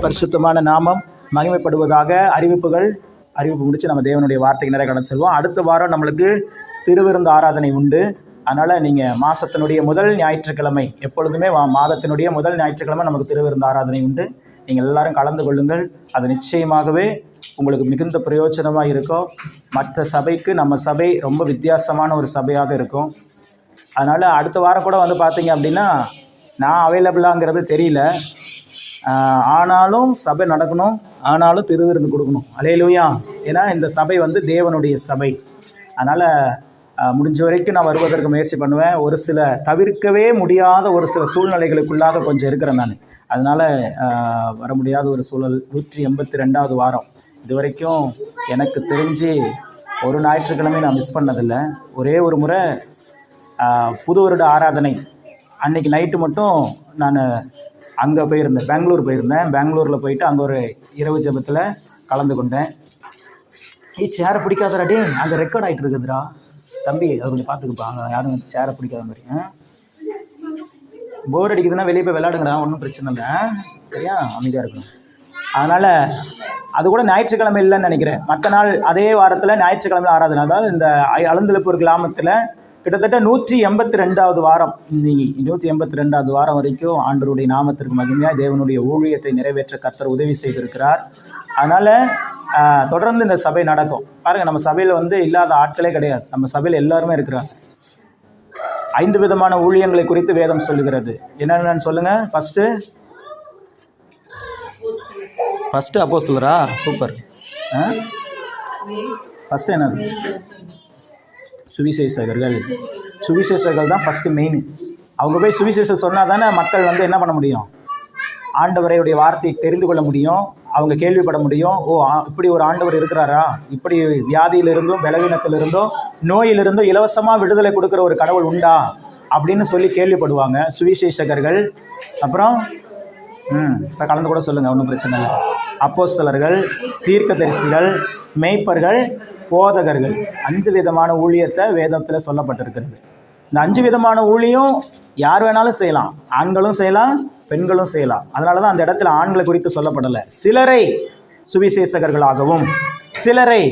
பரிசுத்தமான நாமம் மகிமைப்படுவதாக. அறிவிப்பு முடித்து நம்ம தேவனுடைய வார்த்தைக்கு நிறைய கடந்து செல்வோம். அடுத்த வாரம் நம்மளுக்கு திருவிருந்து ஆராதனை உண்டு. அதனால் நீங்கள் மாதத்தினுடைய முதல் ஞாயிற்றுக்கிழமை, எப்பொழுதுமே மாதத்தினுடைய முதல் ஞாயிற்றுக்கிழமை நமக்கு திருவிருந்து ஆராதனை உண்டு. நீங்கள் எல்லாரும் கலந்து கொள்ளுங்கள். அது நிச்சயமாகவே உங்களுக்கு மிகுந்த பிரயோஜனமாக இருக்கும். மற்ற சபைக்கு நம்ம சபை ரொம்ப வித்தியாசமான ஒரு சபையாக இருக்கும். அதனால் அடுத்த வாரம் கூட வந்து பார்த்தீங்க அப்படின்னா நான் அவைலபிளாங்கிறது தெரியல. ஆனாலும் சபை நடக்கணும், ஆனாலும் திருவிருந்து கொடுக்கணும். அல்லேலூயா. ஏன்னா இந்த சபை வந்து தேவனுடைய சபை. அதனால் முடிஞ்ச வரைக்கும் நான் வருவதற்கு முயற்சி பண்ணுவேன். ஒரு சில தவிர்க்கவே முடியாத ஒரு சில சூழ்நிலைகளுக்குள்ளாக கொஞ்சம் இருக்கிறேன் நான். அதனால் வர முடியாத ஒரு சூழல். 182வது வாரம் இது வரைக்கும் எனக்கு தெரிஞ்சு ஒரு ஞாயிற்றுக்கிழமை நான் மிஸ் பண்ணதில்லை. ஒரே ஒரு முறை புது வருட ஆராதனை அன்றைக்கி நைட்டு மட்டும் நான் அங்கே போயிருந்தேன், பெங்களூர் போயிருந்தேன். பெங்களூரில் போயிட்டு அங்கே ஒரு இரவு ஜெபத்தில் கலந்து கொண்டேன். சேரை பிடிக்காதராடி, அங்கே ரெக்கார்ட் ஆகிட்டு இருக்குதுடா தம்பி, அது கொஞ்சம் பார்த்துக்குப்பா. அங்கே யாரும் சேரை பிடிக்காத மாதிரி. போர் அடிக்குதுன்னா வெளியே போய் விளையாடுங்கடா, ஒன்றும் பிரச்சனை இல்லை, சரியா? அமைதியாக இருக்கணும். அதனால் அது கூட ஞாயிற்றுக்கிழமை இல்லைன்னு நினைக்கிறேன். மற்ற நாள் அதே வாரத்தில் ஞாயிற்றுக்கிழமை ஆராதனை. அதாவது இந்த அலந்தலப்பூர் கிராமத்தில் கிட்டத்தட்ட 182வது வாரம், இன்னைக்கு 182வது வாரம் வரைக்கும் ஆண்டவருடைய நாமத்திற்கு மகிமையாக தேவனுடைய ஊழியத்தை நிறைவேற்ற கர்த்தர் உதவி செய்திருக்கிறார். அதனால் தொடர்ந்து இந்த சபை நடக்கும். பாருங்கள், நம்ம சபையில் வந்து இல்லாத ஆட்களே கிடையாது. நம்ம சபையில் எல்லாருமே இருக்கிறாங்க. 5 விதமான ஊழியங்களை குறித்து வேதம் சொல்லுகிறது. என்னென்னு சொல்லுங்கள். ஃபஸ்ட்டு அப்போஸ்தலரா? சூப்பர். ஃபஸ்ட்டு என்னது? சுவிசேஷகர்கள் தான் ஃபஸ்ட்டு மெயின். அவங்க போய் சுவிசேஷம் சொன்னால் தானே மக்கள் வந்து என்ன பண்ண முடியும்? ஆண்டவரையுடைய வார்த்தையை தெரிந்து கொள்ள முடியும், அவங்க கேள்விப்பட முடியும். ஓ, இப்படி ஒரு ஆண்டவர் இருக்கிறாரா, இப்படி வியாதியிலிருந்தும் பலவீனத்திலிருந்தும் நோயிலிருந்தும் இலவசமாக விடுதலை கொடுக்குற ஒரு கடவுள் உண்டா அப்படின்னு சொல்லி கேள்விப்படுவாங்க சுவிசேஷகர்கள். அப்புறம் இப்போ கலந்து கூட சொல்லுங்கள், ஒன்றும் பிரச்சனை இல்லை. அப்போஸ்தலர்கள், தீர்க்கதரிசிகள், மேய்ப்பர்கள், போதகர்கள். 5 விதமான ஊழியத்தை வேதத்தில் சொல்லப்பட்டிருக்கிறது. இந்த 5 விதமான ஊழியம் யார் வேணாலும் செய்யலாம். ஆண்களும் செய்யலாம், பெண்களும் செய்யலாம். அதனால தான் அந்த இடத்துல ஆண்களை குறித்து சொல்லப்படலை. சிலரை சுவிசேஷகர்களாகவும், சிலரை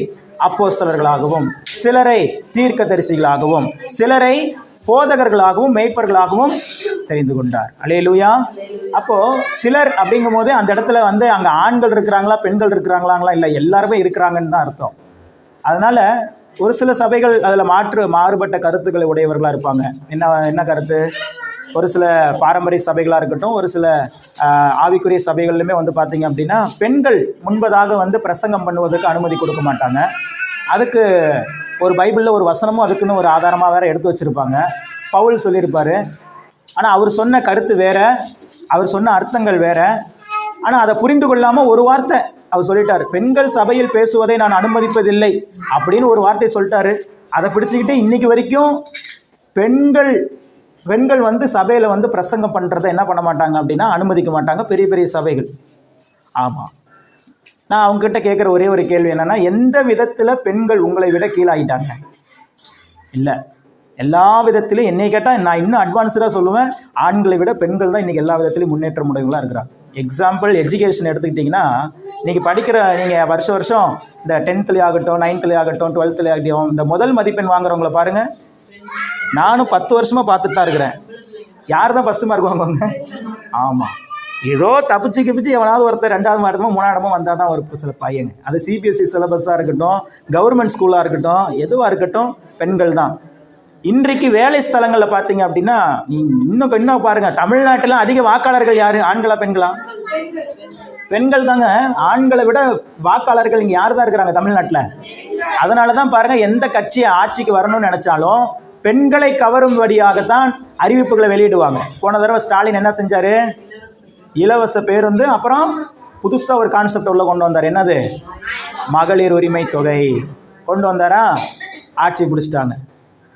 அப்போஸ்தலர்களாகவும், சிலரை தீர்க்கதரிசிகளாகவும், சிலரை போதகர்களாகவும் மேய்ப்பர்களாகவும் தெரிந்து கொண்டார். அல்லேலூயா. அப்போது சிலர் அப்படிங்கும் போது அந்த இடத்துல வந்து அங்கே ஆண்கள் இருக்கிறாங்களா பெண்கள் இருக்கிறாங்களாங்களா இல்லை, எல்லாருமே இருக்கிறாங்கன்னு தான் அர்த்தம். அதனால் ஒரு சில சபைகள் அதில் மாறுபட்ட கருத்துக்களை உடையவர்களாக இருப்பாங்க. என்ன கருத்து? ஒரு சில பாரம்பரிய சபைகளாக இருக்கட்டும், ஒரு சில ஆவிக்குரிய சபைகள்லையுமே வந்து பார்த்திங்க அப்படின்னா பெண்கள் முன்பதாக வந்து பிரசங்கம் பண்ணுவதற்கு அனுமதி கொடுக்க மாட்டாங்க. அதுக்கு ஒரு பைபிளில் ஒரு வசனமும் அதுக்குன்னு ஒரு ஆதாரமாக வேறு எடுத்து வச்சுருப்பாங்க. பவுல் சொல்லியிருப்பார். ஆனால் அவர் சொன்ன கருத்து வேறு, அவர் சொன்ன அர்த்தங்கள் வேறு. ஆனால் அதை புரிந்து கொள்ளாமல் ஒரு வார்த்தை அவர் சொல்லிட்டார். பெண்கள் சபையில் பேசுவதை நான் அனுமதிப்பதில்லை அப்படின்னு ஒரு வார்த்தை சொல்லிட்டாரு. அதை பிடிச்சிக்கிட்டு இன்றைக்கி வரைக்கும் பெண்கள் வந்து சபையில் வந்து பிரசங்கம் பண்ணுறதை என்ன பண்ண மாட்டாங்க அப்படின்னா அனுமதிக்க மாட்டாங்க, பெரிய பெரிய சபைகள். ஆமாம், நான் அவங்ககிட்ட கேட்குற ஒரே ஒரு கேள்வி என்னென்னா, எந்த விதத்தில் பெண்கள் உங்களை விட கீழாகிட்டாங்க? இல்லை, எல்லா விதத்திலையும் என்னை கேட்டால் நான் இன்னும் அட்வான்ஸ்டாக சொல்லுவேன், ஆண்களை விட பெண்கள் தான் இன்றைக்கி எல்லா விதத்திலையும் முன்னேற்ற உடையவங்களாக இருக்கிறாங்க. எக்ஸாம்பிள் எஜுகேஷன் எடுத்துக்கிட்டிங்கன்னா, நீங்கள் வருஷம் இந்த 10th ஆகட்டும், 9th ஆகட்டும், 12th ஆகட்டும், இந்த முதல் மதிப்பெண் வாங்குறவங்கள பாருங்கள். நானும் 10 வருஷமாக பார்த்துட்டு தான் இருக்கிறேன். யார் தான் ஃபஸ்ட்டு மார்க் வாங்குவாங்க? ஆமாம், ஏதோ தப்பிச்சு எவனாவது ஒருத்தர் 2வது மார்க்கமோ 3வது இடமோ வந்தால் தான் ஒரு சில பையங்க. அது சிபிஎஸ்சி சிலபஸாக இருக்கட்டும், கவர்மெண்ட் ஸ்கூலாக இருக்கட்டும், எதுவாக இருக்கட்டும், பெண்கள் தான். இன்றைக்கு வேலை ஸ்தலங்களில் பார்த்தீங்க அப்படின்னா நீங்கள் இன்னும் பாருங்கள், தமிழ்நாட்டில் அதிக வாக்காளர்கள் யார்? ஆண்களா பெண்களா? பெண்கள் தாங்க. ஆண்களை விட வாக்காளர்கள் இங்கே யார் தான் இருக்கிறாங்க தமிழ்நாட்டில். அதனால தான் பாருங்கள், எந்த கட்சி ஆட்சிக்கு வரணும்னு நினச்சாலும் பெண்களை கவரும்படியாகத்தான் அறிவிப்புகளை வெளியிடுவாங்க. போன தடவை ஸ்டாலின் என்ன செஞ்சார்? இலவச பேருந்து, அப்புறம் புதுசாக ஒரு கான்செப்ட் உள்ள கொண்டு வந்தார். என்னது? மகளிர் உரிமை தொகை கொண்டு வந்தாரா? ஆட்சி பிடிச்சிட்டாங்க.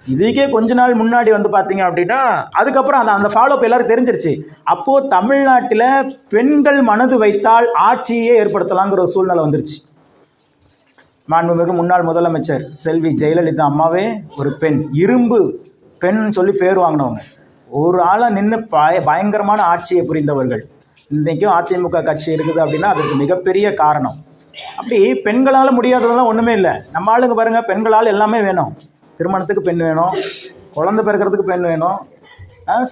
இதுக்கே கொஞ்ச நாள் முன்னாடி வந்து பார்த்தீங்க அப்படின்னா அதுக்கப்புறம் அந்த ஃபாலோஅப் எல்லாரும் தெரிஞ்சிருச்சு. அப்போது தமிழ்நாட்டில் பெண்கள் மனது வைத்தால் ஆட்சியே ஏற்படுத்தலாங்கிற ஒரு சூழ்நிலை வந்துருச்சு. மாண்புமிகு முன்னாள் முதலமைச்சர் செல்வி ஜெயலலிதா அம்மாவே ஒரு பெண், இரும்பு பெண் சொல்லி பேர் வாங்கினவங்க. ஒரு ஆளாக நின்று பயங்கரமான ஆட்சியை புரிந்தவர்கள். இன்றைக்கும் அதிமுக கட்சி இருக்குது அப்படின்னா அதுக்கு மிகப்பெரிய காரணம். அப்படி பெண்களால் முடியாததெல்லாம் ஒன்றுமே இல்லை. நம்ம ஆளுங்க பாருங்கள், பெண்களால் எல்லாமே வேணும். திருமணத்துக்கு பெண் வேணும், குழந்தை பிறக்கிறதுக்கு பெண் வேணும்,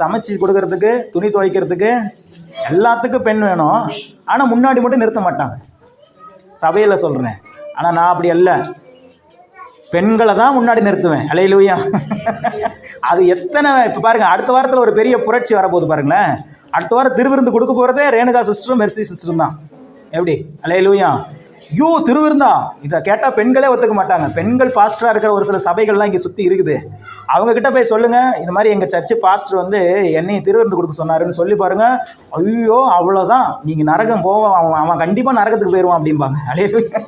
சமைச்சு கொடுக்கறதுக்கு, துணி துவைக்கிறதுக்கு, எல்லாத்துக்கும் பெண் வேணும். ஆனால் முன்னாடி மட்டும் நிறுத்த மாட்டாங்க, சபையில் சொல்கிறேன். ஆனால் நான் அப்படி அல்ல, பெண்களை தான் முன்னாடி நிறுத்துவேன். அல்லேலூயா. அது எத்தனை இப்போ பாருங்கள், அடுத்த வாரத்தில் ஒரு பெரிய புரட்சி வரப்போகுது பாருங்களேன். அடுத்த வாரம் திருவிருந்து கொடுக்க போகிறதே ரேணுகா சிஸ்டரும் மெர்சி சிஸ்டரும் தான். எப்படி? அல்லேலூயா. ஐயோ, திருவிருந்தா? இதை கேட்டால் பெண்களே ஒத்துக்க மாட்டாங்க. பெண்கள் பாஸ்டராக இருக்கிற ஒரு சில சபைகள்லாம் இங்கே சுற்றி இருக்குது. அவங்கக்கிட்ட போய் சொல்லுங்கள், இது மாதிரி எங்கள் சர்ச்சு பாஸ்டர் வந்து என்னையும் திருவிருந்து கொடுக்க சொன்னாருன்னு சொல்லி பாருங்கள். ஐயோ, அவ்வளோதான், நீங்கள் நரகம் போவோம், அவன் கண்டிப்பாக நரகத்துக்கு போயிடுவான் அப்படிம்பாங்க. அல்லேலூயா.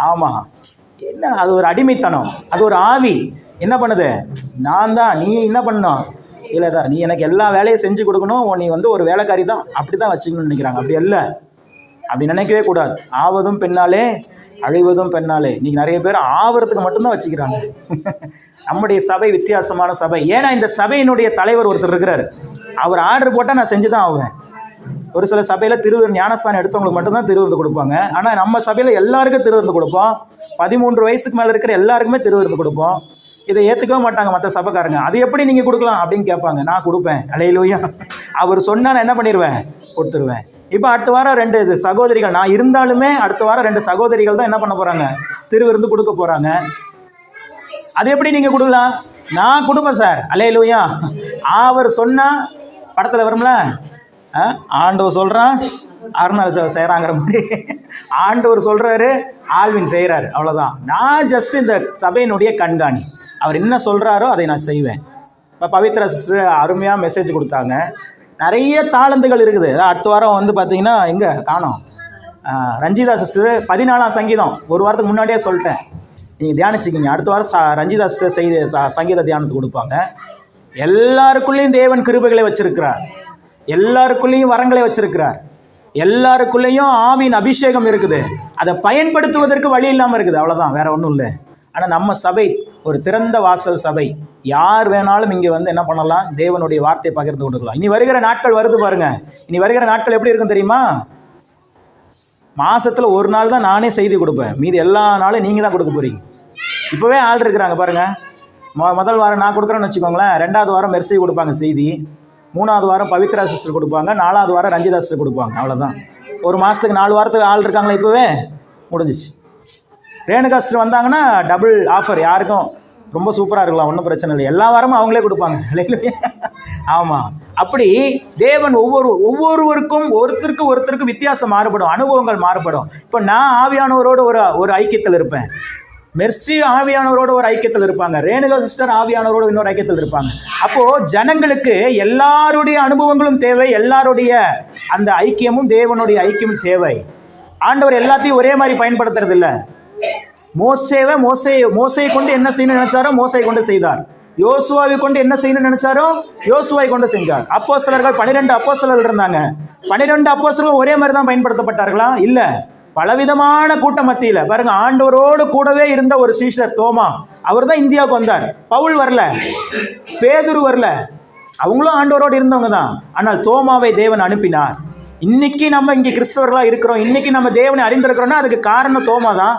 ஆமாம். என்ன, அது ஒரு அடிமைத்தனம், அது ஒரு ஆவி. என்ன பண்ணுது? நான் தான், நீ என்ன பண்ணணும்? இல்லை தான், நீ எனக்கு எல்லா வேலையும் செஞ்சு கொடுக்கணும், நீ வந்து ஒரு வேலைக்காரி தான், அப்படி தான் வச்சுக்கணும்னு நினைக்கிறாங்க. அப்படி இல்லை, அப்படி நினைக்கவே கூடாது. ஆவதும் பெண்ணாலே அழிவதும் பெண்ணாலே. இன்றைக்கி நிறைய பேர் ஆவறதுக்கு மட்டும்தான் வச்சுக்கிறாங்க. நம்முடைய சபை வித்தியாசமான சபை. ஏன்னா இந்த சபையினுடைய தலைவர் ஒருத்தர் இருக்கிறார். அவர் ஆர்டர் போட்டால் நான் செஞ்சு தான் ஆவேன். ஒரு சில சபையில் ஞானஸ்தானம் எடுத்தவங்களுக்கு மட்டும்தான் திருவிருந்து கொடுப்பாங்க. ஆனால் நம்ம சபையில் எல்லாருக்கும் திருவிருந்து கொடுப்போம். 13 வயசுக்கு மேலே இருக்கிற எல்லாருக்குமே திருவிருந்து கொடுப்போம். இதை ஏற்றுக்கவே மாட்டாங்க மற்ற சபைக்காரங்க. அது எப்படி நீங்கள் கொடுக்கலாம் அப்படின்னு கேட்பாங்க. நான் கொடுப்பேன். அல்லேலூயா. அவர் சொன்னால் நான் என்ன பண்ணிடுவேன்? கொடுத்துருவேன். இப்போ அடுத்த வாரம் 2 சகோதரிகள், நான் இருந்தாலுமே அடுத்த வாரம் 2 சகோதரிகள் தான் என்ன பண்ண போகிறாங்க? திருவிருந்து கொடுக்க போகிறாங்க. அது எப்படி நீங்கள் கொடுக்கலாம்? நான் கொடுப்பேன் சார். அல்லேலூயா. அவர் சொன்னால் படத்தில் வரும்ல, ஆண்டவர் சொல்கிறான், அருணாள் செய்கிறாங்கிற மாதிரி ஆண்டவர் சொல்கிறாரு, ஆல்வின் செய்கிறாரு, அவ்வளோதான். நான் ஜஸ்ட் இந்த சபையினுடைய கண்காணி. அவர் என்ன சொல்கிறாரோ அதை நான் செய்வேன். இப்போ பவித்ரா சிஸ்டர் அருமையாக மெசேஜ் கொடுத்தாங்க. நிறைய தாளந்துகள் இருக்குது. அடுத்த வாரம் வந்து பார்த்திங்கன்னா எங்கே காணோம், ரஞ்சிதா சிஸ்டர் 14ஆம் சங்கீதம் ஒரு வாரத்துக்கு முன்னாடியே சொல்லிட்டேன், நீங்கள் தியானிச்சிக்கிங்க. அடுத்த வாரம் ரஞ்சிதா சிஸ்டர் சங்கீத தியானத்துக்கு கொடுப்பாங்க. எல்லாருக்குள்ளேயும் தேவன் கிருபைகளை வச்சிருக்கிறார், எல்லாருக்குள்ளேயும் வரங்களை வச்சிருக்கிறார், எல்லாருக்குள்ளேயும் ஆவியின் அபிஷேகம் இருக்குது. அதை பயன்படுத்துவதற்கு வழி இல்லாமல் இருக்குது, அவ்வளோதான், வேற ஒன்றும் இல்லை. ஆனால் நம்ம சபை ஒரு திறந்த வாசல் சபை. யார் வேணாலும் இங்கே வந்து என்ன பண்ணலாம்? தேவனுடைய வார்த்தையை பகிர்ந்து கொடுக்கலாம். இனி வருகிற நாட்கள் வருது பாருங்க. இனி வருகிற நாட்கள் எப்படி இருக்கும் தெரியுமா? மாசத்துல ஒரு நாள் தான் நானே செய்தி கொடுப்பேன், மீதி எல்லா நாளும் நீங்கள் தான் கொடுக்க போறீங்க. இப்போவே ஆள் இருக்கிறாங்க பாருங்க. முதல் வாரம் நான் கொடுக்குறேன்னு வச்சுக்கோங்களேன், 2வது வாரம் மெர்சி கொடுப்பாங்க செய்தி, 3வது வாரம் பவித்ரா சிஸ்டர் கொடுப்பாங்க, 4வது வாரம் ரஞ்சிதா சிஸ்டர் கொடுப்பாங்க. அவ்வளோதான். ஒரு மாதத்துக்கு 4 வாரத்துக்கு ஆள் இருக்காங்களா? இப்போவே முடிஞ்சிச்சு. ரேணுகா சிஸ்டர் வந்தாங்கன்னா டபுள் ஆஃபர். யாருக்கும் ரொம்ப சூப்பராக இருக்கலாம், ஒன்றும் பிரச்சனை இல்லை. எல்லா வாரமும் அவங்களே கொடுப்பாங்க. ஆமாம். அப்படி தேவன் ஒவ்வொருவருக்கும் ஒருத்தருக்கு வித்தியாசம் மாறுபடும், அனுபவங்கள் மாறுபடும். இப்போ நான் ஆவியானவரோடு ஒரு ஐக்கியத்தில் இருப்பேன், மெர்சி ஆவியானவரோட ஒரு ஐக்கியத்தில் இருப்பாங்க, ரேணுகா சிஸ்டர் ஆவியானவரோட இன்னொரு ஐக்கியத்தில் இருப்பாங்க. அப்போது ஜனங்களுக்கு எல்லாருடைய அனுபவங்களும் தேவை, எல்லாருடைய அந்த ஐக்கியமும் தேவனுடைய ஐக்கியமும் தேவை. ஆண்டவர் எல்லாத்தையும் ஒரே மாதிரி பயன்படுத்துறது இல்லை. மோசையை கொண்டு என்ன செய்யணும்னு நினைச்சாரோ மோசையை கொண்டு செய்தார். யோசுவாவை கொண்டு என்ன செய்யணும்னு நினைச்சாரோ யோசுவாவை கொண்டு செஞ்சார். அப்போஸ்தலர்கள் 12 அப்போஸ்தலர்கள் இருந்தாங்க. 12 அப்போஸ்தலர்கள் ஒரே மாதிரி தான் பயன்படுத்தப்பட்டார்களா? இல்லை. பலவிதமான கூட்ட மத்தியில் பாருங்க, ஆண்டவரோடு கூடவே இருந்த ஒரு சீஷர் தோமா, அவர் தான் இந்தியாவுக்கு வந்தார். பவுல் வரல, பேதுரு வரல, அவங்களும் ஆண்டவரோடு இருந்தவங்க தான். ஆனால் தோமாவை தேவன் அனுப்பினார். இன்னைக்கு நம்ம இங்கே கிறிஸ்தவர்களாக இருக்கிறோம், இன்னைக்கு நம்ம தேவனை அறிந்திருக்கிறோம்னா அதுக்கு காரணம் தோமா தான்.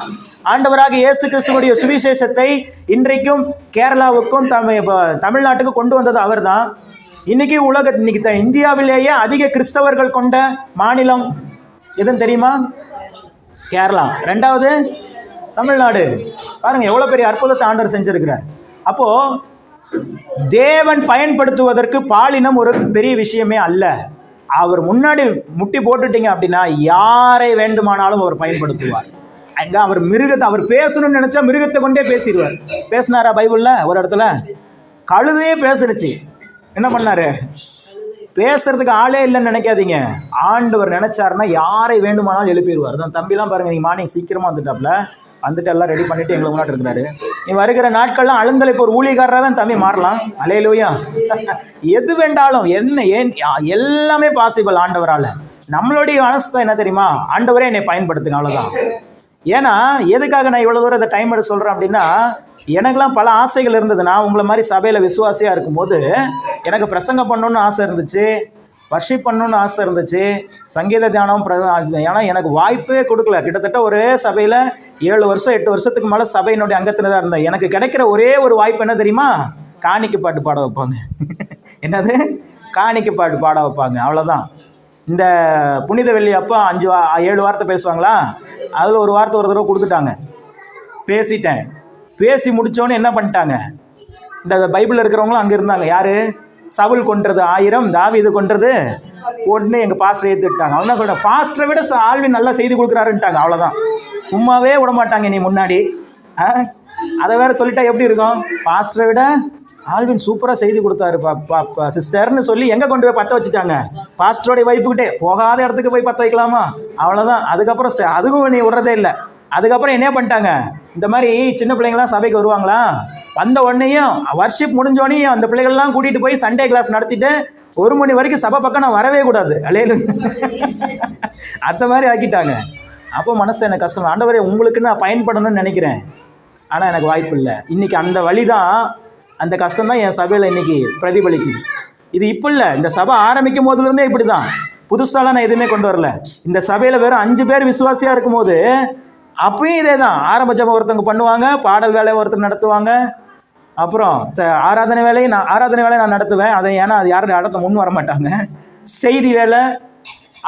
ஆண்டவராக இயேசு கிறிஸ்துவுடைய சுவிசேஷத்தை இன்றைக்கும் கேரளாவுக்கும் தமிழ்நாட்டுக்கு கொண்டு வந்தது அவர் தான். இன்னைக்கு இன்னைக்கு இந்தியாவிலேயே அதிக கிறிஸ்தவர்கள் கொண்ட மாநிலம் எதுன்னு தெரியுமா? கேரளா. 2வது தமிழ்நாடு. பாருங்க எவ்வளோ பெரிய அற்புதத்தை ஆண்டவர் செஞ்சிருக்கிறார். அப்போ தேவன் பயன்படுத்துவதற்கு பாலினம் ஒரு பெரிய விஷயமே அல்ல. அவர் முன்னாடி முட்டி போட்டுட்டீங்க அப்படின்னா யாரை வேண்டுமானாலும் அவர் பயன்படுத்துவார். அங்கே அவர் பேசணும்னு நினைச்சா மிருகத்தை கொண்டே பேசிடுவார். பேசினாரா பைபிளில்? ஒரு இடத்துல கழுதையே பேசுனுச்சு. என்ன பண்ணாரு? பேசுறதுக்கு ஆளே இல்லைன்னு நினைக்காதீங்க. ஆண்டவர் நினைச்சாருன்னா யாரை வேண்டுமானாலும் எழுப்பிடுவார். தான் தம்பிலாம் பாருங்க, நீங்கள் மார்னிங் சீக்கிரமாக வந்துட்டு எல்லாம் ரெடி பண்ணிட்டு எங்களை முன்னாடி இருக்கிறாரு. நீ வருகிற நாட்கள்லாம் அழுந்தலை இப்போ ஒரு ஊழியக்காரராகவே தம்பி மாறலாம். அல்லேலூயா. எது வேண்டாலும் எல்லாமே பாசிபிள் ஆண்டவரால். நம்மளுடைய மனசு என்ன தெரியுமா? ஆண்டவரே என்னை பயன்படுத்துங்க, அவ்வளோதான். ஏன்னா எதுக்காக நான் இவ்வளோ தூரம் இந்த டைம் எடுத்து சொல்கிறேன் அப்படின்னா, எனக்கெல்லாம் பல ஆசைகள் இருந்தது. நான் உங்களை மாதிரி சபையில் விசுவாசியாக இருக்கும்போது எனக்கு பிரசங்கம் பண்ணணுன்னு ஆசை இருந்துச்சு, வர்ஷிப் பண்ணணுன்னு ஆசை இருந்துச்சு, சங்கீத தியானம் ஏன்னா எனக்கு வாய்ப்பே கொடுக்கல. கிட்டத்தட்ட ஒரே சபையில் 7 வருஷம் 8 வருஷத்துக்கு மேலே சபையினுடைய அங்கத்தில் தான் இருந்தேன். எனக்கு கிடைக்கிற ஒரே ஒரு வாய்ப்பு என்ன தெரியுமா? காணிக்கை பாட்டு பாட வைப்பாங்க. என்னது? காணிக்கை பாட்டு பாட வைப்பாங்க, அவ்வளோதான். இந்த புனித வெள்ளி அப்போ 7 வார்த்தை பேசுவாங்களா, அதில் ஒரு வார்த்தை ஒரு தடவை கொடுத்துட்டாங்க, பேசிட்டேன். பேசி முடித்தோன்னே என்ன பண்ணிட்டாங்க, இந்த பைபிளில் இருக்கிறவங்களும் அங்கே இருந்தாங்க. யார்? சவுல் கொன்றது 1000, தாவீது கொன்றது 1 எங்கள் பாஸ்டர் ஏற்றுட்டாங்க. அவன் தான் சொல்கிறேன், பாஸ்டரை விட ஆல்வின் நல்லா செய்தி கொடுக்குறாருன்ட்டாங்க. அவ்வளோதான், சும்மாவே விட மாட்டாங்க நீ முன்னாடி. அதை வேறு சொல்லிட்டா எப்படி இருக்கும்? பாஸ்டரை விட ஆல்வின் சூப்பராக செய்தி கொடுத்தாரு சிஸ்டர்னு சொல்லி எங்கே கொண்டு போய் பற்ற வச்சுட்டாங்க? பாஸ்டரோடைய வைப்புக்கிட்டே. போகாத இடத்துக்கு போய் பற்ற வைக்கலாமா? அவ்வளோதான். அதுக்கப்புறம் அதுக்கும் நீ விடுறதே இல்லை. அதுக்கப்புறம் என்ன பண்ணிட்டாங்க, இந்த மாதிரி சின்ன பிள்ளைங்களாம் சபைக்கு வருவாங்களா, வந்த உடனேயும் வர்ஷிப் முடிஞ்சோடனையும் அந்த பிள்ளைகள்லாம் கூட்டிகிட்டு போய் சண்டே கிளாஸ் நடத்திட்டு 1 மணி வரைக்கும் சபை பக்கம் நான் வரவே கூடாது. அந்த மாதிரி ஆக்கிட்டாங்க. அப்போ மனசு எனக்கு கஷ்டம். ஆண்டவரே, உங்களுக்கு நான் பயன்படணும்னு நினைக்கிறேன், ஆனால் எனக்கு வாய்ப்பு இல்லை. இன்றைக்கி அந்த வழி தான், அந்த கஷ்டம் தான் என் சபையில் இன்றைக்கி பிரதிபலிக்குது. இது இப்போ இல்லை, இந்த சபை ஆரம்பிக்கும் போதுலேருந்தே இப்படி தான். புதுசாலாம் நான் எதுவுமே கொண்டு வரல. இந்த சபையில் வெறும் 5 பேர் விசுவாசியாக இருக்கும்போது அப்பயும் இதே தான். ஆரம்ப ஜெபம் ஒருத்தவங்க பண்ணுவாங்க, பாடல் வேலையை ஒருத்தர் நடத்துவாங்க, அப்புறம் ஆராதனை வேலையை நான் நடத்துவேன். அதை ஏன்னா அது யாரும் நடத்த முன் வர மாட்டாங்க. செய்தி வேலை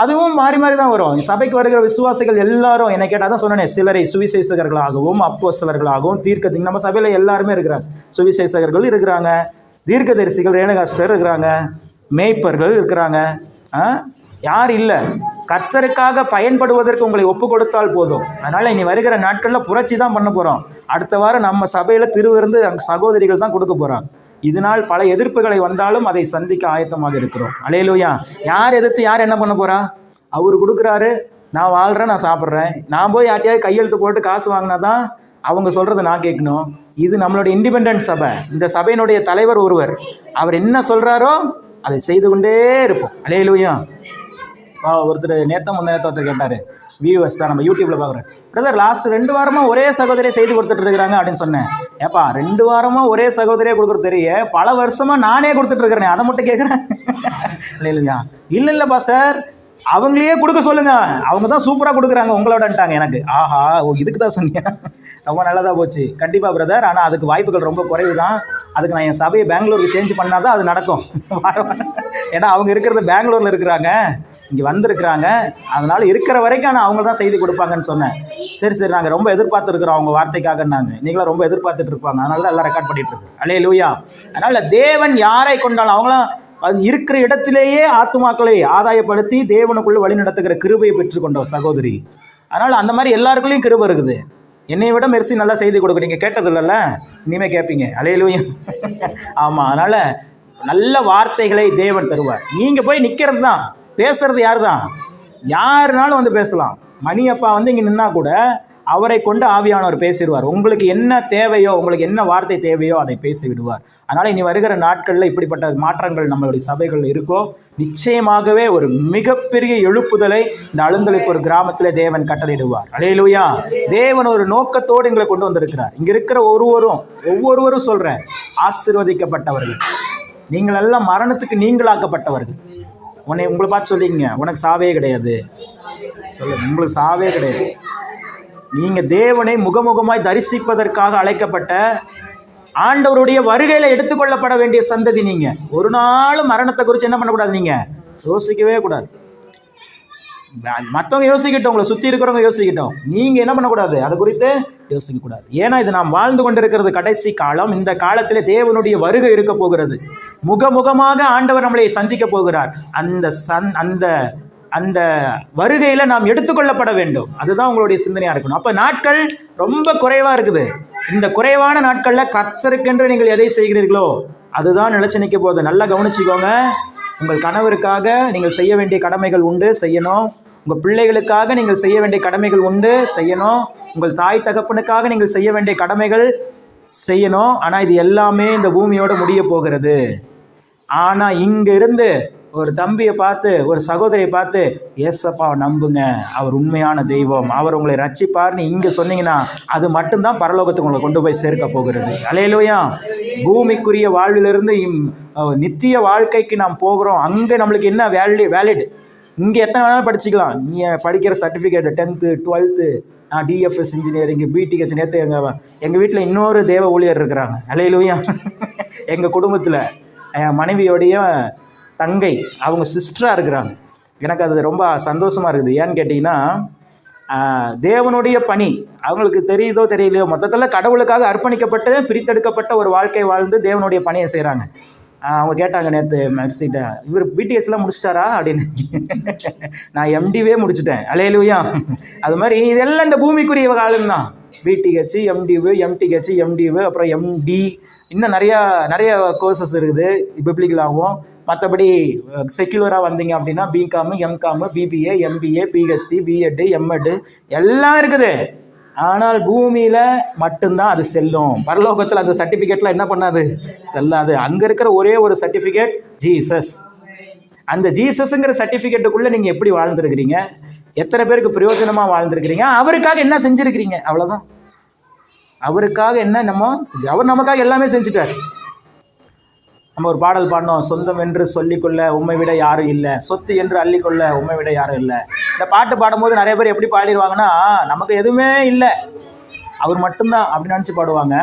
அதுவும் மாறி மாறி தான் வரும். சபைக்கு வருகிற விசுவாசிகள் எல்லாரும் என்னை கேட்டால் தான் சொன்னேன், சிலரை சுவிசேஷகர்களாகவும் அப்போஸ்தலர்களாகவும் தீர்க்க, நம்ம சபையில் எல்லாருமே இருக்கிறாங்க. சுவிசேஷகர்கள் இருக்கிறாங்க, தீர்க்கதரிசிகள் ரேணுகாஸ்டர் இருக்கிறாங்க, மேய்ப்பர்கள் இருக்கிறாங்க. யார் இல்லை? கர்த்தருக்காக பயன்படுவதற்கு உங்களை ஒப்பு கொடுத்தால் போதும். அதனால் இனி வருகிற நாட்களில் புரட்சி தான் பண்ண போகிறோம். அடுத்த வாரம் நம்ம சபையில் திருவிருந்து சகோதரிகள் தான் கொடுக்க போகிறாங்க. இதனால் பல எதிர்ப்புகளை வந்தாலும் அதை சந்திக்க ஆயத்தமாக இருக்கிறோம். அல்லேலூயா. யார் எதிர்த்து யார் என்ன பண்ண போகிறா? அவர் கொடுக்குறாரு, நான் வாழ்கிறேன், நான் சாப்பிட்றேன். நான் போய் யார்ட்டையாவது கையெழுத்து போட்டு காசு வாங்கினா தான் அவங்க சொல்கிறத நான் கேட்கணும். இது நம்மளுடைய இண்டிபெண்டன்ட் சபை. இந்த சபையினுடைய தலைவர் ஒருவர், அவர் என்ன சொல்கிறாரோ அதை செய்து கொண்டே இருப்போம். அல்லேலூயா. ஒருத்தர் நேற்று கேட்டார், வியூவர்ஸ் தான், நம்ம யூடியூப்பில் பார்க்குறேன், பிரதர் லாஸ்ட் 2 வாரமாக ஒரே சகோதரியை செய்து கொடுத்துட்டு இருக்கிறாங்க அப்படின்னு சொன்னேன். ஏப்பா 2 வாரமாக ஒரே சகோதரியை கொடுக்குறது தெரிய, பல வருஷமாக நானே கொடுத்துட்ருக்கிறேன், அதை மட்டும் கேட்குறேன். இல்லையா? இல்லைப்பா சார், அவங்களையே கொடுக்க சொல்லுங்கள், அவங்க தான் சூப்பராக கொடுக்குறாங்க உங்களோடன்ட்டாங்க. எனக்கு ஆஹா, இதுக்கு தான் சொன்னீங்க, ரொம்ப நல்லதாக போச்சு. கண்டிப்பாக பிரதர், ஆனால் அதுக்கு வாய்ப்புகள் ரொம்ப குறைவு தான். அதுக்கு நான் என் சபையை பெங்களூருக்கு சேஞ்ச் பண்ணால் தான் அது நடக்கும். ஏன்னா அவங்க இருக்கிறது பெங்களூரில் இருக்கிறாங்க, இங்கே வந்திருக்கிறாங்க. அதனால் இருக்கிற வரைக்கும் ஆனால் அவங்க தான் செய்தி கொடுப்பாங்கன்னு சொன்னேன். சரி நாங்கள் ரொம்ப எதிர்பார்த்துருக்குறோம் அவங்க வார்த்தைக்காகன்னாங்க. நீங்களும் ரொம்ப எதிர்பார்த்துட்டு இருப்பாங்க, அதனால தான் எல்லாம் ரெக்கார்ட் பண்ணிட்டு இருக்கு. அல்லேலூயா. அதனால் தேவன் யாரை கொண்டாலும் அவங்களாம் அது இருக்கிற இடத்திலேயே ஆத்துமாக்களை ஆதாயப்படுத்தி தேவனுக்குள்ளே வழி நடத்துகிற கிருபையை பெற்றுக்கொண்டோம் சகோதரி. அதனால் அந்த மாதிரி எல்லாருக்குள்ளேயும் கிருபை இருக்குது. என்னை விட மெர்சி நல்லா செய்தி கொடுக்க நீங்கள் கேட்டது இல்லைல்ல, இனிமேல் கேட்பீங்க. அல்லேலூயா. ஆமாம். அதனால் நல்ல வார்த்தைகளை தேவன் தருவார். நீங்கள் போய் நிற்கிறது தான், பேசுறது யார் தான்? யாருனாலும் வந்து பேசலாம். மணியப்பா வந்து இங்கே நின்னா கூட அவரை கொண்டு ஆவியானவர் பேசிடுவார். உங்களுக்கு என்ன தேவையோ, உங்களுக்கு என்ன வார்த்தை தேவையோ அதை பேசி விடுவார். அதனால் இனி வருகிற நாட்களில் இப்படிப்பட்ட மாற்றங்கள் நம்மளுடைய சபைகள் இருக்கோ, நிச்சயமாகவே ஒரு மிகப்பெரிய எழுப்புதலை இந்த அழுந்தளிப்பு ஒரு கிராமத்தில் தேவன் கட்டளையிடுவார். அல்லேலூயா. தேவன் ஒரு நோக்கத்தோடு எங்களை கொண்டு வந்திருக்கிறார். இங்கே இருக்கிற ஒவ்வொருவரும் சொல்கிறேன், ஆசீர்வதிக்கப்பட்டவர்கள். நீங்கள் எல்லாம் மரணத்துக்கு நீங்களாக்கப்பட்டவர்கள். உங்களை பார்த்து சொல்லிங்க, உனக்கு சாவே கிடையாது. உங்களுக்கு சாவே கிடையாது. நீங்கள் தேவனை முகமுகமாய் தரிசிப்பதற்காக அழைக்கப்பட்ட ஆண்டவருடைய வருகையில் எடுத்துக்கொள்ளப்பட வேண்டிய சந்ததி. நீங்கள் ஒரு நாளும் மரணத்தை குறித்து என்ன பண்ணக்கூடாது, நீங்கள் யோசிக்கவே கூடாது. மற்றவங்க யோசிக்கட்டும், உங்களை சுற்றி இருக்கிறவங்க யோசிக்கட்டும், நீங்கள் என்ன பண்ணக்கூடாது, அதை குறித்து யோசிக்கக்கூடாது. ஏன்னா இது நாம் வாழ்ந்து கொண்டிருக்கிறது கடைசி காலம். இந்த காலத்தில் தேவனுடைய வருகை இருக்க போகிறது. முகமுகமாக ஆண்டவர் நம்மளை சந்திக்க போகிறார். அந்த வருகையில் நாம் எடுத்துக்கொள்ளப்பட வேண்டும். அதுதான் உங்களுடைய சிந்தனையாக இருக்கணும். அப்போ நாட்கள் ரொம்ப குறைவாக இருக்குது. இந்த குறைவான நாட்களில் கர்த்தருக்கென்று நீங்கள் எதை செய்கிறீர்களோ அதுதான் நிலைச்சு நிற்க போகுது. நல்லா கவனிச்சுக்கோங்க. உங்கள் கணவருக்காக நீங்கள் செய்ய வேண்டிய கடமைகள் உண்டு, செய்யணும். உங்கள் பிள்ளைகளுக்காக நீங்கள் செய்ய வேண்டிய கடமைகள் உண்டு, செய்யணும். உங்கள் தாய் தகப்பனுக்காக நீங்கள் செய்ய வேண்டிய கடமைகள் செய்யணும். ஆனால் இது எல்லாமே இந்த பூமியோடு முடிய போகிறது. ஆனால் இங்கே இருந்து ஒரு தம்பியை பார்த்து, ஒரு சகோதரியை பார்த்து, ஏசப்பாவை நம்புங்க, அவர் உண்மையான தெய்வம், அவர் உங்களை ரட்சிப்பார்னு இங்கே சொன்னீங்கன்னா அது மட்டும்தான் பரலோகத்துக்கு உங்களை கொண்டு போய் சேர்க்க போகிறது. அல்லேலூயா. பூமிக்குரிய வாழ்விலிருந்து நித்திய வாழ்க்கைக்கு நாம் போகிறோம். அங்கே நம்மளுக்கு என்ன வேலிட்? இங்கே எத்தனை வேணாலும் படிச்சுக்கலாம். நீங்கள் படிக்கிற சர்டிஃபிகேட் 10th 12th, நான் டிஎஃப்எஸ் இன்ஜினியரிங், பிடிஹெச். நேற்று எங்கள் வீட்டில் இன்னொரு தேவ ஊழியர் இருக்கிறாங்க. அல்லேலூயா. எங்கள் குடும்பத்தில் என் மனைவியோடைய தங்கை, அவங்க சிஸ்டராக இருக்கிறாங்க. எனக்கு அது ரொம்ப சந்தோஷமாக இருக்குது. ஏன்னு கேட்டிங்கன்னா, தேவனுடைய பணி அவங்களுக்கு தெரியுதோ தெரியலையோ, மொத்தத்தில் கடவுளுக்காக அர்ப்பணிக்கப்பட்டு பிரித்தெடுக்கப்பட்ட ஒரு வாழ்க்கை வாழ்ந்து தேவனுடைய பணியை செய்கிறாங்க. அவங்க கேட்டாங்க நேற்று மெர்சிட்ட, இவர் பிடிஎஸ்லாம் முடிச்சிட்டாரா அப்படின்னு. நான் எம்டிவே முடிச்சுட்டேன். அல்லேலூயா. அது மாதிரி இதெல்லாம் இந்த பூமிக்குரிய காலம்தான். பிடிஹெச், எம்டிவு, எம்டிஹெச், எம்டிவு, அப்புறம் எம்டி, இன்னும் நிறைய கோர்சஸ் இருக்குது பிப்ளிக்கலாகவும். மற்றபடி செக்யூலராக வந்தீங்க அப்படின்னா BCom, MCom, BBA, MBA, PhD, BEd, MEd எல்லாம் இருக்குது. ஆனால் பூமியில் மட்டும்தான் அது செல்லும். பரலோகத்தில் அந்த சர்டிஃபிகேட்லாம் என்ன பண்ணாது? செல்லாது. அங்கே இருக்கிற ஒரே ஒரு சர்டிஃபிகேட் ஜீசஸ். அந்த ஜீசஸுங்கிற சர்டிஃபிகேட்டுக்குள்ளே நீங்கள் எப்படி வாழ்ந்துருக்கிறீங்க, எத்தனை பேருக்கு பிரயோஜனமாக வாழ்ந்துருக்கிறீங்க, அவருக்காக என்ன செஞ்சுருக்கிறீங்க, அவ்வளோதான். அவருக்காக என்ன அவர் நமக்காக எல்லாமே செஞ்சுட்டார். நம்ம ஒரு பாடல் பாடினோம், சொந்தம் என்று சொல்லிக்கொள்ள உண்மை விட யாரும் இல்லை, சொத்து என்று அள்ளிக்கொள்ள உண்மை விட யாரும் இல்லை. இந்த பாட்டு பாடும்போது நிறைய பேர் எப்படி பாடிடுவாங்கன்னா, நமக்கு எதுவுமே இல்லை, அவர் மட்டும்தான் அப்படின்னு நினச்சி பாடுவாங்க.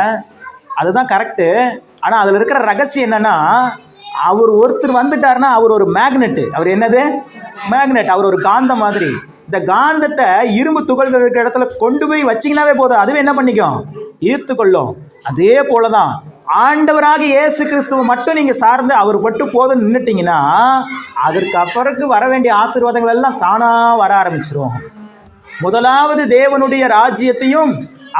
அதுதான் கரெக்டு. ஆனால் அதில் இருக்கிற ரகசியம் என்னென்னா, அவர் ஒருத்தர் வந்துட்டார்னா அவர் ஒரு மேக்னெட்டு. அவர் என்னது? மேக்னெட். அவர் ஒரு காந்தம் மாதிரி. இந்த காந்தத்தை இரும்பு துகள்கள் இருக்கிற இடத்துல கொண்டு போய் வச்சிங்கனாவே போதும், அதுவே என்ன பண்ணிக்கும்? ஈர்த்து கொள்ளும். அதே போல தான் ஆண்டவராக இயேசு கிறிஸ்துவை மட்டும் நீங்கள் சார்ந்து அவர் மட்டும் போதும் நின்றுட்டிங்கன்னா, அதற்கு அப்புறக்கு வர வேண்டிய ஆசீர்வாதங்கள் எல்லாம் தானாக வர ஆரம்பிச்சிடும். முதலாவது தேவனுடைய ராஜ்யத்தையும்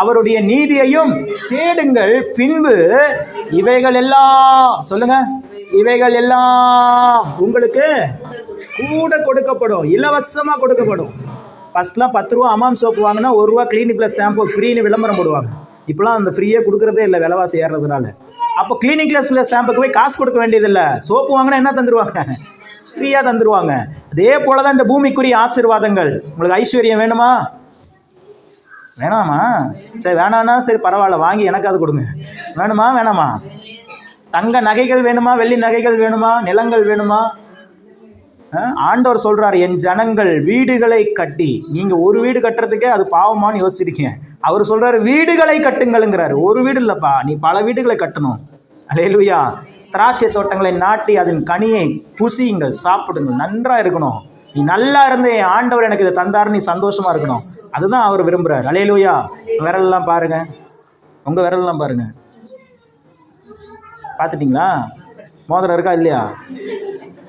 அவருடைய நீதியையும் தேடுங்கள், பின்பு இவைகள் எல்லாம், சொல்லுங்க, இவைகள் எல்லாம் உங்களுக்கு கூட கொடுக்கப்படும், இலவசமாக கொடுக்கப்படும். ஃபஸ்ட்லாம் 10 ரூபா அமாம் சோப்பு வாங்கினா 1 ரூபா கிளினிக் ப்ளஸ் ஷாம்பு ஃப்ரீன்னு விளம்பரம் போடுவாங்க. இப்போலாம் அந்த ஃப்ரீயாக கொடுக்குறதே இல்லை, விலைவாசி ஏறுறதுனால. அப்போ கிளினிக் ப்ளஸ் ஷாம்புக்கு போய் காசு கொடுக்க வேண்டியதில்லை. சோப்பு வாங்கினா என்ன தந்துடுவாங்க? ஃப்ரீயாக தந்துடுவாங்க. அதே போல தான் இந்த பூமிக்குரிய ஆசீர்வாதங்கள். உங்களுக்கு ஐஸ்வர்யம் வேணுமா? வேணாமா? சரி, வேணான்னா சரி பரவாயில்ல, வாங்கி எனக்கு அது கொடுங்க. வேணுமா? வேணாமா? தங்க நகைகள் வேணுமா? வெள்ளி நகைகள் வேணுமா? நிலங்கள் வேணுமா? ஆண்டவர் சொல்கிறார், என் ஜனங்கள் வீடுகளை கட்டி. நீங்கள் ஒரு வீடு கட்டுறதுக்கே அது பாவமானு யோசிச்சிருக்கீங்க. அவர் சொல்கிறார், வீடுகளை கட்டுங்களுங்கிறாரு. ஒரு வீடு இல்லைப்பா, நீ பல வீடுகளை கட்டணும். அல்லேலூயா. திராட்சை தோட்டங்களை நாட்டி அதன் கனியை புசியுங்கள், சாப்பிடுங்கள், நன்றாக இருக்கணும். நீ நல்லா இருந்தே ஆண்டவர் எனக்கு இதை தந்தார், நீ சந்தோஷமாக இருக்கணும். அதுதான் அவர் விரும்புகிறார். அல்லேலூயா. விரலெல்லாம் பாருங்கள், உங்கள் விரலெல்லாம் பாருங்கள். பார்த்துட்டிங்களா? மோதிரம் இருக்கா இல்லையா?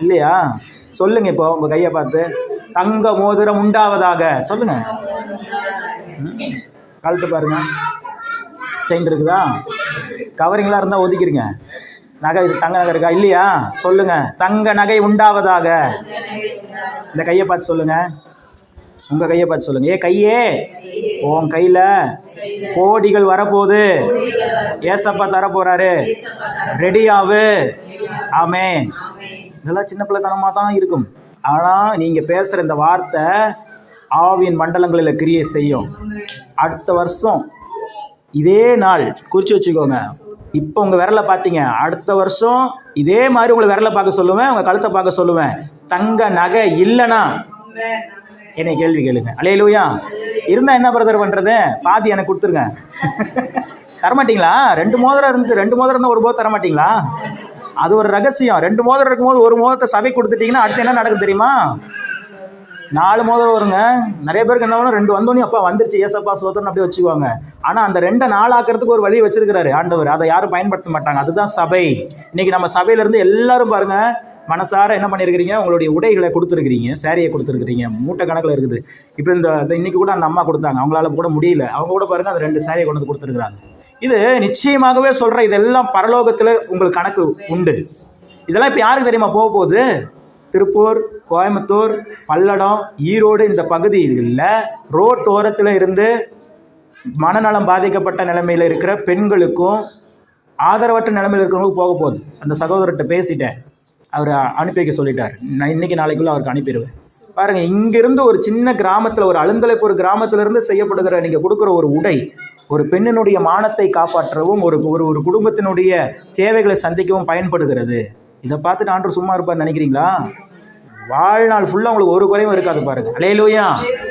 இல்லையா? சொல்லுங்க. இப்போ உங்கள் கையை பார்த்து, தங்க மோதிரம் உண்டாவதாக சொல்லுங்க. கழுத்து பாருங்க, செயின் இருக்குதா? கவரிங்லாம் இருந்தால் ஒதுக்கிடுங்க. நகை, தங்க நகை இருக்கா இல்லையா? சொல்லுங்க, தங்க நகை உண்டாவதாக. இந்த கையை பார்த்து சொல்லுங்க, உங்கள் கையை பார்த்து சொல்லுங்க. ஏ கையே, உன் கையில் கோடிகள் வரப்போகுது, ஏசப்பா தரப்போறாரு, ரெடியாவு. ஆமென். இதெல்லாம் சின்ன பிள்ளைத்தனமாக தான் இருக்கும். ஆனால் நீங்கள் பேசுகிற இந்த வார்த்தை ஆவியின் மண்டலங்களில் கிரியை செய்யும். அடுத்த வருஷம் இதே நாள் குறித்து வச்சுக்கோங்க. இப்போ உங்கள் விரலை பார்த்தீங்க, அடுத்த வருஷம் இதே மாதிரி உங்களை விரலை பார்க்க சொல்லுவேன், உங்கள் கழுத்தை பார்க்க சொல்லுவேன். தங்க நகை இல்லைன்னா என்னை கேள்வி கேளுங்க. அல்லேலூயா. இருந்தால் என்ன பிரதர் பண்ணுறது? பாதி எனக்கு கொடுத்துருங்க. தரமாட்டிங்களா? 2 மோதிரம் இருந்து 2 மோதிரம் இருந்தால் 1 மோதிரம் தரமாட்டிங்களா? அது ஒரு ரகசியம். 2 மோதிரம் இருக்கும்போது 1 மோதிரத்தை சபை கொடுத்துட்டிங்கன்னா அடுத்து என்ன நடக்கும் தெரியுமா? 4 மோதிரம் வருங்க. நிறைய பேருக்கு என்ன வேணும், 2 வந்தோடனே அப்பா வந்துருச்சு ஏசப்பா சோதரன் அப்படியே வச்சுக்குவாங்க. ஆனால் அந்த 2 4 ஆக்கிறதுக்கு ஒரு வழி வச்சிருக்கிறாரு ஆண்டவர். அதை யாரும் பயன்படுத்த மாட்டாங்க. அதுதான் சபை. இன்றைக்கி நம்ம சபையிலேருந்து எல்லாரும் பாருங்கள், மனசார என்ன பண்ணியிருக்கிறீங்க? உங்களுடைய உடைகளை கொடுத்துருக்கிறீங்க, சேரீயை கொடுத்துருக்கிறீங்க, மூட்டை கணக்கில் இருக்குது. இப்போ இந்த இன்றைக்கி கூட அந்த அம்மா கொடுத்தாங்க, அவங்களால கூட முடியல, அவங்க கூட பாருங்கள் அந்த 2 சேரீயை கொண்டு வந்து கொடுத்துருக்குறாங்க. இது நிச்சயமாகவே சொல்கிறேன், இதெல்லாம் பரலோகத்தில் உங்களுக்கு கணக்கு உண்டு. இதெல்லாம் இப்போ யாருக்கு தெரியுமா போக போகுது? திருப்பூர், கோயம்புத்தூர், பல்லடம், ஈரோடு இந்த பகுதிகளில் ரோட் ஓரத்தில் இருந்து மனநலம் பாதிக்கப்பட்ட நிலைமையில் இருக்கிற பெண்களுக்கும் ஆதரவற்ற நிலைமையில் இருக்கிறவங்களுக்கும் போக போகுது. அந்த சகோதரர்கிட்ட பேசிட்டேன். அவர் அனுப்பி வைக்க சொல்லிட்டார். நான் இன்றைக்கி நாளைக்குள்ளே அவருக்கு அனுப்பிடுவேன். பாருங்கள், இங்கேருந்து ஒரு சின்ன கிராமத்தில், ஒரு அழுந்தலைப்பூர் கிராமத்திலிருந்து செய்யப்படுகிற நீங்கள் கொடுக்குற ஒரு உடை ஒரு பெண்ணினுடைய மானத்தை காப்பாற்றவும் ஒரு ஒரு ஒரு குடும்பத்தினுடைய தேவைகளை சந்திக்கவும் பயன்படுகிறது. இதை பார்த்துட்டு ஆண்டவர் சும்மா இருப்பார் நினைக்கிறீங்களா? வாழ்நாள் ஃபுல்லாக உங்களுக்கு ஒரு குறையும் இருக்காது. பாருங்கள், அல்லேலூயா.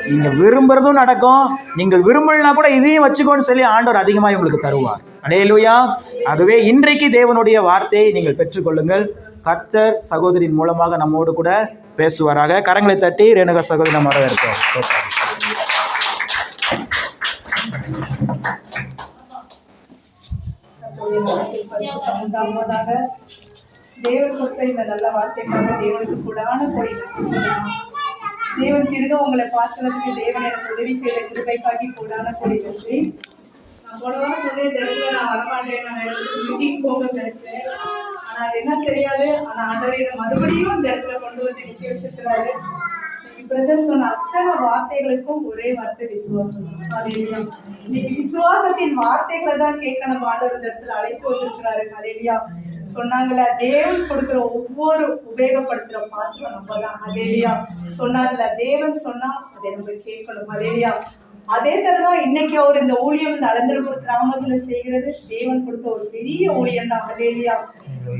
நீங்கள் விரும்புகிறதும் நடக்கும், நீங்கள் விரும்பலைனா கூட இதையும் வச்சுக்கோன்னு சொல்லி ஆண்டவர் அதிகமாக உங்களுக்கு தருவார். அல்லேலூயா. ஆகவே இன்றைக்கு தேவனுடைய வார்த்தையை நீங்கள் பெற்றுக்கொள்ளுங்கள். கர்த்தர் சகோதரின் மூலமாக நம்மோடு கூட பேசுவாராக. கரங்களை தட்டி ரேணுகா சகோதரி நம்ம வரவேற்கிறோம். தேவன் கொடுத்த இந்த நல்ல வார்த்தைக்காக தேவனுக்கு கூடான கோடி நன்றி சொல்லலாம். தேவன் திரும்ப உங்களை பார்க்கறதுக்கு தேவன் எனக்கு உதவி செய்த கிருபைக்காகி கூடான கோடி நன்றி. நான் போனவா சொன்னேன், இந்த இடத்துல நான் வரமாட்டேன், நான் மீட்டிங் போக நினைச்சேன். ஆனா அது என்ன தெரியாது. ஆனா ஆண்டவர் மறுபடியும் இந்த இடத்துல கொண்டு வந்து நிக்க வச்சிருக்கிறாரு. பிரதர் சொன்ன அத்தனை வார்த்தைகளுக்கும் ஒரே வார்த்தை விசுவாசம். இன்னைக்கு விசுவாசத்தின் வார்த்தைகளை தான் கேட்கணும். ஆண்டவர் இந்த இடத்துல அழைத்து வந்திருக்கிறாரு. ஹல்லேலூயா. சொன்னாங்கல்ல, தேவன் கொடுக்கிற ஒவ்வொரு உபயோகப்படுத்துற பாத்திரம் நம்ம தான். ஹல்லேலூயா. சொன்னாங்கல்ல, தேவன் சொன்னா அதை நம்ம கேட்கணும். ஹல்லேலூயா. அதே தரதான் இன்னைக்கு அவர் இந்த ஊழியம் இந்த அலந்தரபுரம் கிராமத்துல செய்கிறது தேவன் கொடுத்த ஒரு பெரிய ஊழியம் தான். ஹல்லேலூயா.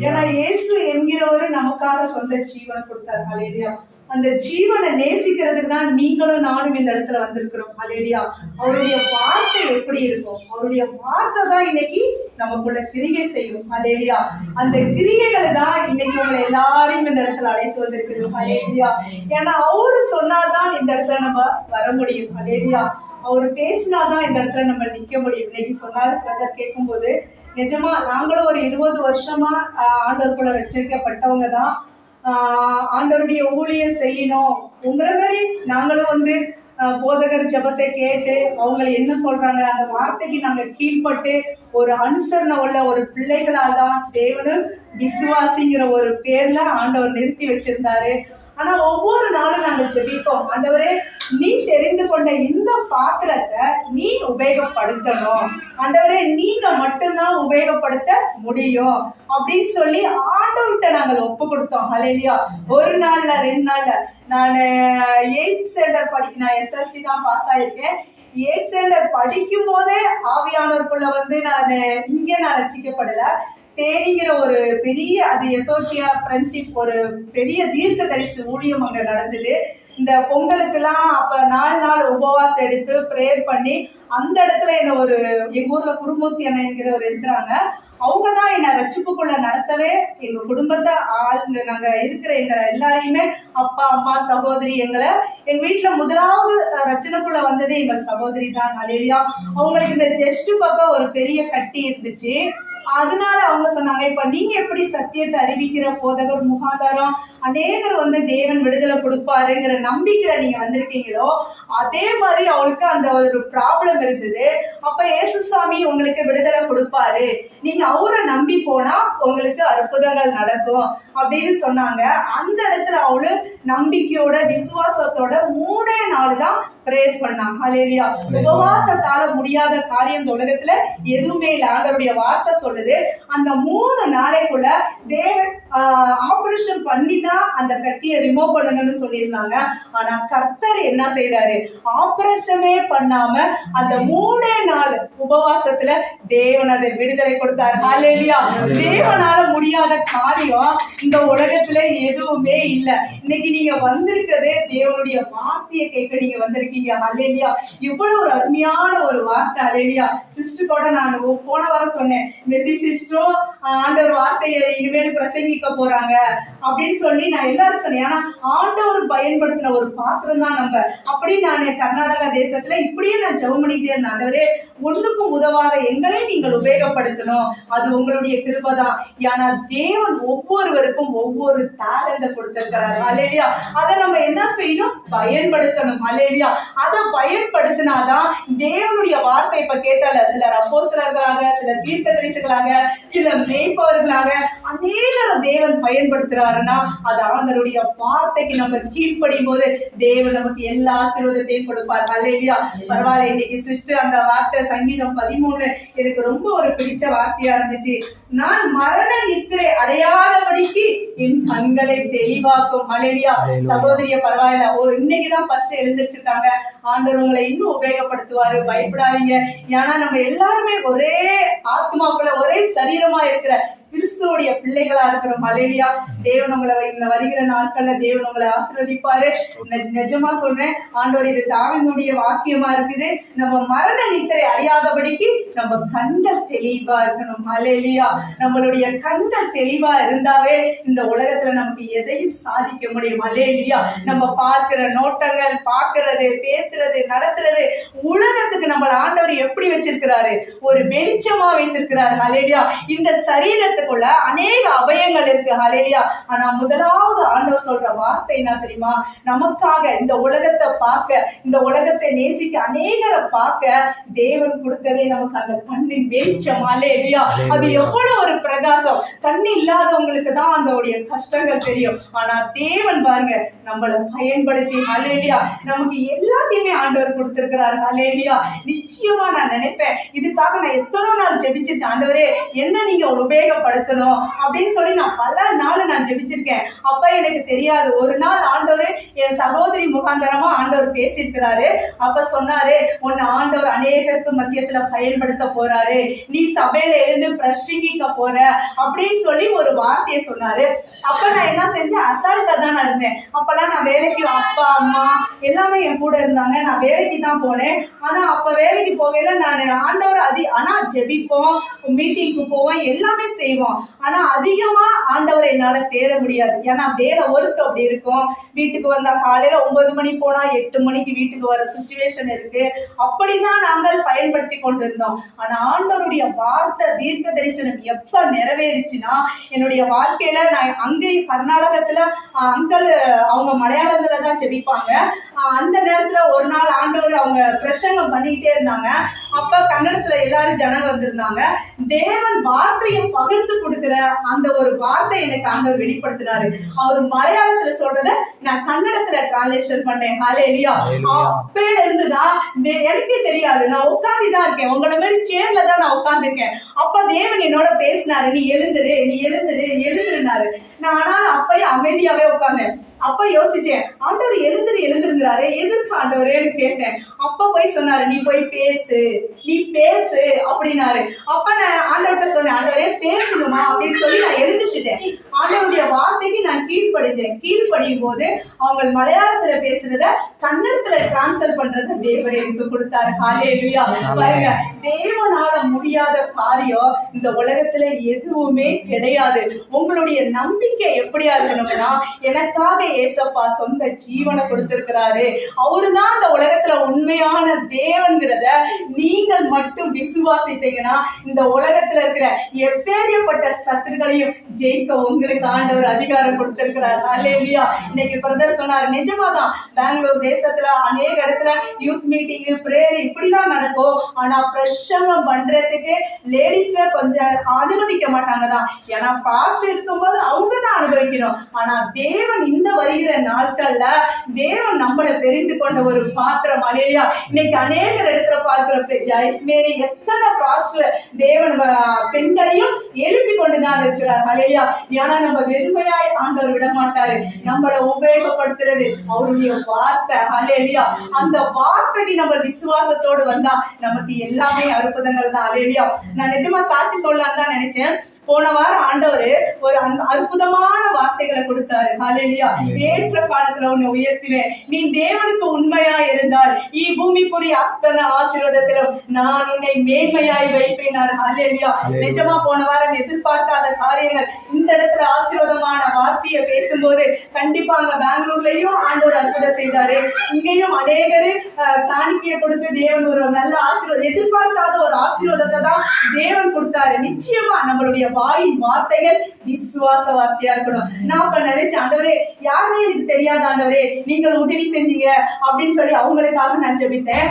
ஏன்னா இயேசு என்கிறவரு நமக்காக சொந்த ஜீவன் கொடுத்தார். ஹல்லேலூயா. அந்த ஜீவனை நேசிக்கிறதுக்கு தான் நீங்களும் நானும் இந்த இடத்துல வந்திருக்கிறோம். ஹல்லேலூயா. அவருடைய வார்த்தை எப்படி இருக்கும்? அவருடைய வார்த்தை தான் இன்னைக்கு நமக்குள்ள கிரியை செய்யும். ஹல்லேலூயா. அந்த கிரியைகளை தான் இன்னைக்கு உங்களை எல்லாரையும் இந்த இடத்துல அழைத்து வந்திருக்கிறோம். ஹல்லேலூயா. ஏன்னா அவரு சொன்னால்தான் இந்த இடத்துல நம்ம வர முடியும். ஹல்லேலூயா. அவரு பேசினாதான் இந்த இடத்துல நம்ம நிக்க முடியும். இன்னைக்கு சொன்னாரு பிரதர் கேட்கும்போது, நிஜமா நாங்களும் ஒரு 20 வருஷமா ஆண்டவருக்குள்ள ரட்சிக்கப்பட்டவங்க தான். ஆண்டவருடைய ஊழியம் செய்யணும். உங்களை மாதிரி நாங்களும் போதகர் ஜெபத்தை கேட்டு அவங்க என்ன சொல்றாங்க அந்த வார்த்தைக்கு நாங்க கீழ்பட்டு ஒரு அனுசரணை உள்ள ஒரு பிள்ளைகளால் தான் தேவனு விசுவாசிங்கிற ஒரு பேர்ல ஆண்டவர் நிறுத்தி வச்சிருந்தாரு. ஆனா ஒவ்வொரு நாளும் நாங்க ஜெபிப்போம், ஆண்டவரே நீ தெரிந்து கொண்ட இந்த பாத்திரத்தை நீ உபயோகப்படுத்தணும், ஆண்டவரே நீங்க மட்டும்தான் உபயோகப்படுத்த முடியும் அப்படின்னு சொல்லி ஆண்டவர்கிட்ட நாங்கள் ஒப்பு கொடுத்தோம். ஹல்லேலூயா. ஒரு நாள்ல 2 நாள்ல நான் 8th ஸ்டாண்டர்ட் நான் SLC தான் பாஸ் ஆயிருக்கேன். 8th ஸ்டாண்டர்ட் படிக்கும் போதே ஆவியானவருக்குள்ள நான் ரட்சிக்கப்படல. தேனிங்கிற ஒரு பெரிய அது எசோசியா ஃப்ரெண்ட்ஷிப் ஒரு பெரிய தீர்க்க தரிசி ஊழியம் அங்க நடந்தது. இந்த பொங்கலுக்கெல்லாம் அப்ப 4 நாள் உபவாசம் எடுத்து ப்ரேயர் பண்ணி அந்த இடத்துல என்ன ஒரு எங்க ஊர்ல குருமூர்த்தி அண்ணங்கிறவர் இருக்கிறாங்க. அவங்கதான் என்ன ரட்சிப்புக்குள்ள நடத்தவே எங்க குடும்பத்தை நாங்க இருக்கிற எங்க எல்லாரையுமே அப்பா அம்மா சகோதரி எங்க வீட்டுல முதலாவது ரச்சனைக்குள்ள வந்ததே எங்கள் சகோதரி தான். ஹல்லேலூயா. அவங்களுக்கு இந்த ஜெஸ்ட் பக்கம் ஒரு பெரிய கட்டி இருந்துச்சு. அதனால அவங்க சொன்னாங்க, இப்ப நீங்க எப்படி சத்தியத்தை அறிவிக்கிற போதகர் முகாதாரம் அநேகர் தேவன் விடுதலை கொடுப்பாருங்கிற நம்பிக்கையில நீங்க வந்திருக்கீங்களோ அதே மாதிரி அவளுக்கு அந்த ஒரு ப்ராப்ளம் இருந்தது. அப்ப இயேசுசாமி உங்களுக்கு விடுதலை கொடுப்பாரு, நீங்க அவரை நம்பி போனா உங்களுக்கு அற்புதங்கள் நடக்கும் அப்படின்னு சொன்னாங்க. அந்த இடத்துல அவளு நம்பிக்கையோட விசுவாசத்தோட 3 நாள் தான் பிரேயர் பண்ணாங்க. ஹல்லேலூயா. உபவாசத்தால முடியாத காரியம் உலகத்துல எதுவுமே இல்லை. ஆண்டவருடைய வார்த்தை சொல்லுது, அந்த 3 நாளைக்குள்ள தேவன் ஆபரேஷன் பண்ணி தான் அந்த கட்டியை ரிமூவ் பண்ணணும்னு சொல்லியிருந்தாங்க. ஆனா கர்த்தர் என்ன செய்தாரு, ஆபரேஷனே பண்ணாம அந்த 3 நாள் உபவாசத்துல தேவன் அதை விடுதலை கொடுத்தாரு. ஹல்லேலூயா. தேவனால முடியாத காரியம் இந்த உலகத்துல எதுவுமே இல்லை. இன்னைக்கு நீங்க வந்திருக்கதே தேவனுடைய வார்த்தையை கேட்க நீங்க வந்திருக்கீங்க. ஹல்லேலூயா. இவ்வளவு ஒரு அருமையான ஒரு வார்த்தை. ஹல்லேலூயா. சிஸ்டர் கூட நான் போன வாரம் சொன்னேன், மெஸ்ஸி சிஸ்டரும் ஆண்டவர் வார்த்தையை இனிமேல் பிரசங்கிக்க போறாங்க அப்படின்னு சொல்லி நான் எல்லாரும் சொன்னேன். ஏன்னா ஆண்டவர் பயன்படுத்தின ஒரு பாத்திரம் தான் நம்ம. அப்படி நான் கர்நாடகா தேசத்துல இப்படியே நான் ஜெபம் பண்ணிட்டே இருந்தேன், ஆண்டவரே ஒன்றுக்கும் உதவாத எங்களை நீங்கள் உபயோகப்படுத்தணும், அது உங்களுடைய கிருபை தான். ஏன்னா தேவன் ஒவ்வொருவருக்கும் ஒவ்வொரு டேலண்ட கொடுத்திருக்கிறார். ஹல்லேலூயா. அதை நம்ம என்ன செய்யணும், பயன்படுத்தணும். ஹல்லேலூயா. அதை பயன்படுத்தினாதான் தேவனுடைய வார்த்தை இப்ப கேட்டால சிலர் அப்போஸ்தலர்களாக சிலர் தீர்க்கதரிசிகளாக ஊழியர்களாக, சில மேய்ப்பவர்களாக அநேகரை தேவன் பயன்படுத்துறாருன்னா அது ஆண்டவருடைய வார்த்தைக்கு நம்ம கீழ்ப்படியும் போது தேவன் நமக்கு எல்லா ஆசீர்வாதத்தையும் கொடுப்பார். அல்லேலூயா. பரவாயில்ல, இன்னைக்கு சிஸ்டர் அந்த வார்த்தை சங்கீதம் 13 எனக்கு ரொம்ப ஒரு பிடிச்ச வார்த்தையா இருந்துச்சு. நான் மரண நித்திரை அடையாதபடிக்கு என் கண்களை தெளிவாக்கும். அல்லேலூயா. சகோதரிய பரவாயில்ல, இன்னைக்குதான் ஃபர்ஸ்ட் எழுந்திருச்சிருக்காங்க. ஆண்டவர் உங்களை இன்னும் உபயோகப்படுத்துவாரு, பயப்படாதீங்க. ஏன்னா நம்ம எல்லாருமே ஒரே ஆத்மாக்குள்ள ஒரே சரீரமா இருக்கிற கிறிஸ்துவோடைய பிள்ளைகளா இருக்கிறோம். அல்லேலூயா. தேவன் உங்களை இந்த வருகிற நாட்கள்ல தேவன் உங்களை ஆசீர்வதிப்பாரு. நிஜமா சொல்றேன், ஆண்டவர் இது தாவீதுடைய வாக்கியமா இருக்குது. நம்ம மரண நித்திரை அடையாதபடிக்கு நம்ம கண்கள் தெளிவா இருக்கணும். அல்லேலூயா. நம்மளுடைய கண்கள் தெளிவா இருந்தாவே இந்த உலகத்துல நமக்கு எதையும் சாதிக்க முடியும். அல்லேலூயா. நம்ம பார்க்கிற நோட்டங்கள், பார்க்கிறது, பேசுறது, நடத்துறது, உலகத்துக்கு நம்ம ஆண்டவர் எப்படி வச்சிருக்கிறாரு? ஒரு வெளிச்சமா வைத்திருக்கிறாரு. அல்லேலூயா. இந்த சரீரத்துக்குள்ள அநேக அவயங்கள் இருக்கு. அல்லேலூயா. ஆனா முதலாவது ஆண்டவர் சொல்ற வார்த்தை என்ன தெரியுமா? நமக்காக இந்த உலகத்தை பார்க்க, இந்த உலகத்தை நேசிக்க, அநேகரை பார்க்க தேவன் கொடுத்ததே நமக்கு அந்த கண்ணின் வெளிச்சம். அல்லேலூயா. அது எவ்வளவு ஒரு பிரகாசம். கண்ணு இல்லாதவங்களுக்கு தான் அதோடைய கஷ்டங்கள் தெரியும். ஆனா தேவன் பாருங்க நம்மளை பயன்படுத்தி அல்லேலூயா நமக்கு எல்லாத்தையுமே ஆண்டவர் கொடுத்திருக்கிறார். அல்லேலூயா. நிச்சயமா நான் நினைப்பேன், இதுக்காக நான் எத்தனை நாள் ஜெபிச்சிருக்கேன். ஆண்டவரே என்ன நீங்க உபயோகப்படுத்தணும் அப்படின்னு சொல்லி நான் பல நாள் நான் ஜெபிச்சிருக்கேன். அப்ப எனக்கு தெரியாது. ஒரு நாள் ஆண்டவர் என் சகோதரி முகாந்தரமா ஆண்டவர் பேசியிருக்கிறாரு. அப்ப சொன்னாரு, உன்னை ஆண்டவர் அநேகருக்கு மத்தியத்துல பயன்படுத்த போறாரு, நீ சபையில எழுந்து பிரசங்கிக்க போற அப்படின்னு சொல்லி ஒரு வார்த்தையை சொன்னாரு. அப்ப நான் என்ன செஞ்சேன்? அசால்ட்டா தான் நான் இருந்தேன். அப்பெல்லாம் நான் வேலைக்கு, அப்பா அம்மா எல்லாமே என் கூட இருந்தாங்க. நான் வேலைக்கு தான் போனேன். ஆனா அப்ப வேலைக்கு போகல நான் ஆண்டவர் ஆனா ஜெபிப்போம், மீட்டிங்க்கு போவோம், எல்லாமே செய்வோம். ஆனா அதிகமா ஆண்டவரை என்னால தேட முடியாது. ஏன்னா வேலை ஒர்க் அப்படி இருக்கும். வீட்டுக்கு வந்தா காலையில 9 மணி போனா 8 மணிக்கு வீட்டுக்கு வர சுச்சுவேஷன் இருக்கு. அப்படிதான் நாங்கள் பயன்படுத்தி கொண்டு இருந்தோம். ஆனா ஆண்டவருடைய வார்த்தை தீர்க்க தரிசனம் எப்ப நிறைவேறிச்சுன்னா, என்னுடைய வாழ்க்கையில நான் அங்கேயும் கர்நாடகத்துல அங்கிள் அவங்க மலையாளத்துல தான் ஜெபிப்பாங்க. அந்த நேரத்துல ஒரு நாள் ஆண்டவர் அவங்க பிரசங்கம் பண்ணிக்கிட்டே இருந்தாங்க. அப்ப கன்னடத்துல எல்லாரும் ஜனங்க வந்திருந்தாங்க. தேவன் வார்த்தையை பகிர்ந்து கொடுக்கிற அந்த ஒரு வார்த்தை எனக்கு ஆண்டவர் வெளிப்படுத்தினாரு. அவர் மலையாளத்துல சொல்றத நான் கன்னடத்துல டிரான்ஸ்லேஷன் பண்ணேன். ஹல்லேலூயா. அப்பேல இருந்துதான் எனக்கே தெரியாது, நான் உட்கார்ந்துதான் இருக்கேன். உங்களை மாதிரி சேர்ல தான் நான் உட்கார்ந்துருக்கேன். அப்ப தேவன் என்னோட பேசினாரு, நீ எழுந்துரு, நீ எழுந்துரு, எழுந்துருனாரு. நான் ஆனாலும் அப்பயே அமைதியாவே உட்கார்ந்தேன். அப்ப யோசிச்சேன், ஆண்டவர் எழுந்துருங்கிறாரு, எதுக்கு ஆண்டவரேன்னு கேட்டேன். அப்ப போய் சொன்னாரு, நீ போய் பேசு, நீ பேசு அப்படின்னாரு. அப்ப நான் ஆண்டவர்கிட்ட சொன்னேன், ஆண்டவரே பேசணுமா அப்படின்னு சொல்லி நான் எழுதிச்சிட்டேன். ஆண்டவருடைய வார்த்தைக்கு நான் கீழ்ப்படியும் போது அவங்க மலையாளத்துல பேசுறத கன்னடத்துல டிரான்ஸ்லேட் பண்றத தேவர் எனக்கு கொடுத்தாரு. ஹல்லேலூயா. பாருங்க, தேவனால முடியாத காரியம் இந்த உலகத்துல எதுவுமே கிடையாது. உங்களுடைய நம்பிக்கை எப்படியா இருக்கணும்னா, எனக்காக ஏசப்பா சொந்த ஜீவனை கொடுத்திருக்கிறாரு, அவருதான் இந்த உலகத்துல உண்மையான தேவன்கிறத நீங்கள் மட்டும் விசுவாசித்தீங்கன்னா இந்த உலகத்துல இருக்கிற எப்பேற்பட்ட சத்துருக்களையும் ஜெயிக்க உங்களுக்கு ஆண்டவர் அதிகாரம் கொடுத்திருக்கிறார். அல்லேலூயா. இன்னைக்கு பிரதர் சொன்னார், நிஜமாதான் பெங்களூர் தேசத்துல அநேக இடத்துல யூத் மீட்டிங், பிரேயர் இப்படிதான் நடக்கும். ஆனா பிரசங்கம் பண்றதுக்கு லேடிஸ கொஞ்சம் அனுமதிக்க மாட்டாங்க தான். ஏன்னா பாஸ்டர் இருக்கும்போது அவங்க தான் அனுபவிக்கணும். ஆனா தேவன் இந்த வருகிற நாட்கள்ல தேவன் நம்மளை தெரிந்து கொண்ட ஒரு பாத்திரம். அல்லேலூயா. இன்னைக்கு அநேக இடத்துல பார்க்கிறோம், ஜெயஸ்மேரி எத்தனை பாஸ்டர் தேவன் பெண்களையும் எழுப்பி கொண்டுதான் இருக்கிறார். அல்லேலூயா. ஏன்னா நம்ம வெறுமையாய் ஆண்டவர் விட மாட்டாரு, நம்மளை உபயோகப்படுத்துறது அவருடைய வார்த்தை. அல்லேலூயா. அந்த வார்த்தைக்கு நம்ம விசுவாசத்தோடு வந்தா நமக்கு எல்லாமே அற்புதங்கள் தான். அல்லேலூயா. நான் நிஜமா சாட்சி சொல்லலாம் தான் நினைச்சேன். போன வாரம் ஆண்டவர் ஒரு அற்புதமான வார்த்தைகளை கொடுத்தாரு. ஹல்லேலூயா. ஏற்ற காலத்துல உன்னை உயர்த்துவேன், நீ தேவனுக்கு உண்மையா இருந்தால் பூமிக்குரிய அத்தனை ஆசீர்வாதத்திலும் நான் உன்னை மேன்மையாய் வைப்பேனார். ஹல்லேலூயா. நிஜமா போன வாரம் எதிர்பார்க்காத காரியங்கள் இந்த இடத்துல ஆசீர்வாதமான வார்த்தையை பேசும்போது கண்டிப்பா அங்க பெங்களூர்லயும் ஆண்டவர் அற்புதம் செய்தாரு. இங்கேயும் அநேகர் காணிக்கையை கொடுத்து தேவன் ஒரு நல்ல ஆசீர்வாதம், எதிர்பார்க்காத ஒரு ஆசீர்வாதத்தை தான் தேவன் கொடுத்தாரு. நிச்சயமா நம்மளுடைய வாயின் வார்த்தைகள் விசுவாச வார்த்தையா இருக்கணும். நான் இப்ப நினைச்சேன், ஆண்டவரே யாருமே எனக்கு தெரியாத ஆண்டவரே, நீங்கள் உதவி செஞ்சீங்க அப்படின்னு சொல்லி அவங்களுக்காக நான் ஜெபித்தேன்.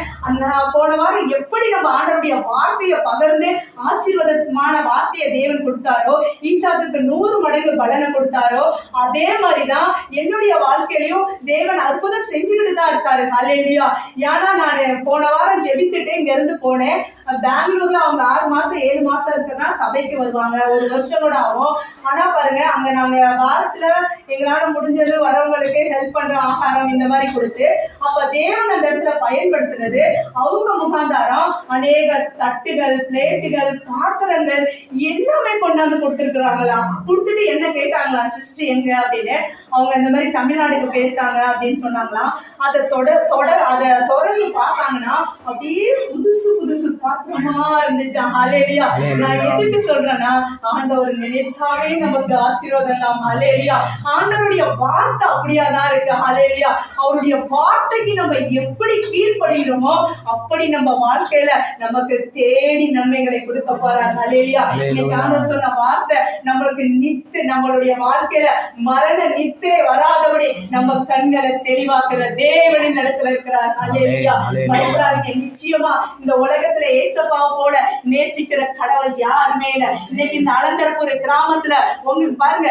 போன வாரம் எப்படி நம்ம ஆண்டவருடைய வார்த்தையை பகிர்ந்து ஆசீர்வாதமான வார்த்தையை தேவன் கொடுத்தாரோ, ஈசாக்குக்கு 100 மடங்கு பலனை கொடுத்தாரோ, அதே மாதிரிதான் என்னுடைய வாழ்க்கையிலையும் தேவன் அற்புதம் செஞ்சுக்கிட்டு தான் இருக்காரு. ஹல்லேலூயா. ஏன்னா நான் போன வாரம் ஜெபித்துட்டு இங்க இருந்து போனேன். பெங்களூர்ல அவங்க 6 மாசம் 7 மாசத்துக்கு தான் சபைக்கு வருவாங்க, 1 வருஷம் கூட ஆகும். ஆனா பாருங்க, அங்க நாங்க வாரத்துல எங்களால முடிஞ்சது வரவங்களுக்கு ஹெல்ப் பண்ற ஆகாரம் இந்த மாதிரி கொடுத்து, அப்ப தேவன் அந்த இடத்துல பயன்படுத்தினது அவங்க முகாந்தாரம் அநேக தட்டுகள், பிளேட்டுகள், பாத்திரங்கள் எல்லாமே கொண்டாந்து கொடுத்துருக்குறாங்களா. கொடுத்துட்டு என்ன கேட்டாங்களா, சிஸ்டர் எங்க அப்படின்னு. அவங்க இந்த மாதிரி தமிழ்நாடுக்கு போயிருக்காங்க அப்படின்னு சொன்னாங்களாம். அதை தொடர்ந்து பார்த்தாங்கன்னா அப்படியே புதுசு புதுசு பாத்திரமா இருந்துச்சா. ஹல்லேலூயா. நான் எதுக்கு சொல்றேன்னா, ஆண்டவர் நினைத்தாவே நமக்கு ஆசீர்வாதம். ஹல்லேலூயா. ஆண்டவருடைய வார்த்தை அப்படியாதான் இருக்கு. ஹல்லேலூயா. அவருடைய வார்த்தைக்கு நம்ம எப்படி கீழ்ப்படுகிறோமோ அப்படி நம்ம வாழ்க்கையில நமக்கு தேடி நன்மைகளை கொடுக்க போறார். ஹல்லேலூயா. இன்னைக்கு ஆண்டவர் சொன்ன வார்த்தை நம்மளுடைய வாழ்க்கையில மரண நித்திரை வராதபடி நம்ம கண்களை தெளிவாக்குற தேவனின் இடத்துல இருக்கிறார். ஹல்லேலூயா. பயப்படாதீங்க. நிச்சயமா இந்த உலகத்துல ஏசப்பா போல நேசிக்கிற கடவுள் யாருமே இல்ல. இன்னைக்கு இந்த அலந்தரப்பூர் கிராமத்துல உங்களுக்கு பாருங்க,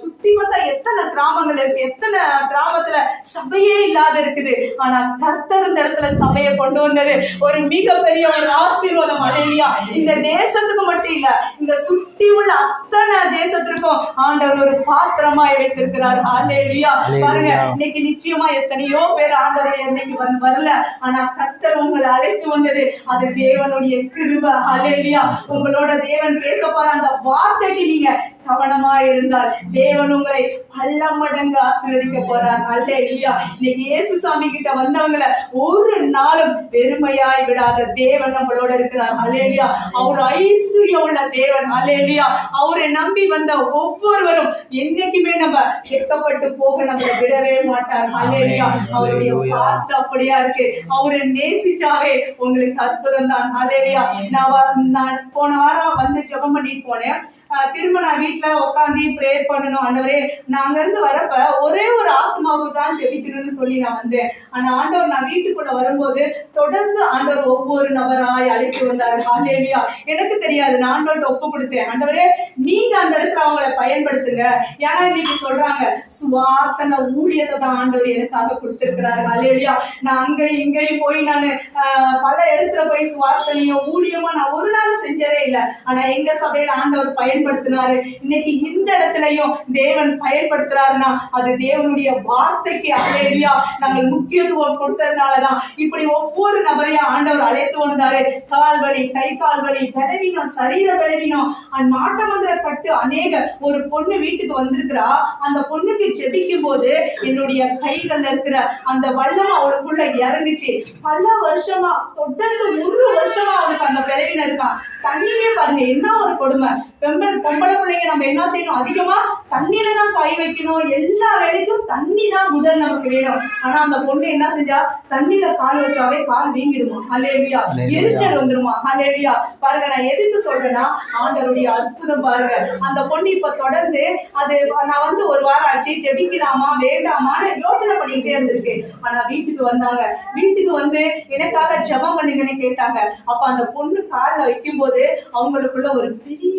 சுத்தி பார்த்தா எத்தனை கிராமங்கள் இருக்கு, எத்தனை கிராமத்துல சபையே இல்லாத இருக்குது. ஆனா கர்த்தர் இந்த இடத்துல சபையை கொண்டு வந்தது ஒரு மிகப்பெரிய ஒரு ஆசீர்வாதம். ஹல்லேலூயா. இந்த தேசத்துக்கு மட்டும் இல்ல, இங்க சுத்தி உள்ள அத்தனை தேசத்திற்கும் ஆண்டவர் ஒரு பாத்திரமாய் வைத்திருக்கிறார். ஹல்லேலூயா. பாருங்க, இன்னைக்கு நிச்சயமா எத்தனையோ பேர் ஆண்டவருடைய இன்னைக்கு வரல. ஆனா கர்த்தர் உங்களை அழைத்து வந்தது அது தேவனுடைய கிருபை. ஹல்லேலூயா. உங்களோட தேவன் பேச போற அந்த வார்த்தைக்கு நீங்க கவனமா இருந்தால் தேவன் உங்களை பல மடங்கு ஆசீர்வதிக்க போறார். ஹல்லேலூயா. இன்னைக்கு இயேசு சாமி கிட்ட வந்தவங்களை ஒரு நாளும் வெறுமையாய் விடாத தேவன் நம்மளோட இருக்கிறார். ஹல்லேலூயா. அவர் ஐஸ்வர்யம் உள்ள தேவன். ஹல்லேலூயா. அவரை நம்பி வந்த ஒவ்வொருவரும் என்னைக்குமே நம்ம வெட்கப்பட்டு போக நம்ம விடவே மாட்டார். ஹல்லேலூயா. அவருடைய வார்த்தை அப்படியா இருக்கு. அவரை நேசிச்சாவே உங்களுக்கு அற்புதம் தான். ஹல்லேலூயா. நான் போன வாரம் வந்து ஜெபம் பண்ணிட்டு போனேன். திரும்ப நான் வீட்டுல உட்காந்து ப்ரேயர் பண்ணணும். ஆண்டவரே, நான் அங்க இருந்து வரப்ப ஒரே ஒரு ஆத்மாவுக்கு தான் ஜெபிக்கணும்னு சொல்லி நான் வந்தேன். ஆனா ஆண்டவர் நான் வீட்டுக்குள்ள வரும்போது தொடர்ந்து ஆண்டவர் ஒவ்வொரு நபராய் அழைத்து வந்தாரு. ஹல்லேலூயா. எனக்கு தெரியாது, நான் ஆண்டவர்கிட்ட ஒப்பு கொடுத்தேன். ஆண்டவரே, நீங்க அந்த இடத்துல அவங்களை பயன்படுத்துங்க. ஏன்னா இன்னைக்கு சொல்றாங்க சுவார்த்தன ஊழியத்தை தான் ஆண்டவர் எனக்காக கொடுத்திருக்கிறாரு. ஹல்லேலூயா. நான் அங்கேயும் இங்கேயும் போய் நான் பல இடத்துல போய் சுவார்த்தனையும் ஊழியமா நான் ஒரு நாள் செஞ்சதே இல்லை. ஆனா எங்க சபையில ஆண்டவர் பயன்படுத்தினாரு. இன்னைக்கு இந்த இடத்துலயும் தேவன் பயன்படுத்துறாருன்னா அது தேவனுடைய வார்த்தைக்கு. ஹல்லேலூயா. நாங்கள் முக்கியத்துவம் கொடுத்ததுனாலதான் இப்படி ஒவ்வொரு நபரையும் ஆண்டவர் அழைத்து வந்தாரு. கால் வலி, கை கால் வலி, பலவீனம், சரீர பலவீனம், மாட்டமந்திர கட்டு அநேக ஒரு பொண்ணு வீட்டுக்கு வந்திருக்கிறா. அந்த பொண்ணுக்கு ஜெபிக்கும் போது என்னுடைய கைகள்ல இருக்கிற அந்த வல்லம் அவளுக்குள்ள இறங்குச்சு. பல வருஷமா தொடர்ந்து 1 வருஷமா அவளுக்கு அந்த பலவீனம் இருக்கான். தண்ணியே பாருங்க என்ன ஒரு கொடுமை. பொம்பளை பிள்ளைங்க நம்ம என்ன செய்யணும், அதிகமா தண்ணியில தான் கை வைக்கணும். எல்லா வேலைக்கும் தண்ணி தான் முதல் நமக்கு வேணும். ஆனா அந்த பொண்ணு என்ன செஞ்சா, தண்ணியில கால் வச்சாவே கால் வீங்கிடுமா. ஹல்லேலூயா. எரிச்சல் வந்துருமா. ஹல்லேலூயா. பாருங்க, நான் எதுக்கு சொல்றேன்னா ஆண்டவருடைய அற்புதம் பாருங்க. அந்த பொண்ணு இப்ப தொடர்ந்து அது நான் வந்து ஒரு வாரம் ஆச்சு ஜெபிக்கலாமா வேண்டாமான்னு யோசனை பண்ணிக்கிட்டே இருந்திருக்கு. ஆனா வீட்டுக்கு வந்தாங்க. வீட்டுக்கு வந்து எனக்காக ஜெபம் பண்ணுங்கன்னு கேட்டாங்க. அப்ப அந்த பொண்ணு காலில் வைக்கும் போது அவங்களுக்குள்ள ஒரு பெரிய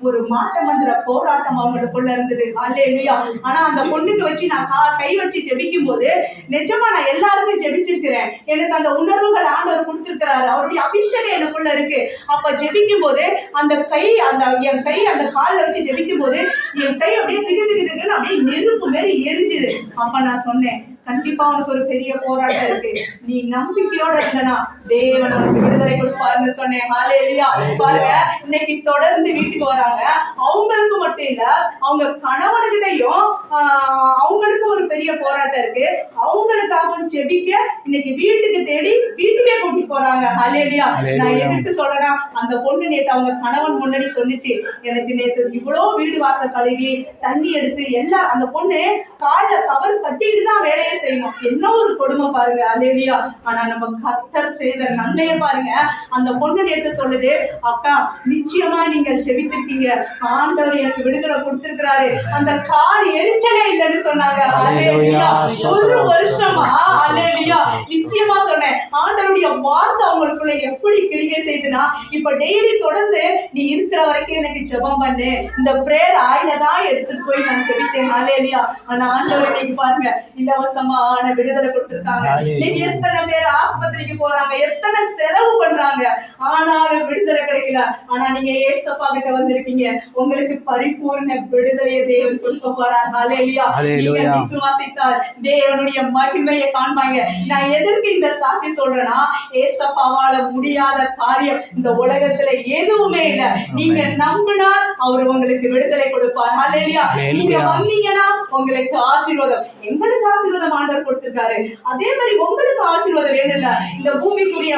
ஒரு மாட்ட மந்திர போராட்டம் அவங்களுக்குள்ள இருந்தது. ஹல்லேலூயா. ஆனா அந்த பொண்ணுக்கு வச்சு நான் கை வச்சு ஜெபிக்கும் போது நிஜமா நான் எல்லாருமே ஜெபிச்சிருக்கிறேன். எனக்கு அந்த உணர்வுகள் ஆண்டவர் கொடுத்திருக்கிறாரு. அவருடைய அபிஷேகம் எனக்குள்ள இருக்கு. அப்ப ஜெபிக்கும் போது அந்த கை என் கை அந்த காலில் வச்சு ஜெபிக்கும் போது என் கை அப்படியே திகுன்னு அப்படியே நெருப்பு மாரி எரிஞ்சுது. அப்ப நான் சொன்னேன், கண்டிப்பா உனக்கு ஒரு பெரிய போராட்டம் இருக்கு. நீ நம்பிக்கையோட இருந்தனா தேவன் உனக்கு விடுதலை கொடுப்பாருன்னு சொன்னேன். ஹல்லேலூயா. பாருங்க, இன்னைக்கு தொடர்ந்து வீட்டுக்கு வராங்க. அவங்களுக்கு மட்டும் இல்ல, அவங்க கணவன்கிட்டையும் அவங்களுக்கு ஒரு பெரிய போராட்டம் இருக்கு. அவங்களுக்காக ஜெபிக்க இன்னைக்கு வீட்டுக்கு தேடி வீட்டுக்கே கூட்டி போறாங்க. ஹல்லேலூயா. நான் எதுக்கு சொல்றேன்னா, அந்த பொண்ணு நேத்து அவங்க கணவன் முன்னாடி சொன்னிச்சு, எனக்கு நேத்து இவ்வளவு வீடு வாசல் கழுவி தண்ணி எடுத்து எல்லாம் அந்த பொண்ணு கால்ல கவர் கட்டிட்டு தான் வேலையை செய்யணும். என்ன ஒரு கொடுமை பாருங்க. ஹல்லேலூயா. ஆனா நம்ம கர்த்தர் செய்த நன்மையை பாருங்க. அந்த பொண்ணு நேத்து சொல்லுது, அக்கா நிச்சயமா நீங்க ஜெபித்திருக்கீங்க, ஆண்டவர் எனக்கு விடுதலை கொடுத்திருக்கிறாரு, அந்த கால் எரிச்சலே சொன்னாங்க. ஹல்லேலூயா. ஒரு வருஷமா ஹல்லேலூயா நிச்சயமா சொன்னேன். ஆண்டவருடைய வார்த்தை அவங்களுக்குள்ள எப்படி கிரியை செய்துனா, இப்ப டெய்லி தொடர்ந்து நீ இருக்கிற வரைக்கும் எனக்கு ஜெபம் பண்ணு, இந்த பிரேயர் ஆயில தான் எடுத்துட்டு போய் நான் ஜெபித்தேன். ஹல்லேலூயா. ஆனா ஆண்டவர் இன்னைக்கு பாருங்க இலவசமான விடுதலை கொடுத்திருக்காங்க. இன்னைக்கு எத்தனை பேர் ஆஸ்பத்திரிக்கு போறாங்க, எத்தனை செலவு பண்றாங்க, ஆனாலும் விடுதலை கிடைக்கல. ஆனா நீங்க ஏசப்பா கிட்ட வந்திருக்கீங்க, உங்களுக்கு பரிபூர்ண விடுதலையை தேவன் கொடுக்க போறார். ஹல்லேலூயா. நீங்க விசுவாசித்தால் தேவனுடைய மகிமையை காண்பாங்க. நான் எதற்கு இந்த சாட்சி சொல்றேன்னா, ஏசப்பாவால முடியாத காரியம் இந்த உலகத்துல எதுவுமே இல்ல. நீங்க நம்பினால் அவர் உங்களுக்கு விடுதலை கொடுப்பார். ஹல்லேலூயா. நீங்க வந்தீங்கன்னா உங்களுக்கு ஆசீர்வாதம், எங்களுக்கு ஆசீர்வாதம் ஆண்டவர் கொடுத்திருக்காரு. அதே மாதிரி உங்களுக்கு ஆசீர்வாதம் வேணும்ல. இந்த பூமிக்குரிய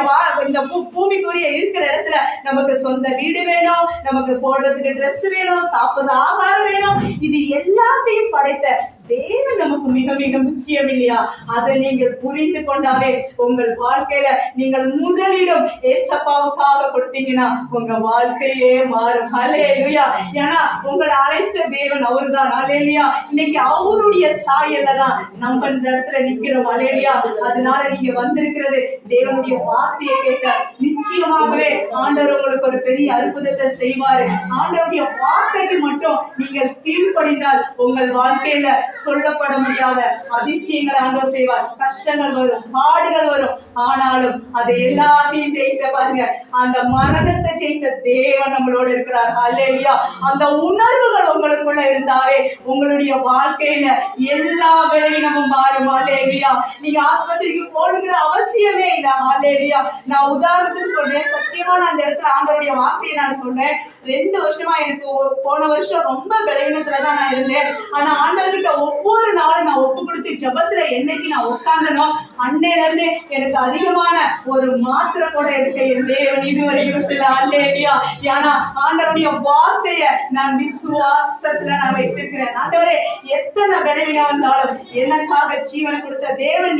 இந்த பூமிக்குரிய இருக்கிற இடத்துல நமக்கு சொந்த வீடு வேணும், நமக்கு போடுறதுக்கு ட்ரெஸ் வேணும், சாப்பிடுற ஆகாரம் வேணும். இது எல்லாத்தையும் படைத்த தேவன் நமக்கு மிக மிக முக்கியம் இல்லையா? அதை நீங்கள் புரிந்து கொண்டாவே உங்கள் வாழ்க்கையில நீங்கள் முதலிடம் ஏசப்பாவுக்காக கொடுத்தீங்கன்னா உங்க வாழ்க்கையே மாறும். ஹல்லேலூயா. ஏன்னா உங்களை அழைத்த தேவன் அவர்தான். ஹல்லேலூயா. இன்னைக்கு அவருடைய சாயல்ல தான் நம்ம இந்த இடத்துல நிக்கிறோம். ஹல்லேலூயா. அதனால நீங்க வந்திருக்கிறது தேவனுடைய வார்த்தையை கேட்க. நிச்சயமாகவே ஆண்டவர் உங்களுக்கு ஒரு பெரிய அற்புதத்தை செய்வாரு. ஆண்டவருடைய வார்த்தைக்கு மட்டும் நீங்கள் கீழ்ப்படிந்தால் உங்கள் வாழ்க்கையில சொல்லப்பட முடியாத அதிசயங்கள் ஆண்டவர் செய்வார். கஷ்டங்கள் வரும், பாடுகள் வரும், ஆனாலும் அதை எல்லாத்தையும் ஜெயித்த பாருங்க, அந்த மரணத்தை ஜெயித்த தேவன் நம்மளோட இருக்கிறார். ஹல்லேலூயா. அந்த உணர்வுகள் உங்களுக்குள்ள இருந்தாவே உங்களுடைய வாழ்க்கையில எல்லா விளைவினமும் மாறும். ஹல்லேலூயா. நீங்க ஆஸ்பத்திரிக்கு போடுங்கிற அவசியமே இல்லை. ஹல்லேலூயா. நான் உதாரணத்துக்கு சொல்றேன், சத்தியமா நான் அந்த இடத்துல ஆண்டவருடைய வார்த்தையை நான் சொன்னேன். 2 வருஷமா எனக்கு போன வருஷம் ரொம்ப விளைவினத்துலதான் நான் இருந்தேன். ஆனா ஆண்டவர்கிட்ட ஒவ்வொரு நாளும் நான் ஒப்பு கொடுத்து ஜபத்துல என்னைக்கு நான் உட்கார்ந்தனோ அன்னையில இருந்து எனக்கு அதிகமான ஒரு மாத்திரை கூட எடுக்க தேவன் இதுவரைக்கும் இல்லை. ஹல்லேலூயா. ஏன்னா ஆண்டவருடைய வார்த்தைய நான் விசுவாசத்துல நான் வைத்திருக்கிறேன். ஆண்டவரே எத்தனை விளைவின வந்தாலும் எனக்காக ஜீவனை கொடுத்த தேவன்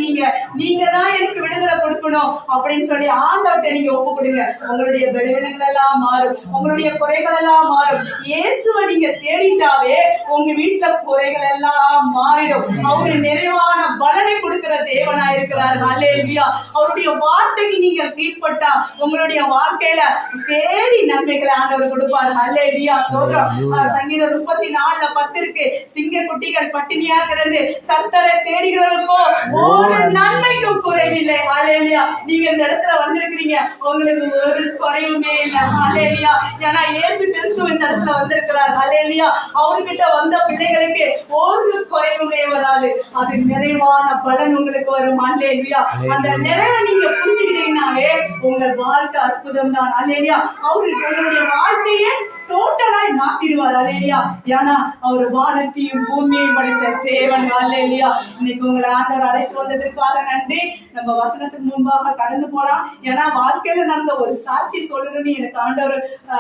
நீங்க தான் எனக்கு விடுதலை கொடுக்கணும் அப்படின்னு சொல்லி ஆண்டவர்கிட்ட நீங்க ஒப்பு கொடுங்க. உங்களுடைய விளைவினங்கள் எல்லாம் மாறும், உங்களுடைய குறைகள் எல்லாம் மாறும். இயேசுவை நீங்க தேடிட்டாவே உங்க வீட்டுல குறைகள் எல்லாம் மாறிடும். அவரு நிறைவான பலனை கொடுக்கிற தேவனா இருக்கிறார். ஹல்லேலூயா. அவருடைய வார்த்தைக்கு நீங்க கீழ்ப்பட்டா உங்களுடைய வாழ்க்கையில தேடி நன்மைகளை ஆண்டவர் கொடுப்பார். ஹல்லேலூயா. சோதரம். சங்கீதம் 34:10 இருக்கு. சிங்க குட்டிகள் பட்டினியாக இருந்து கர்த்தரை தேடுகிறவர்களுக்கோ ஒரு நன்மைக்கும் குறைவில்லை. ஹல்லேலூயா. நீங்க இந்த இடத்துல வந்திருக்கிறீங்க, உங்களுக்கு ஒரு குறைவுமே இல்லை. ஹல்லேலூயா. ஏன்னா இயேசு கிறிஸ்து இந்த இடத்துல வந்திருக்கிறார். ஹல்லேலூயா. அவர்கிட்ட வந்த பிள்ளைகளுக்கு ஒரு குறைவுமே வராது. அது நிறைவான பலன் உங்களுக்கு வரும். ஹல்லேலூயா. அந்த நிறைவை நீங்க புரிஞ்சுக்கிட்டீங்கன்னாவே உங்கள் வாழ்க்கை அற்புதம் தான். ஹல்லேலூயா. அவருக்கு உங்களுடைய வாழ்க்கையை டோட்டலாய் மாத்திடுவார். ஹல்லேலூயா. ஏன்னா அவர் வானத்தையும் பூமியையும் படைத்த தேவன். ஹல்லேலூயா. இன்னைக்கு உங்களை ஆண்டவர் அழைத்து வந்ததற்காக நன்றி. நம்ம வசனத்துக்கு முன்பாக கடந்து போலாம். ஏன்னா வாழ்க்கையில நடந்த ஒரு சாட்சி சொல்லணும்னு எனக்கு ஆண்டவர்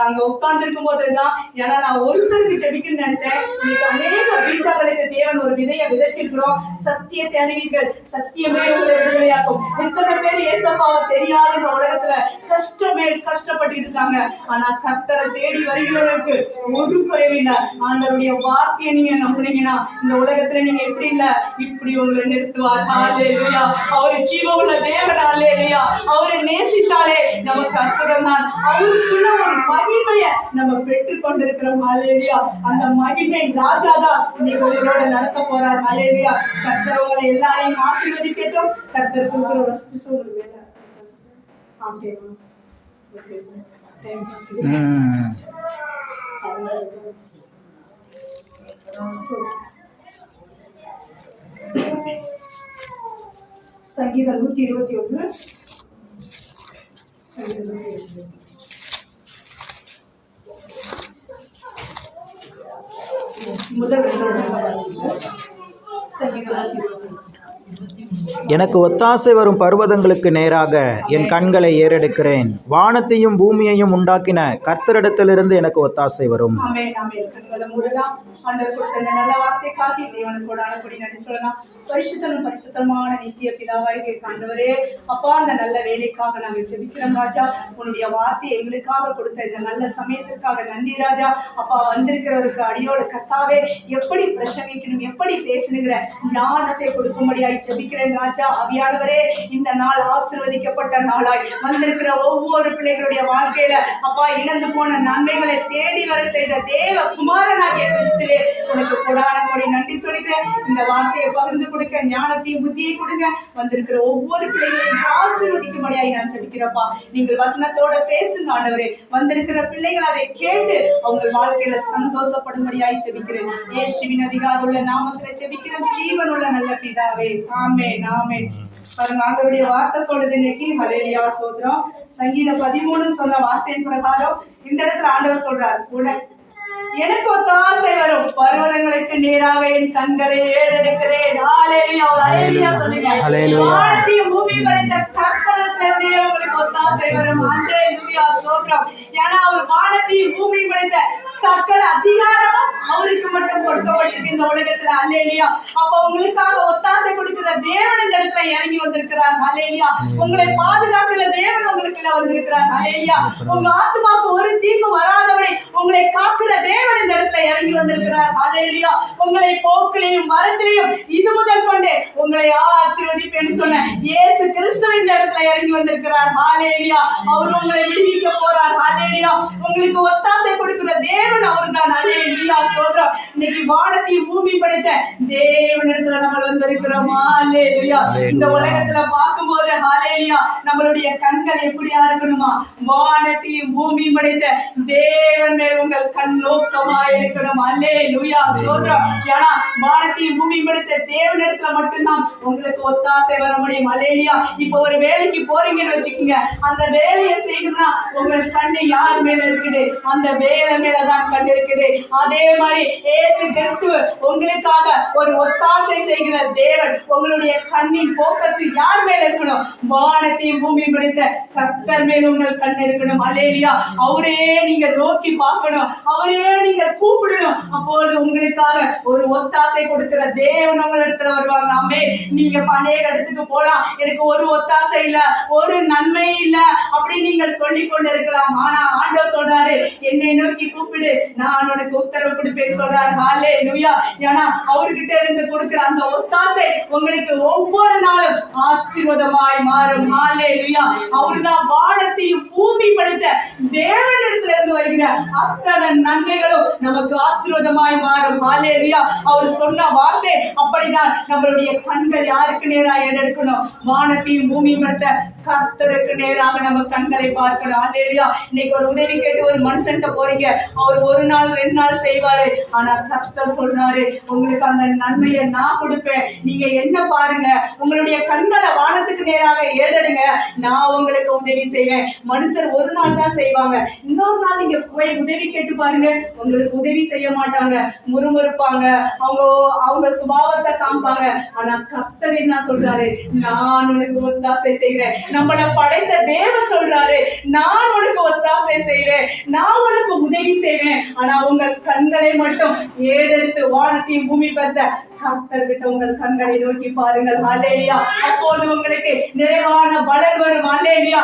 அங்க உட்கார்ந்து இருக்கும் போதுதான். ஏன்னா நான் ஒருத்தருக்கு ஜெபிக்கணும்னு நினைச்சேன். இன்னைக்கு அநேக பீஜாக்களுக்கு தேவன் ஒரு விதையை விதைச்சிருக்கிறோம். சத்தியத்தை அறிவீர்கள், சத்தியமே உங்களை விடுதலையாக்கும். எத்தனை பேர் ஏசப்பாவை தெரியாத இந்த உலகத்துல கஷ்டப்பட்டு இருக்காங்க. ஆனா கர்த்தரை தேடி வருகிறவர்களுக்கு ஒரு குறைவில்லை. ஆண்டவருடைய வார்த்தையை நீங்க நம்புனீங்கன்னா இந்த உலகத்துல நீங்க எப்படி இல்ல இப்படி உங்களை நிறுத்துவார். ஹல்லேலூயா. அவரு ஜீவனுள்ள தேவன். ஹல்லேலூயா. அவரை நேசித்தாலே நமக்கு அற்புதம் தான். அவருக்குள்ள ஒரு மகிமையை நம்ம பெற்றுக் கொண்டிருக்கிறோம். ஹல்லேலூயா. அந்த மகிமை ராஜாதான் இன்னைக்கு உங்களோட நடத்த போறார். ஹல்லேலூயா. கர்த்தர் உங்களை எல்லாரையும் ஆசீர்வதிக்கட்டும். கர்த்தர் கொடுக்கிற ஒரு வேலை. சங்கீதம் 121 முதல் சங்கீதம் 121 எனக்கு ஒத்தாசை வரும் பர்வதங்களுக்கு நேராக என் கண்களை ஏறெடுக்கிறேன். வானத்தையும் பூமியையும் உண்டாக்கின கர்த்தரிடத்திலிருந்து எனக்கு ஒத்தாசை வரும். ஆமென், ஆமென். கண்களை மூடலாம். ஆண்டவர் கொடுத்த இந்த நல்ல வார்த்தைக்காக தேவனுக்கு கொடானபடி நன்றி சொல்லலாம். பரிசுத்தமும் பரிசுத்தமான நித்திய பிதாவாகிய ஆண்டவரே, அப்பா, அந்த நல்ல வேலைக்காக நாங்கள் ஜெபிக்கிறோம் ராஜா. உன்னுடைய வார்த்தை எங்களுக்காக கொடுத்த இந்த நல்ல சமயத்திற்காக நன்றி ராஜா. அப்பா, வந்திருக்கிறவருக்கு அடியோடு கர்த்தாவே எப்படி பிரசங்கிக்கணும், எப்படி பேசணுங்கிற ஞானத்தை கொடுக்கும்படியாய் ஜெபிக்கிறேன் ராஜா. ஆவியானவரே, இந்த நாள் ஆசீர்வதிக்கப்பட்ட நாளாய் வந்திருக்கிற ஒவ்வொரு பிள்ளைகளுடைய வாழ்க்கையில அப்பா, இழந்து போன நன்மைகளை தேடி வர செய்த தேவ குமாரனாகிய கிறிஸ்துவே, உனக்கு கொடான கொடி நன்றி சொல்லிக்கிறேன். இந்த வார்த்தையை பகிர்ந்து கொடுக்க ஞானத்தையும் புத்தியை கொடுங்க. வந்திருக்கிற ஒவ்வொரு பிள்ளைகளையும் ஆசீர்வதிக்கும்படியாய் நான் ஜெபிக்கிறப்பா. நீங்கள் வசனத்தோட பேசுங்க ஆண்டவரே. வந்திருக்கிற பிள்ளைகள் அதை கேட்டு அவங்க வாழ்க்கையில சந்தோஷப்படும்படியாய் ஜெபிக்கிறேன். இயேசுவின் அதிகாரமுள்ள நாமத்திலே ஜெபிக்கிறேன், ஜீவனுள்ள நல்ல பிதாவே. ஆமென், ஆமென். பாருங்க, ஆண்டவருடைய வார்த்தை சொல்லுது இன்னைக்கு. ஹல்லேலூயா, ஸ்தோத்திரம். சங்கீதம் 13 சொன்ன வார்த்தையின் பிரகாரம் இந்த இடத்துல ஆண்டவர் சொல்றார், எனக்கு ஒத்தாசை வரும் பர்வதங்களுக்கு நேராக என் கண்களை ஏறெடுக்கிறேன். ஹல்லேலூயா, ஹல்லேலூயா சொல்லுங்க. வானத்தையும் பூமியையும் படைத்த கர்த்தரிடத்திலிருந்து உங்களுக்கு ஒத்தாசை வரும். ஹல்லேலூயா, ஸ்தோத்திரம். ஏன்னா அவர் வானத்தையும் பூமியையும் படைத்த சகல அதிகாரமும் அவருக்கு மட்டும் கொடுக்கப்பட்டிருக்கு இந்த உலகத்துல. ஹல்லேலூயா. அப்ப உங்களுக்காக ஒத்தாசை கொடுக்கிற தேவன் இந்த இடத்துல இறங்கி வந்திருக்கிறார். ஹல்லேலூயா. உங்களை பாதுகாக்கிற தேவன் உங்களுக்குள்ள வந்திருக்கிறார். ஹல்லேலூயா. உங்க ஆத்துமாக்கு ஒரு தீங்கு வராதபடி உங்களை காக்கிற தேவன் இந்த இடத்துல இறங்கி வந்திருக்கிறார். ஹல்லேலூயா. உங்களை போக்கிலையும் மரத்திலையும் இது முதல் கொண்டு உங்களை ஆசீர்வதிப்பேன்னு சொன்ன இயேசு கிறிஸ்து இந்த இடத்துல இறங்கி வந்திருக்கிறார். ஹல்லேலூயா. அவர் உங்களை விடுவிக்க போறார். ஹல்லேலூயா. உங்களுக்கு ஒத்தாசை கொடுக்கிற தேவன் அவர்தான். ஹல்லேலூயா, ஸ்தோத்திரம். இன்னைக்கு வானத்தையும் பூமி படைத்த தேவனிடத்துல நம்ம வந்திருக்கிறோம். ஹல்லேலூயா. இந்த உலகத்துல பார்க்கும்போது ஹல்லேலூயா, நம்மளுடைய கண்கள் எப்படியா இருக்கணுமா? வானத்தையும் பூமி படைத்த தேவன் மேல் உங்கள் கண் நோக்கமா இருக்கணும். ஹல்லேலூயா, ஸ்தோத்திரம். ஏன்னா வானத்தையும் பூமி படைத்த தேவனிடத்துல மட்டும்தான் உங்களுக்கு ஒத்தாசை வர முடியும். ஹல்லேலூயா. இப்போ ஒரு வேலைக்கு போறீங்கன்னு வச்சுக்கோங்க, அந்த வேலையை செய்யணும்னா உங்கள் கண்ணு யார் மேல இருக்குது? அந்த வேலை மேலதான் கண் இருக்குது. அதே மாதிரி இயேசு கிறிஸ்து உங்களுக்காக ஒரு ஒத்தாசை செய்கிற தேவன். உங்களுடைய கண்ணின் போக்கஸ் யார் மேல இருக்கணும்? வானத்தையும் பூமியும் படைத்த கர்த்தர் மேல உங்கள் கண் இருக்கணும். ஹல்லேலூயா. அவரே நீங்க நோக்கி பார்க்கணும், அவரே நீங்க கூப்பிடணும். அப்பொழுது உங்களுக்காக ஒரு ஒத்தாசை கொடுக்கிற தேவன் உங்களிடத்துல வருவாங்க. ஆமென். நீங்க அநேக இடத்துக்கு போலாம், எனக்கு ஒரு ஒத்தாசை இல்ல, ஒரு நன்மை இல்ல அப்படி நீங்க சொல்லிக் கொண்டு இருக்கலாம். ஆனா ஆண்டவர் சொல்றாரு, என்னை நோக்கி கூப்பிடு, நான் உனக்கு உத்தரவு கொடுப்பேன்னு சொல்றாரு. ஹல்லேலூயா. ஏன்னா அவர்கிட்ட இருந்து கொடுக்கிற அந்த ஒத்தாசை உங்களுக்கு ஒவ்வொரு நாளும் ஆசீர்வாதமாய் மாறும். ஹல்லேலூயா. அவர்தான் வானத்தையும் பூமி படைத்த தேவனிடத்துல இருந்து வருகிற அத்தனை நன்மைகளும் நமக்கு ஆசீர்வாதமாய் மாறும். ஹல்லேலூயா. அவர் சொன்ன வார்த்தை அப்படிதான். நம்மளுடைய கண்கள் யாருக்கு நேராக எடுக்கணும்? வானத்தையும் பூமியும் படைத்த கர்த்தருக்கு நேராக நம்ம கண்களை பார்க்கணும். ஹல்லேலூயா. இன்னைக்கு ஒரு உதவி கேட்டு ஒரு மனுஷன்ட்ட போறீங்க, அவர் ஒரு நாள் 2 நாள் செய்வாரு. ஆனா கர்த்தர் சொல்றாரு, உங்களுக்கு அந்த நன்மையை நான் கொடுப்பேன். நீங்க என்ன பாருங்க, உங்களுடைய கண்களை வானத்துக்கு நேராக ஏறெடுங்க, நான் உங்களுக்கு உதவி செய்வேன். மனுஷர் ஒரு நாள் தான் செய்வாங்க, இன்னொரு நாள் நீங்க போய் உதவி கேட்டு பாருங்க, உங்களுக்கு உதவி செய்ய மாட்டாங்க, முறுமுறுப்பாங்க, அவங்க சுபாவத்தை காமிப்பாங்க. ஆனா கர்த்தர் என்ன சொல்றாரு? நான் உனக்கு ஒத்தாசை செய்கிறேன். நம்மளை படைத்த தேவன் சொல்றாரு, நான் உனக்கு ஒத்தாசை செய்வேன், நான் உனக்கு உதவி செய்வேன். ஆனா உங்கள் கண்களை மட்டும் ஏறெடுத்து வானத்தையும் பூமி பார்த்த கர்த்தர்கிட்ட உங்கள் கண்களை நோக்கி பாருங்கள். ஹல்லேலூயா. அப்போது உங்களுக்கு நிறைவான பலன் வரும். ஹல்லேலூயா.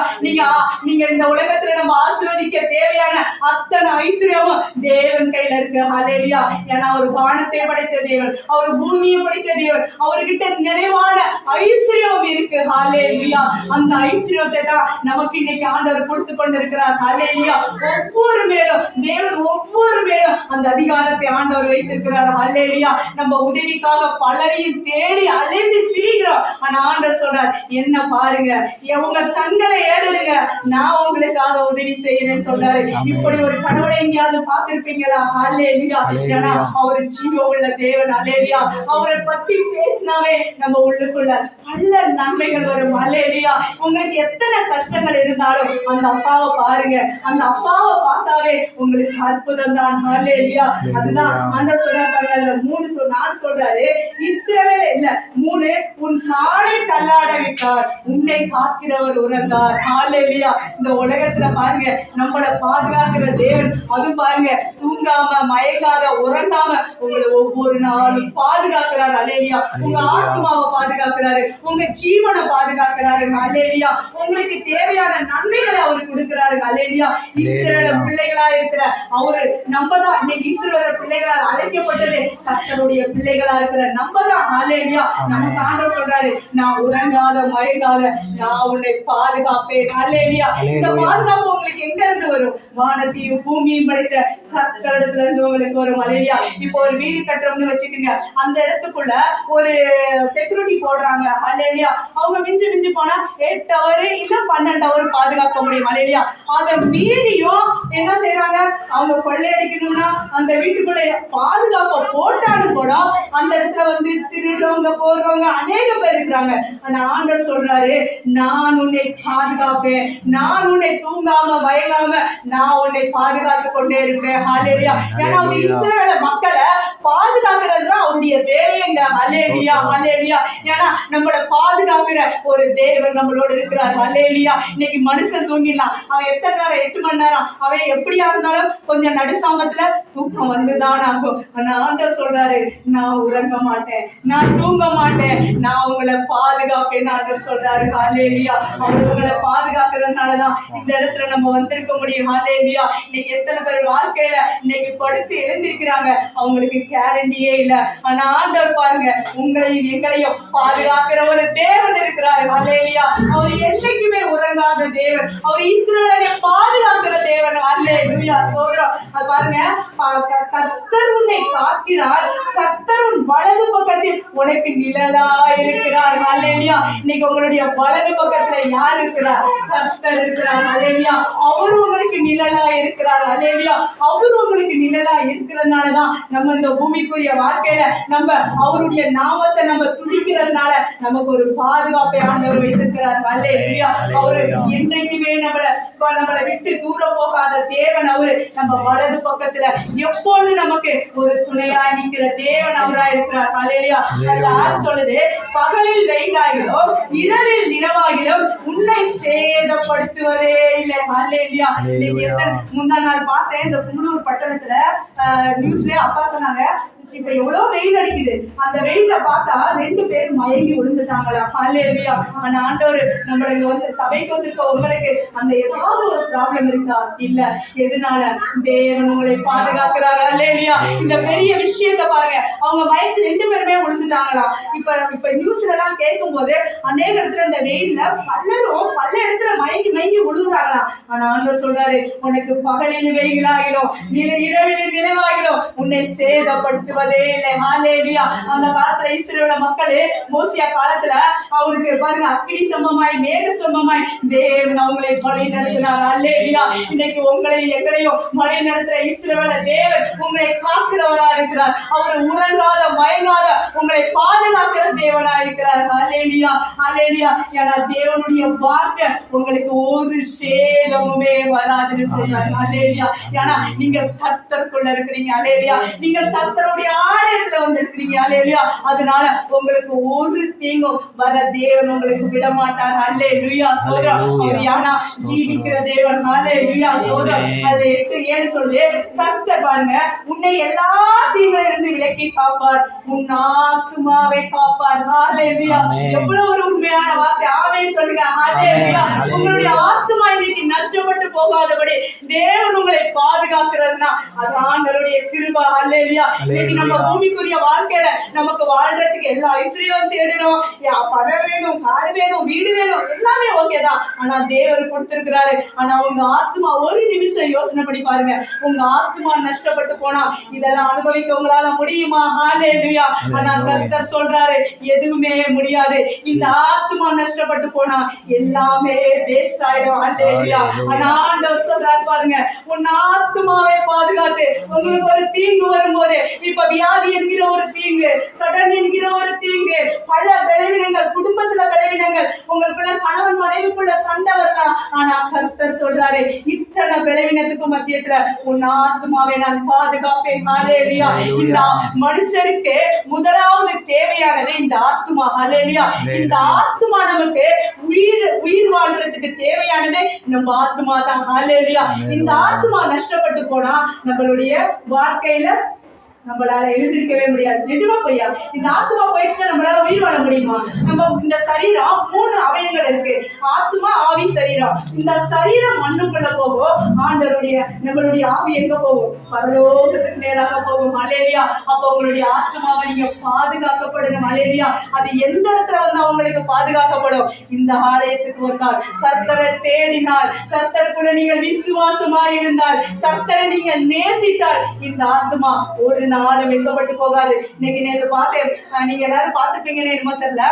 நீங்க இந்த உலகத்துல நம்ம ஆசீர்வதிக்க தேவையான அத்தனை ஐஸ்வர்யமும் தேவன் கையில இருக்கு. ஹல்லேலூயா. ஏன்னா அவர் வானத்தை படைத்த தேவன், அவர் பூமியை படைத்த தேவன், அவர்கிட்ட நிறைவான ஐஸ்வர்யம் இருக்கு. ஹல்லேலூயா. அந்த ஐஸ்வர்யத்தை தான் நமக்கு இன்னைக்கு ஆண்டவர் கொடுத்து கொண்டிருக்கிறார். ஹல்லேலூயா. ஒவ்வொரு மேலும் தேவன் ஒவ்வொரு மேலும் அந்த அதிகாரத்தை ஆண்டவர் வைத்திருக்கிறார். ஹல்லேலூயா. நம்ம உதவிக்காக பலரையும் தேடி அலைந்து திரிகிறோம். ஆனா ஆண்டவர் சொல்றார், என்ன பாருங்க, உங்க கண்களை ஏடுங்க, நான் உங்களுக்காக உதவி செய்யறேன்னு சொல்றாரு. இப்படி ஒரு கடவுளை எங்கேயாவது பார்த்திருப்பீங்களா? ஹல்லேலூயா. ஏன்னா அவரு ஜீவ உள்ள தேவன். ஹல்லேலூயா. அவரை பத்தி பேசினாவே நம்ம உள்ளுக்குள்ள பல நன்மைகள் வரும். ஹல்லேலூயா. உங்களுக்கு எத்தனை கஷ்டங்கள் இருந்தாலும் அந்த அப்பாவை பாருங்க, அந்த அப்பாவை பார்த்தாவே உங்களுக்கு அற்புதம் தான். ஹல்லேலூயா. அதுதான் ஆண்டவர் சொல்றாரு. அதுல 3 4 சொல்றாரு, இஸ்ரவேல் இல்ல 3 உன் காலை தள்ளாட விட்டார், உன்னை காக்கிறவர் உறங்கார். ஹalleluya. இந்த உலகத்துல பாருங்க நம்மள பாதுகாக்கிற தேவன், அது பாருங்க தூங்காம மயங்காத உறங்காம உங்களை ஒவ்வொரு நாளும் பாதுகாக்கிறார். ஹalleluya. உங்க ஆத்மாவை பாதுகாக்கிறாரு, உங்க ஜீவனை பாதுகாக்கிறாரு. ஹalleluya. உங்களுக்கு தேவையான நன்மைகளை அவர் கொடுக்கிறாரு. ஹalleluya. இஸ்ரவேல் பிள்ளைகளா இருக்கிற அவரு நம்ம தான் இன்னைக்கு இஸ்ரவேல் பிள்ளைகளால் அழைக்கப்பட்டது, கர்த்தருடைய பிள்ளைகளா இருக்கிற நம்ம தான். ஹalleluya. நம்ம ஆண்டவர் சொல்றாரு, நான் உறங்காத மயங்காத நான் உன்னை பாதுகாப்பேன். ஹalleluya. இந்த பாதுகாப்பு உங்களுக்கு எங்க இருந்து வரும்? வானத்தையும் பூமியும் படைத்த கர்த்தரிடத்துல இருந்து உங்களுக்கு வரும். ஹalleluya. இப்போ ஒரு வீடு கட்டுறோம்னு வச்சுக்கோங்க, அந்த இடத்துக்குள்ள ஒரு செக்யூரிட்டி போடுறாங்க. ஹalleluya. அவங்க மிஞ்சி போனா 8 ஹவர் இல்ல 12 ஹவர் பாதுகாக்க முடியும். ஹalleluya. அத மீறியும் என்ன செய்யறாங்க, அவங்க கொள்ளையடிக்கணும்னா அந்த வீட்டுக்குள்ள பாதுகாப்ப போட்டாலும் கூட அந்த இடத்துல வந்து திருடுறவங்க போடுறவங்க அநேக பேர் இருக்கிறாங்க. ஆனா ஆண்டவர் சொல்றாரு, நான் உன்னை பாதுகாப்பேன், நான் உன்னை தூங்காம மயங்காம நான் உன்னை பாதுகாத்து கொண்டே இருப்பேன். ஹalleluya. ஏன்னா அவர் இஸ்ரவேல் மக்களை பாதுகாக்கிறது தான் அவருடைய வேலைங்க. ஹalleluya. ஹalleluya. ஏன்னா நம்மள பாதுகாக்கிற ஒரு தேவன் நம்மளோட இருக்கிறார். ஹalleluya. இன்னைக்கு மனுஷன் தூங்கிடலாம், அவன் எத்தனை நேரம் 8 மணி நேரம் அவன் எப்படியா இருந்தாலும் கொஞ்சம் நடுசாமத்துல தூக்கம் வந்துதான் ஆகும். ஆனா ஆண்டவர் சொல்றாரு, நான் உறங்க மாட்டேன், நான் தூங்க மாட்டேன், நான் உங்களை பாதுகாப்பேன். ஆண்டவர் சொல்றாரு. ஹalleluya. அவர் உங்களை பாதுகாக்கிறதுனாலதான் இந்த இடத்துல நம்ம வந்திருக்க முடியும். ஹalleluya. இன்னைக்கு எத்தனை பேர் வாழ்க்கையில இன்னைக்கு படுத்து எழுந்திருக்கிறாங்க, அவங்களுக்கு கேரண்டியே இல்ல. ஆனா ஆண்டவர் பாருங்க, உங்களையும் எங்களையும் பாதுகாக்கிற ஒரு தேவன் இருக்கிறார். ஹalleluya. அவர் என்னைக்குமே உறங்காத தேவன், அவர் இஸ்ரவேலை பாதுகாக்கிற தேவன். ஹalleluya. சொல்றோம் அது பாருங்க, கர்த்தர் உன்னை காக்கிறார், கர்த்தர் உன் வலது பக்கத்தில் உனக்கு நிழலா இருக்கிறார். ஹalleluya. இன்னைக்கு உங்களுடைய வலது பக்கத்துல யார் இருக்கிறார்? கர்த்தர் இருக்கிறார். ஹalleluya. அவர் உங்களுக்கு நிழலா இருக்கிறார். ஹalleluya. அவர் உங்களுக்கு நிழலா இருக்கிறதுனாலதான் நம்ம இந்த பூமிக்குரிய வாழ்க்கையில நம்ம அவருடைய நாமத்தை நம்ம துதிக்கிறதுனால நமக்கு ஒரு பாதுகாப்பை ஆண்டவர் வைத்திருக்கிறார். ஹalleluya. அவரு என்னைக்குமே நம்மளை விட்டு தூரம் போகாத தேவன். அவரு நம்ம வலது பக்கத்துல எப்பொழுது நமக்கு ஒரு துணையா நிற்கிற தேவன் அவரா இருக்கிறார். ஹalleluya. யார் சொல்லுது, பகலில் வெயிலாகிலும் இரவில் நிலவாகிலும் உன்னை சேதப்படுத்துவதே இல்லை. ஹalleluya. முந்தா நாள் பார்த்தேன், இந்த கும்பலூர் பட்டணத்துல நியூஸ்ல அப்பா சொன்னாங்க, இப்ப எவ்வளவு வெயில் அடிக்குது, அந்த வெயில பார்த்தா 2 பேர் மயங்கி விழுந்துட்டாங்களா. ஹalleluya. ஆனா ஆண்டவர் நம்மளுக்கு வந்து சபைக்கு வந்திருக்க உங்களுக்கு அந்த ஏதாவது ஒரு ப்ராப்ளம் இருக்கா? இல்ல. எதனால? தேவன் உங்களை பாதுகாக்கிறார். ஹalleluya. இந்த பெரிய விஷயத்தை பாருங்க, அவங்க மயங்கி 2 பேருமே விழுந்துட்டாங்களா. இப்ப நியூஸ்ல எல்லாம் கேட்கும் போது அநேக இடத்துல இந்த வெயில்ல பல இடத்துல மயங்கி விழுகிறாங்களா. ஆனா ஆண்டவர் சொல்றாரு, உனக்கு பகலில் வெயிலாகிடும் இரவில் நிலவாகிடும் உன்னை சேதப்படுத்துவதே இல்லை. ஹalleluya. அந்த காலத்துல இஸ்ரவேல் மக்களே மோசியா காலத்துல அவருக்கு பாருங்க அக்கினி சம்பமாய் மேக சம்பமாய் தேவன் அவங்களை வழி நடத்தினார். ஹalleluya. இன்னைக்கு உங்களை எங்களையும் வழி நடத்துற இஸ்ரவேல் தேவன் உங்களை காக்கிறவரா இருக்கிறார். அவர் உறங்காத மயங்காத உங்களை பாதுகாக்கிற தேவனா இருக்கிறார். ஹalleluya. ஹalleluya. ஏன்னா தேவனுடைய வார்த்தை உங்களுக்கு ஒரு சேதமுமே வராதுன்னு சொல்றாரு. ஹalleluya. ஏன்னா நீங்க கர்த்தருக்குள்ள இருக்கிறீங்க. ஹalleluya. நீங்க கர்த்தருடைய ஆலயத்துல வந்து இருக்கிறீங்க. ஹalleluya. அதனால உங்களுக்கு ஒரு தீங்கும் வர தேவன் உங்களுக்கு விட மாட்டார். ஹalleluya. சொல்றோம் அவர் யானா ஜீவிக்கிற தேவன். ஹalleluya. சொல்றோம் அது 8:7 சொல்லுது, கர்த்தர் பாருங்க உன்னை எல்லா தீங்கில இருந்து விலக்கி காப்பார், உன் ஆத்துமாவை காப்பார். ஹalleluya. எவ்வளவு ஒரு உண்மையான வார்த்தை. ஆமென் சொல்லுங்க. ஹalleluya. உங்களுடைய ஆத்துமா இன்னைக்கு நஷ்டப்பட்டு போகாதபடி தேவன் உங்களை பாதுகாக்கிறதுனா அது ஆண்டவருடைய கிருபை. ஹalleluya. இன்னைக்கு நம்ம பூமிக்குரிய வாழ்க்கையில நமக்கு வாழ்றதுக்கு எல்லா ஐஸ்வர்யம் தேடணும், பணம் வேணும், கார் வேணும், வீடு வேணும், எல்லாமே ஓகே தான். ஆனா தேவர் கொடுத்திருக்கிறாரு. ஆனா உங்க ஆத்மா ஒரு நிமிஷம் யோசனை பண்ணி பாருங்க, உங்க ஆத்மா நஷ்டப்பட்டு போனா இதெல்லாம் அனுபவிக்க உங்களால முடியுமா? ஹalleluya. ஆனா கர்த்தர் சொல்றாரு, எதுவுமே முடியாது. இந்த ஆத்மா நஷ்டப்பட்டு போனா எல்லாமே வேஸ்ட் ஆயிடும். ஹalleluya. ஆனா ஆண்டவர் சொல்றாரு பாருங்க, உன் ஆத்மாவை பாதுகாத்து உங்களுக்கு ஒரு தீங்கு வரும்போது, இப்ப வியாதி என்கிற ஒரு தீங்கு, கடன் என்கிற ஒரு தீங்கு, பல பலவீனங்கள், குடும்பத்துல பலவீனங்கள், உங்களுக்குள்ள கணவன் மனைவிக்குள்ள சண்டை வரலாம். ஆனா கர்த்தர் சொல்றாரு, இத்தனை பலவீனத்துக்கும் மத்தியத்துல உன் ஆத்மாவை நான் பாதுகாப்பேன். ஹல்லேலூயா. இந்த மனுஷருக்கு முதலாவது தேவையானது இந்த ஆத்மா. ஹல்லேலூயா. இந்த ஆத்மா நமக்கு உயிர் வாழ்றதுக்கு தேவையானது நம்ம ஆத்மா தான். ஹல்லேலூயா. இந்த ஆத்மா நஷ்டப்பட்டு போனா நம்மளுடைய வாழ்க்கையில நம்மளால எழுந்திருக்கவே முடியாது. நிஜமா பொய்யா? இந்த ஆத்மா போயிடுச்சுன்னா நம்மளால உயிர் வாழ முடியுமா? நம்ம இந்த சரீரம் 3 அவயங்கள் இருக்கு, ஆத்மா, ஆவி, சரீரம். இந்த சரீரம் மண்ணுக்குள்ள போகும், நம்மளுடைய ஆவி எங்க போகும்? பரலோகத்துக்கு நேராக போகும். ஹல்லேலூயா. அப்ப உங்களுடைய ஆத்மாவை நீங்க பாதுகாக்கப்படணும். ஹல்லேலூயா. அது எந்த இடத்துல வந்து அவங்களுக்கு பாதுகாக்கப்படும்? இந்த ஆலயத்துக்கு வந்தால், கர்த்தரை தேடினால், கர்த்தருக்குள்ள நீங்கள் விசுவாசமா இருந்தால், கர்த்தரை நீங்க நேசித்தால், இந்த ஆத்மா ஒரு நாளும் வெட்கப்பட்டு போகாது. இன்னைக்கு நேற்று பார்த்தேன், நீங்க எல்லாரும் பார்த்துப்பீங்கன்னு என்னமோ தெரியல,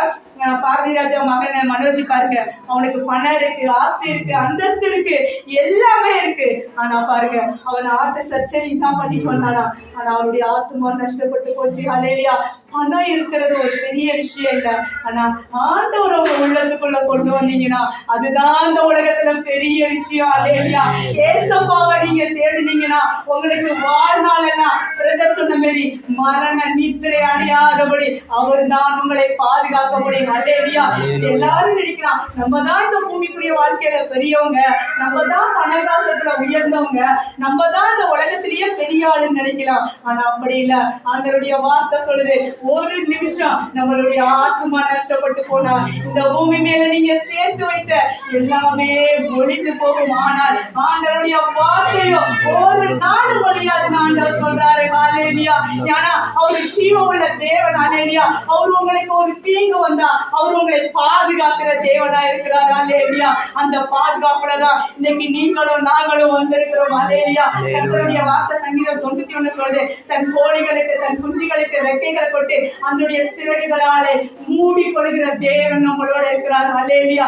பாரதி ராஜா மகன் மனோஜ் பாருங்க, அவனுக்கு பணம் இருக்கு, ஆஸ்தி இருக்கு, அந்தஸ்து இருக்கு, எல்லாமே இருக்கு. ஆனா பாருங்க, அவன் ஆர்ட் சர்ச்சரி தான் பண்ணிட்டு வந்தானா, ஆனா அவனுடைய ஆத்மா நஷ்டப்பட்டு போச்சு. ஹல்லேலூயா. பணம் இருக்கிறது ஒரு பெரிய விஷயம் இல்லை, ஆனா ஆண்டவர் உங்க உள்ளத்துக்குள்ள கொண்டு வந்தீங்கன்னா அதுதான் அந்த உலகத்துல பெரிய விஷயம். ஹல்லேலூயா. ஏசப்பாவை நீங்க தேடினீங்கன்னா உங்களுக்கு வாழ்நாள் எல்லாம் பிரதர் சொன்ன மாதிரி மரண நித்திரை அடையாதபடி அவர் தான் உங்களை பாதுகாக்க முடியும். ஹல்லேலூயா. எல்லாரும் நினைக்கலாம் நம்ம தான் இந்த பூமிக்குரிய வாழ்க்கையில பெரியவங்க, நம்ம தான் பணகாசத்துல உயர்ந்தவங்க, நம்ம தான் இந்த உலகத்திலேயே பெரிய ஆளுன்னு நினைக்கலாம். ஆனா அப்படி இல்ல. ஆண்டவருடைய வார்த்தை சொல்லுது, ஒரு நிமிஷம் நம்மளுடைய ஆத்மா நஷ்டப்பட்டு போனா இந்த பூமி மேல நீங்க சேர்த்து வைத்த எல்லாமே ஒழிந்து போகும். ஆனால் ஆண்டவருடைய வார்த்தையோ ஒரு நாடு ஒழியாதுன்னு ஆண்டவர் சொல்றாரு. ஹல்லேலூயா. ஏன்னா அவர் ஜீவன் உள்ள தேவன். ஹல்லேலூயா. அவர் உங்களுக்கு ஒரு தீங்கு வந்தா அவர் உங்களை பாதுகாக்கிற தேவனா இருக்கிறார். ஹல்லேலூயா. அந்த பாதுகாப்புல தான் இன்னைக்கு நீங்களும் நாங்களும் வந்திருக்கிறோம். ஹல்லேலூயா. கர்த்தருடைய வார்த்தை சங்கீதம் 91 சொல்லுது, தன் கோழிகளுக்கு தன் குஞ்சுகளுக்கு ரெக்கைகளை கொண்டு அதனுடைய சிறகுகளாலே மூடி கொள்கிற தேவன் நம்மளோட இருக்கிறார். ஹல்லேலூயா.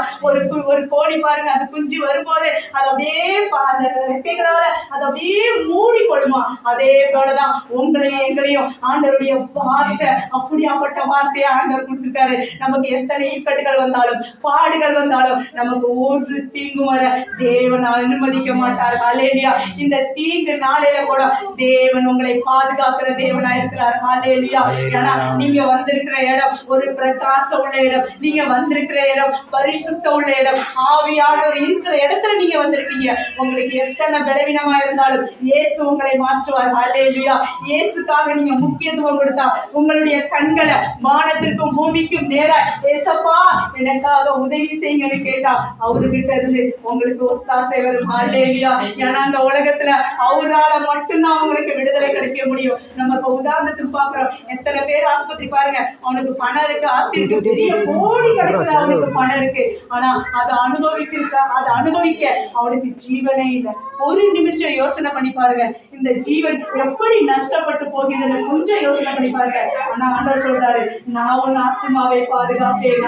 ஒரு கோழி பாருங்க, அந்த குஞ்சு வரும்போது அது அப்படியே அந்த ரெக்கைகளால அது அப்படியே மூடி கொள்ளுமா. அதே போலதான் உங்களையும் எங்களையும் ஆண்டவருடைய வார்த்தை அப்படியாப்பட்ட வார்த்தையை ஆண்டவர் கொடுத்திருக்காரு. நமக்கு எத்தனை இக்கட்டுகள் வந்தாலும் பாடுகள் வந்தாலும் நமக்கு ஒரு தீங்கு வர தேவன் அனுமதிக்க மாட்டார். ஹல்லேலூயா. இந்த தீங்கு நாளையில கூட தேவன் உங்களை பாதுகாக்கிற தேவனா இருக்கிறார். ஹல்லேலூயா. ஏன்னா நீங்க வந்திருக்கிற இடம் ஒரு பிரகாசம் உள்ள இடம், நீங்க வந்திருக்கிற இடம் பரிசுத்த உள்ள இடம், ஆவியானவர் இருக்கிற இடத்துல நீங்க வந்திருக்கீங்க. உங்களுக்கு எத்தனை பலவீனமா இருந்தாலும் இயேசு உங்களை மாற்றுவார். ஹல்லேலூயா. இயேசுக்காக நீங்க முக்கியத்துவம் கொடுத்தா உங்களுடைய கண்களை வானத்திற்கும் பூமிக்கும் நேரா ஏசப்பா எனக்காக உதவி செய்யுங்கன்னு கேட்டா அவர்கிட்ட இருந்து உங்களுக்கு ஒத்தாசை வரும். ஹல்லேலூயா. ஏன்னா அந்த உலகத்துல அவரால மட்டும்தான் உங்களுக்கு விடுதலை கிடைக்க முடியும். நம்ம இப்ப உதாரணத்துக்கு பாக்குறோம், எத்தனை பேர் ஆஸ்பத்திரி பாருங்க, அவனுக்கு பணம் இருக்கு, ஆஸ்தி இருக்கு, பெரிய கோடி கணக்குல அவனுக்கு பணம் இருக்கு, ஆனா அதை அனுபவிக்க அவனுக்கு ஜீவனே இல்லை. ஒரு நிமிஷம் யோசனை பண்ணி பாருங்க, இந்த ஜீவன் எப்படி நஷ்டப்பட்டு போகிறது கொஞ்சம் யோசனை பண்ணி பாருங்க. ஆனா ஆண்டவர் சொல்றாரு, நான் உன் ஆத்மாவை பாதுகாப்பேன்,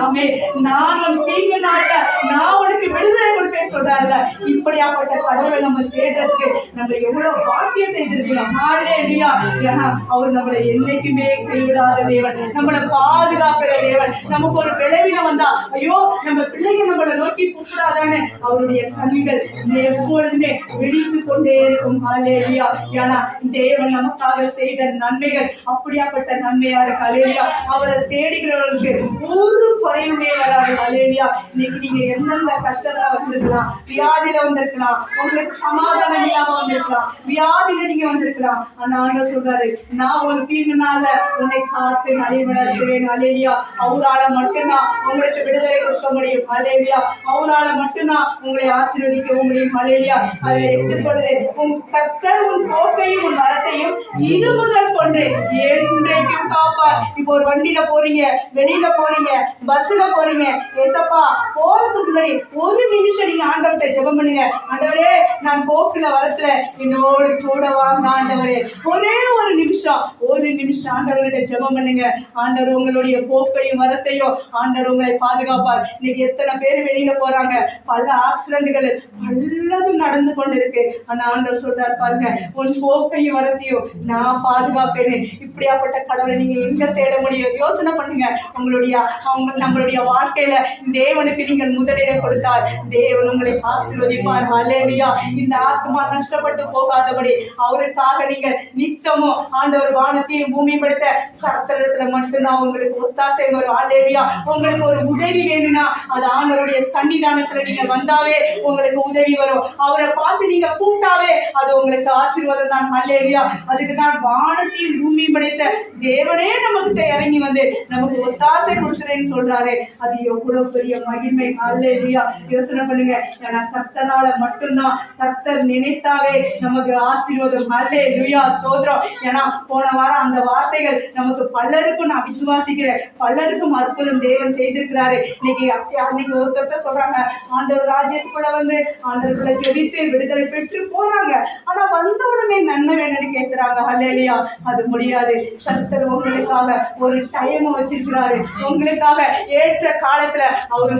நான் உன் தீங்கு நாட்ட நான் உனக்கு விடுதலை கொடுப்பேன்னு சொல்றாருல. இப்படியாப்பட்ட கடவுளை நம்ம தேடுறதுக்கு நம்ம எவ்வளவு பாக்கியம் செய்திருக்கலாம். ஹல்லேலூயா. ஏன்னா அவர் நம்மளை என்னைக்குமே கைவிடாத தேவன், நம்மளை பாதுகாக்கிற தேவன். நமக்கு ஒரு விளைவினம் வந்தா ஐயோ நம்ம பிள்ளைங்க நம்மளை நோக்கி கூப்பிடாதான்னு அவருடைய கண்கள் எப்பொழுதுமே வெடித்து கொண்டே இருக்கும். ஹல்லேலூயா. ஏன்னா தேவன் நமக்காக செய்த நன்மைகள் அப்படியாப்பட்ட நன்மையா இருக்கு. ஹல்லேலூயா. அவரை தேடுகிறவர்களுக்கு ஒரு குறையுமே வராது. ஹல்லேலூயா. இன்னைக்கு நீங்க எந்தெந்த கஷ்டத்துல வந்திருக்கலாம், வியாதியில வந்திருக்கலாம், உங்களுக்கு சமாதானம் இல்லாம வந்திருக்கலாம், வியாதியில நீங்க வந்திருக்கலாம். ஆனா ஆண்டவர் சொல்றாரு, நான் ஒரு தீங்குனால உன்னை காத்து நடைபெறுகிறேன். ஹல்லேலூயா. அவரால மட்டும்தான் உங்களுக்கு விடுதலை கொடுக்க முடியும். ஹல்லேலூயா. அவரால மட்டும்தான் உங்களை ஆசீர்வதிக்கவும் முடியும். ஹல்லேலூயா. அதுல எப்படி சொல்லுது, உன் கர்த்தர் உன் போக்கையும் உன் வரத்தையும் இது முதல் கொண்டு என்றைக்கும் காப்பார். இப்போ ஒரு வண்டியில போறீங்க, வெளியில போறீங்க, பஸ்ல போறீங்க, ஏசப்பா போறதுக்கு முன்னாடி ஒரு நிமிஷம் நீங்க ஆண்டவர்கிட்ட ஜெபம் பண்ணுங்க. ஆண்டவரே, நான் போக்குல வரத்துல என்னோடு கூட வாங்க ஆண்டவரே. ஒரே ஒரு நிமிஷம் ஆண்டவர்கிட்ட ஜெபம் பண்ணுங்க. ஆண்டவர் உங்களுடைய போக்கையும் வரத்தையும் ஆண்டவர் உங்களை பாதுகாப்பார். இன்னைக்கு எத்தனை பேர் வெளியில போறாங்க, பல ஆக்சிடென்ட்கள் பலதும் நடந்து கொண்டு இருக்கு. ஆனா ஆண்டவர் சொல்றாரு பாருங்க, உன் போக்கையும் வரத்தையும் நான் பாதுகாப்பேன்னு. இப்படியாப்பட்ட கடவுளை நீங்க எங்க தேட முடியும்? யோசனை பண்ணுங்க. உங்களுடைய நம்மளுடைய வாழ்க்கையில தேவனுக்கு நீங்கள் முதலிடம் கொடுத்தால் தேவன் உங்களை ஆசீர்வதிப்பார். ஹல்லேலூயா. இந்த ஆத்மா நஷ்டப்பட்டு போகாதபடி அவருக்காக நீங்க நித்தமும் ஆண்டவர் வானத்தையும் பூமி படுத்த கர்த்தரிடத்துல மட்டும்தான் உங்களுக்கு ஒத்தாசை வரும். ஹல்லேலூயா. உங்களுக்கு ஒரு உதவி வேணும்னா அது ஆண்டவருடைய சன்னிதானத்துல நீங்க வந்தாவே உங்களுக்கு உதவி வரும். அவரை பார்த்து நீங்க கூப்பிட்டாவே அது உங்களுக்கு ஆசீர்வாதம் தான். ஹல்லேலூயா. அதுக்கு தான் வானத்தையும் பூமி படைத்த தேவனே நமக்கிட்ட இறங்கி வந்து நமக்கு ஒத்தாசை கொடுத்துறேன்னு சொல்றாரு. அது எவ்வளவு பெரிய மகிமை. ஹல்லேலூயா. யோசனை பண்ணுங்க. ஏன்னா கர்த்தரால மட்டும்தான், கர்த்தர் நினைத்தாவே நமக்கு ஆசீர்வாதம். ஹல்லேலூயா. சோதரம். ஏன்னா போன வாரம் அந்த வார்த்தைகள் நமக்கு பலருக்கும் நான் விசுவாசிக்கிறேன், பலருக்கும் அற்புதம் தேவன் செய்திருக்கிறாரு. இன்னைக்கு ஒருத்தர் சொல்றாங்க, ஆண்டவர் ராஜ்யத்துக்குள்ள வந்து ஆண்டவர்களை ஜெபித்து விடுதலை பெற்று போறாங்க. ஆனா வந்தோடனே நன்மை வேணும்னு கேட்கிறாங்க. ஹல்லேலூயா. அது முடியாது. கர்த்தர் உங்களுக்காக ஒரு டைம் வச்சிருக்கிறாரு. உங்களுக்காக ஏற்ற காலத்துல அவரு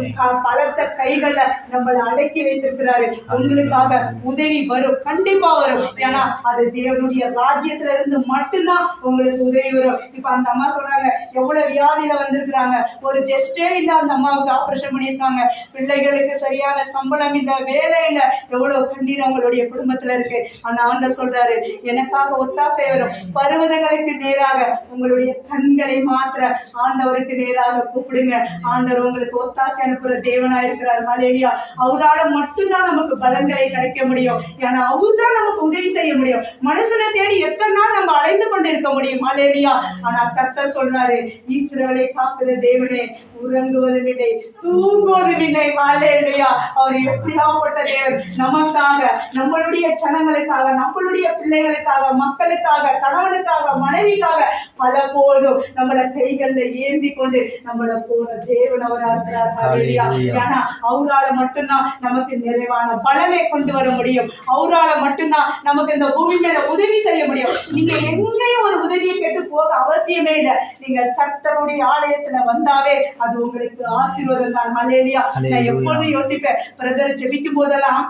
பலத்த கைகள்ல நம்மளை அடக்கி வைத்திருக்கிறாரு. உங்களுக்காக உதவி வரும், கண்டிப்பா வரும். ஏன்னா அது தேவனுடைய ராஜ்யத்துல இருந்து மட்டும்தான் உங்களுக்கு உதவி வரும். இப்ப அந்த அம்மா சொல்றாங்க, எவ்வளவு வியாதியில வந்திருக்கிறாங்க, ஒரு ஜெஸ்டே இல்ல, அந்த அம்மாவுக்கு ஆபரேஷன் பண்ணியிருக்காங்க, பிள்ளைகளுக்கு சரியான சம்பளம் இல்ல, வேலை இல்ல, எவ்வளவு கண்ணீர் அவங்களுடைய குடும்பத்துல இருக்கு. ஆனா ஆண்டவர் சொல்றாரு, எனக்காக ஒத்தாசை வரும். பர்வதங்களுக்கு நேராக உங்களுடைய கண்களை மாத்திர ஆண்டவருக்கு நேராக கூப்பிடுங்க. ஆண்டவர் உங்களுக்கு ஒத்தாசை அனுப்புற தேவனா இருக்கிறார். ஹல்லேலூயா. அவரால மட்டும்தான் நமக்கு பலன்களை கிடைக்க முடியும். ஏன்னா அவர் தான் நமக்கு உதவி செய்ய முடியும். மனுஷனை தேடி எத்தனை நாள் நம்ம அலைந்து கொண்டு இருக்க முடியும். ஹல்லேலூயா. ஆனா கர்த்தர் சொல்றாரு, இஸ்ரவேலை காக்கிற தேவனே உறங்குவதும் இல்லை, தூங்குவதும் இல்லை. ஹல்லேலூயா. அவர் எப்படியாப்பட்ட தேவன். நமக்காக, நம்மளுடைய ஜனங்களுக்காக, நம்மளுடைய பிள்ளைகளுக்காக, மக்களுக்காக, கணவனுக்காக, மனைவிக்காக பல போதும் நம்மள கைகள்ல ஏந்தி கொண்டு நம்மள போற தேவன் அவரா இருக்கிறார். ஹல்லேலூயா. ஏன்னா அவரால மட்டும்தான் நமக்கு நிறைவான பலனை கொண்டு வர முடியும். அவரால மட்டும்தான் நமக்கு இந்த பூமி மேல உதவி செய்ய முடியும். நீங்க எங்கேயும் ஒரு உதவியை கேட்டு போக அவசியமே இல்லை. நீங்க கர்த்தருடைய ஆலயத்துல வந்தாவே அது உங்களுக்கு ஆசீர்வாதம் தான். ஹல்லேலூயா. நான் எப்பொழுதும் யோசிப்பேன், பிரதர் ஜெபிக்கும் போதெல்லாம்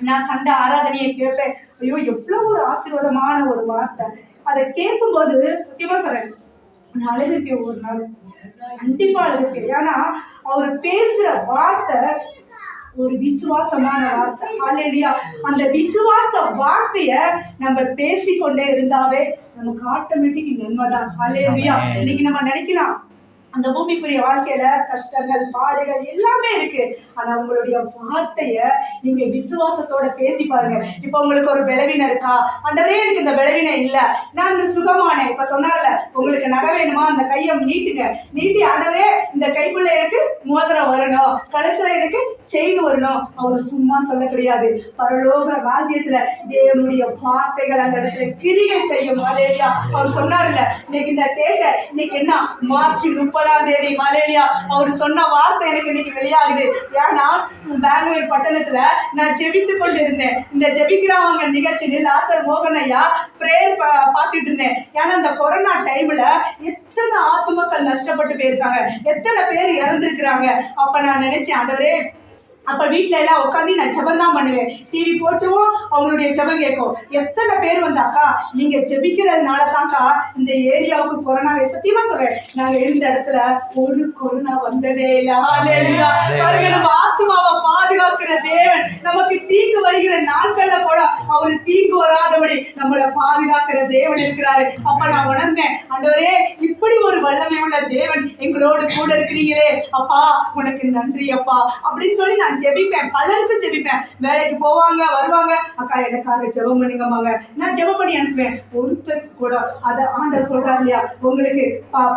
நான் சண்டை ஆராதனையை கேட்பேன். ஐயோ எவ்வளவு ஒரு ஆசீர்வாதமான ஒரு வார்த்தை. அதை கேட்கும் போது சத்தியமா சொல்றேன், நான் அழுதுருக்கேன். ஒரு நாள் கண்டிப்பா அழுதுருக்கேன். ஏன்னா அவர் பேசுற வார்த்தை ஒரு விசுவாசமான வார்த்தை. ஹல்லேலூயா. அந்த விசுவாச வார்த்தைய நம்ம பேசிக்கொண்டே இருந்தாவே நமக்கு ஆட்டோமேட்டிக் நன்மைதான். ஹல்லேலூயா. இன்னைக்கு நம்ம நினைக்கலாம், அந்த பூமிக்குரிய வாழ்க்கையில கஷ்டங்கள், பாடுகள் எல்லாமே இருக்கு. ஆனா உங்களுடைய வார்த்தைய நீங்க விசுவாசத்தோட பேசி பாருங்க. இப்ப உங்களுக்கு ஒரு பலவீனம் இருக்கா, ஆண்டவரே எனக்கு இந்த பலவீனம் இல்ல, நான் சுகமானேன். இப்ப சொன்னார்ல, உங்களுக்கு நகை வேணுமா, அந்த கையை நீட்டுங்க, நீட்டி ஆண்டவரே இந்த கைக்குள்ள எனக்கு மோதிரம் வரணும், கழுத்துல எனக்கு செயின் வரணும். அவர் சும்மா சொல்ல கிடையாது. பரலோக ராஜ்யத்துல தேவனுடைய வார்த்தைகள் அந்த இடத்துல கிரியை செய்யும். ஹல்லேலூயா. அவர் சொன்னார்ல, இன்னைக்கு இந்த டேட்டை இன்னைக்கு என்ன மார்ச் 30ஆம் தேதி. ஹல்லேலூயா. அவர் சொன்ன வார்த்தை எனக்கு இன்னைக்கு வெளியாகுது. ஏன்னா பெங்களூர் பட்டணத்துல நான் ஜெபித்து கொண்டு இருந்தேன். இந்த ஜெபிக்கிறவங்க நிகழ்ச்சியில் லாசர் மோகன் ஐயா பிரேயர் பார்த்துட்டு இருந்தேன். ஏன்னா இந்த கொரோனா டைம்ல எத்தனை ஆத்மக்கள் நஷ்டப்பட்டு போயிருக்காங்க, எத்தனை பேர் இறந்துருக்கிறாங்க. அப்ப நான் நினைச்சேன், ஆண்டவரே அப்ப வீட்டுல எல்லாம் உட்காந்து நான் ஜெபம் தான் பண்ணுவேன். டிவி போட்டுவோம், அவங்களுடைய ஜெபம் கேட்கும். எத்தனை பேர் வந்தாக்கா, நீங்க ஜெபிக்கிறதுனால தான்க்கா இந்த ஏரியாவுக்கு கொரோனா. சத்தியமா சொல்றேன், நாங்க இருந்த இடத்துல ஒரு கொரோனா வந்ததே இல்லை. நம்ம ஆத்மாவை பாதுகாக்கிற தேவன், நமக்கு தீங்கு வருகிற நாட்கள்ல கூட அவரு தீங்கு வராதபடி நம்மளை பாதுகாக்கிற தேவன் இருக்கிறாரு. அப்ப நான் உணர்ந்தேன், ஆண்டவரே இப்படி ஒரு வல்லமை உள்ள தேவன் எங்களோடு கூட இருக்கிறீங்களே அப்பா, உனக்கு நன்றி அப்பா அப்படின்னு சொல்லி நான் ஜெபிப்பேன். பலருக்கு ஜெபிப்பேன். வேலைக்கு போவாங்க வருவாங்க, அக்கா எனக்காக ஜெபம் பண்ணுங்கம்மாங்க, நான் ஜெபம் பண்ணி அனுப்புவேன். ஒருத்தருக்கு கூட அதை ஆண்டவர் சொல்றாரு இல்லையா, உங்களுக்கு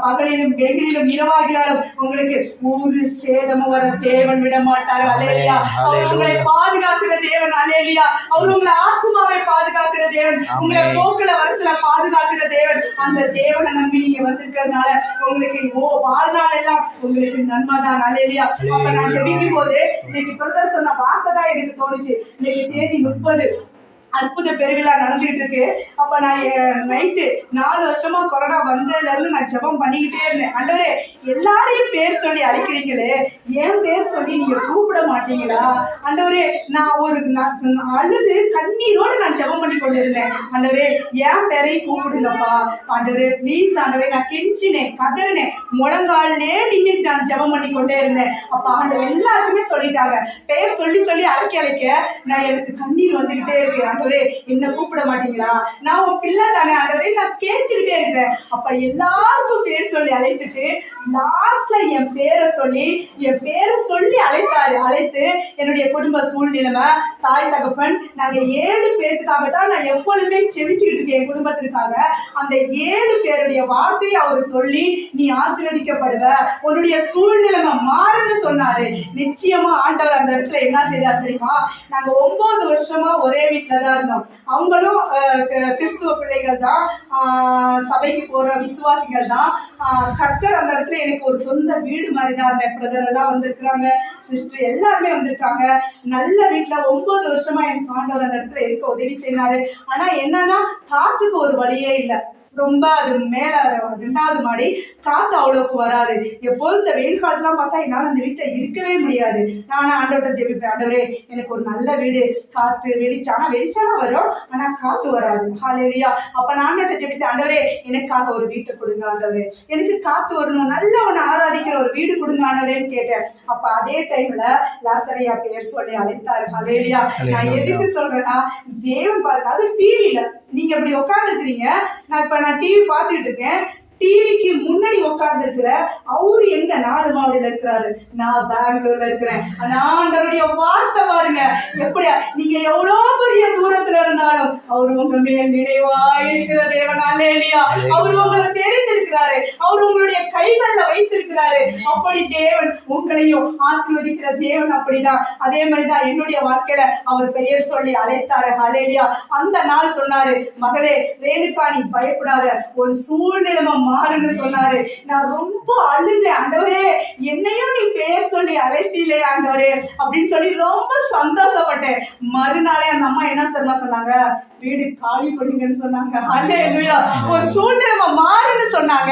பகலிலும் வெயிலிலும் இரவாகினாலும் உங்களுக்கு ஒரு சேதமும் வர தேவன் விட மாட்டார். அல்லேலூயா. அவர் உங்களை பாதுகாக்கிற தேவன். அல்லேலூயா. அவர் உங்களை ஆத்மாவை பாதுகாக்கிற தேவன், உங்களை போக்குல வரத்துல பாதுகாக்கிற தேவன். அந்த தேவனை நம்பி நீங்க வந்திருக்கிறதுனால உங்களுக்கு வாழ்நாள் எல்லாம் உங்களுக்கு நன்மைதான். அல்லேலூயா. அப்ப நான் ஜெபிக்கும் போது இன்னைக்கு பிரதர் சொன்ன வார்த்தை தான் எனக்கு தோணுச்சு. இன்னைக்கு தேதி 30. அற்புத பெருவிழா நடந்துகிட்டு இருக்கு. அப்ப நான் நைட்டு 4 வருஷமா கொரோனா வந்ததுல இருந்து நான் ஜெபம் பண்ணிக்கிட்டே இருந்தேன். ஆண்டவரே, எல்லாரையும் பேர் சொல்லி அழைக்கிறீங்களே, என் பேர் சொல்லி நீங்க கூப்பிட மாட்டீங்களா ஆண்டவரே? நான் அழுது கண்ணீரோடு நான் ஜெபம் பண்ணி கொண்டு இருந்தேன். ஆண்டவரே, என் பேரை கூப்பிடுங்கப்பா ஆண்டவரே, ப்ளீஸ் ஆண்டவரே. நான் கெஞ்சினேன், கதறினேன், முழங்காலே நின்று நான் ஜெபம் பண்ணி கொண்டே இருந்தேன். அப்ப ஆண்டவர் எல்லாருக்குமே சொல்லிட்டாங்க, பேர் சொல்லி சொல்லி அழைக்க நான் எனக்கு கண்ணீர் வந்துகிட்டே இருக்கு. ஆண்டவரே, என்ன கூப்பிட மாட்டீங்களா? நான் உன் பிள்ளை தானே ஆண்டவரே, நான் கேட்டுக்கிட்டே இருக்கேன். அப்ப எல்லாருக்கும் பேர் சொல்லி அழைத்துட்டு லாஸ்ட்ல என் பேரை சொல்லி அழைத்து என்னுடைய குடும்ப சூழ்நிலைமை, தாய் தகப்பன், நாங்க 7 பேருக்காக தான் நான் எப்பொழுதுமே செவிச்சுக்கிட்டு இருக்கேன் என் குடும்பத்திற்காக. அந்த 7 பேருடைய வார்த்தையை அவர் சொல்லி, நீ ஆசீர்வதிக்கப்படுவ, உன்னுடைய சூழ்நிலைமை மாறுன்னு சொன்னாரு. நிச்சயமா ஆண்டவர் அந்த இடத்துல என்ன செய்தார் தெரியுமா? நாங்க 9 வருஷமா ஒரே வீட்டுல தான் இருந்தோம். அவங்களும் கிறிஸ்துவ பிள்ளைகள் தான், சபைக்கு போற விசுவாசிகள் தான். கர்த்தர் அந்த இடத்துல எனக்கு ஒரு சொந்த வீடு மாதிரி தான். அந்த பிரதர் எல்லாம் வந்திருக்கிறாங்க, சிஸ்டர் எல்லாருமே வந்திருக்காங்க. நல்ல வீட்டுல 9 வருஷமா எனக்கு ஆண்டவர் அந்த இடத்துல இருக்க உதவி செய்யறாரு. ஆனா என்னன்னா, காத்துக்கு ஒரு வழியே இல்லை. ரொம்ப அது மேல 2வது மாடி, காத்து அவ்வளவுக்கு வராது. எப்போதும் இந்த வெயில் காலத்துலாம் பார்த்தா என்னால அந்த வீட்டை இருக்கவே முடியாது. நானும் ஆண்டவர்கிட்ட ஜெபிப்பேன், ஆண்டவரே எனக்கு ஒரு நல்ல வீடு, காத்து வெளிச்சானா வரும், ஆனா காத்து வராது. ஹல்லேலூயா. அப்ப நான் ஆண்டவர்கிட்ட ஜெபித்தேன், ஆண்டவரே எனக்காக ஒரு வீட்டை கொடுங்க ஆண்டவரே, எனக்கு காத்து வரணும், நல்ல ஒன்று ஆராதிக்கிற ஒரு வீடு கொடுங்க ஆண்டவரேன்னு கேட்டேன். அப்ப அதே டைம்ல லாசரையா பேர் சொல்லி அழைத்தாரு. ஹல்லேலூயா. நான் எதுக்கு சொல்றேன்னா, தேவன் பாருங்க, அது டிவில நீங்க இப்படி உட்கார்ந்து இருக்கிறீங்க, நான் டிவி பார்த்துட்டு இருக்கேன். டிவிக்கு முன்னாடி உட்கார்ந்து இருக்கிற அவரு எங்க நாடுமாவடியில இருக்கிறாரு, நான் பெங்களூர்ல இருக்கிறேன். ஆண்டவருடைய வார்த்தை பாருங்க, எப்படியா நீங்க எவ்வளவு பெரிய தூரத்துல இருந்தாலும் அவரு உங்க மேல் நினைவா இருக்கிற தேவன். அல்லேலூயா. அவரு உங்களை தெரிந்திருக்கிறாரு, அவரு உங்களுடைய கைகள்ல வைத்திருக்கிறாரு. அப்படி தேவன் உங்களையும் ஆசீர்வதிக்கிற தேவன். அப்படிதான் அதே மாதிரிதான் என்னுடைய வாழ்க்கையில அவர் பெயர் சொல்லி அழைத்தாரு. அல்லேலூயா. அந்த நாள் சொன்னாரு, மகளே ரேணுகா, நீ பயப்படாத, ஒரு சூழ்நிலைமை மாறுன்னு சொன்னாரு. நான் ரொம்ப அழுதேன், ஆண்டவரே என்னையும் நீ பேர் சொல்லி அழைத்தீலே ஆண்டவரே அப்படின்னு சொல்லி ரொம்ப சந்தோஷப்பட்டேன். மறுநாளே அந்த அம்மா என்ன தெரியுமா சொன்னாங்க, வீடு காலி பண்ணுங்கன்னு சொன்னாங்க. அல்லேலூயா. ஒரு சூழ்நிலை மாறுன்னு சொன்னாங்க.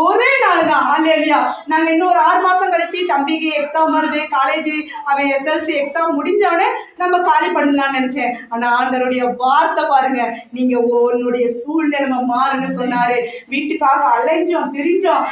ஒரே நாள் தான். அல்லேலூயா. நாங்க இன்னும் ஒரு 6 மாசம் கழிச்சு தம்பிக்கு எக்ஸாம் வருது, காலேஜ், அவன் SLC எக்ஸாம் முடிஞ்சவனே நம்ம காலி பண்ணலாம்னு நினைச்சேன். ஆனா ஆண்டவருடைய வார்த்தை பாருங்க, நீங்க உன்னுடைய சூழ்நிலை மாறுன்னு சொன்னாரு. வீட்டுக்காக அலைஞ்சோம், திரிஞ்சோம்.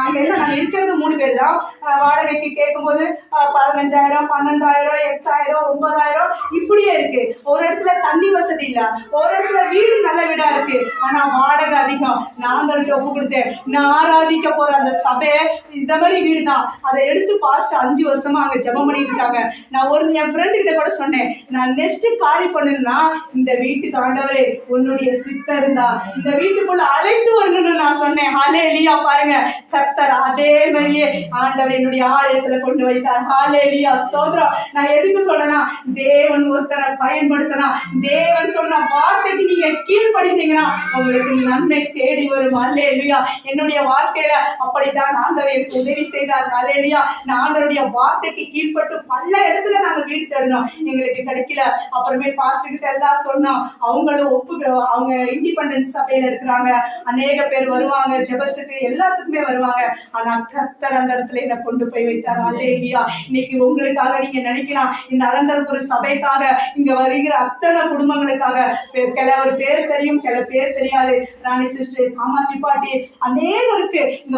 அங்க எல்லாம் நாங்க இருக்கிறது 3 பேர் தான். வாடகைக்கு கேட்கும் போது 15,000, 12,000, 8,000, 9,000 இப்படியே இருக்கு. ஒரு இடத்துல தண்ணி வசதி இல்ல, ஒரு இடத்துல வீடு நல்ல வீடா இருக்கு, ஆனா வாடகை அதிகம். நான் ஒப்பு கொடுத்தேன், நான் ஆராதிக்க போற அந்த சபை இந்த மாதிரி வீடு தான். அதை எடுத்து பாஸ்ட் 5 வருஷமா அங்க ஜெபம் பண்ணிட்டு இருக்காங்க. நான் என் ஃப்ரெண்டு கிட்ட கூட சொன்னேன், நான் நெக்ஸ்ட் காலி பண்ணணும்னா இந்த வீட்டுக்கு ஆண்டவரே உன்னுடைய சித்தம் இருந்தா இந்த வீட்டுக்குள்ள அழைத்து வரணும்னு நான் சொன்னேன். ஹல்லேலூயா. பாருங்க, கர்த்தர் அதே மாதிரியே ஆண்டவர் என்னுடைய ஆலயத்துல கொண்டு வைத்தார். ஹல்லேலூயா. சோதரம். நான் எதுக்கு சொன்னா, தேவன் ஒருத்தரை பயன்படுத்தினா, தேவன் சொன்ன வார்த்தைக்கு நீங்க கீழ்படிந்தீங்கன்னா உங்களுக்கு நன்மை தேடி வரும். அல்லேலூயா. என்னுடைய வாழ்க்கையில அப்படித்தான் ஆண்டவர் எனக்கு உதவி செய்தார். அல்லேலூயா. நான் ஆண்டவருடைய வார்த்தைக்கு கீழ்பட்டு பல இடத்துல நாங்க வீடு தேடினோம், எங்களுக்கு கிடைக்கல. அப்புறமே பாஸ்டர் கிட்ட எல்லாம் சொன்னோம், அவங்களும் அவங்க இண்டிபெண்டன்ஸ் சபையில இருக்கிறாங்க, அநேக பேர் வருவாங்க ஜெபத்துக்கு, எல்லாத்துக்குமே வருவாங்க. ஆனா கர்த்தர் அந்த இடத்துல என்ன கொண்டு போய் வைத்தார். அல்லேலூயா. இன்னைக்கு உங்களுக்காக நீங்க நினைக்கலாம், இந்த அலந்தரபுர சபைக்காக இங்க வருகிற அத்தனை குடும்பங்களுக்காக ஒரு பேர் தெரியும், சில பேர் தெரியாது. ராணி சிஸ்டர், காமாட்சி பாட்டி, அநேகருக்கு இங்க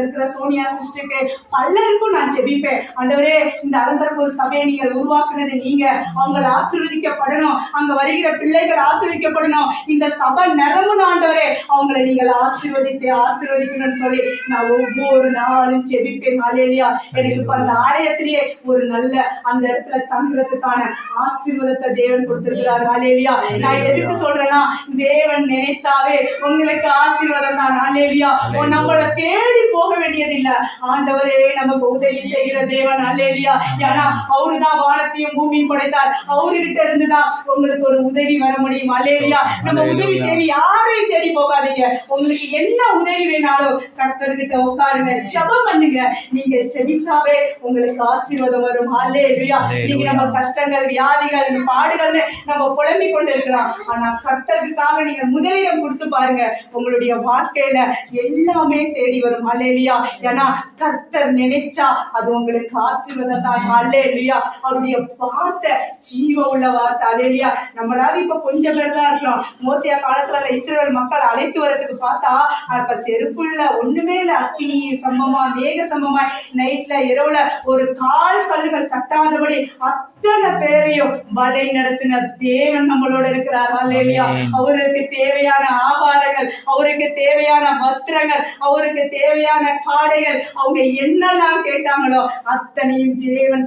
இருக்கிற சோனியா சிஸ்டருக்கு பலருக்கும் நான் ஜெபிப்பேன். ஆண்டவரே, இந்த அலந்தரபுர சபையை நீங்கள் உருவாக்குனது நீங்க, அவங்களை ஆசீர்வதிக்கப்படணும், அங்க வருகிற பிள்ளைகள் ஆசீர்வதிக்கப்படணும், இந்த சபை நிரம்பணும் ஆண்டவரே, அவங்களை நீங்கள் ஆசீர்வதிக்கணும்னு சொல்லி நான் ஒவ்வொரு நாளும் ஜெபிப்பேன். அல்லேலூயா. எனக்கு இப்ப அந்த ஆலயத்திலேயே ஒரு நல்ல அந்த இடத்துல தங்குறதுக்கான ஆசீர்வாதத்தை தேவன் கொடுத்திருக்கிறார். அல்லேலூயா. நான் எதுக்கு சொல்றேன்னா, தேவன் நினைத்தாவே உங்களுக்கு ஆசீர்வாதம் தான். அல்லேலூயா. நம்மளை தேடி போக வேண்டியது இல்ல, ஆண்டவரே நமக்கு உதவி செய்கிற தேவன். அல்லேலூயா. ஏன்னா அவருதான் வானத்தையும் பூமியும் படைத்தார், அவர்கிட்ட இருந்துதான் உங்களுக்கு ஒரு உதவி வர முடியும். அல்லேலூயா. நம்ம உதவி தேடி யாரையும் தேடி போகாதீங்க. உங்களுக்கு என்ன உதவி வேணாலும் கர்த்தர்கிட்ட உட்காருங்க, ஜெபம் ஜெபம் பண்ணுங்க. நீங்க ஜெபித்தாவே உங்களுக்கு ஆசீர்வாதம் வரும். ஹல்லேலூயா. நீங்க நம்ம கஷ்டங்கள், வியாதிகள், பாடுகள் நம்ம புலம்பிக் கொண்டு இருக்கலாம். ஆனா கர்த்தருக்காக நீங்க முதலிடம் கொடுத்து பாருங்க, உங்களுடைய வாழ்க்கையில எல்லாமே தேடி வரும். ஹல்லேலூயா. ஏன்னா கர்த்தர் நினைச்சா அது உங்களுக்கு ஆசீர்வாதம் தான். ஹல்லேலூயா. அவருடைய வார்த்தை ஜீவ உள்ள வார்த்தை. ஹல்லேலூயா. நம்மளால இப்ப கொஞ்சம் பேர் தான் இருக்கிறோம். மோசையா காலத்துல அந்த இஸ்ரவேல் மக்கள் அழைத்து வரதுக்கு பார்த்தா அப்ப செருப்புள்ள ஒண்ணுமே இல்ல. அக்கினி சம்பமா, மேக சம்பமா, நைட்ல இரவுல ஒரு கால் கல்லுகள் தட்டாதபடி அத்தனை பேரையும் வழி நடத்தின தேவன் நம்மளோட இருக்கிறார். ஹல்லேலூயா. அவருக்கு தேவையான ஆகாரங்கள், அவருக்கு தேவையான வஸ்திரங்கள், அவருக்கு தேவையான காடைகள், அவங்க என்னெல்லாம் கேட்டாங்களோ அத்தனையும் தேவன்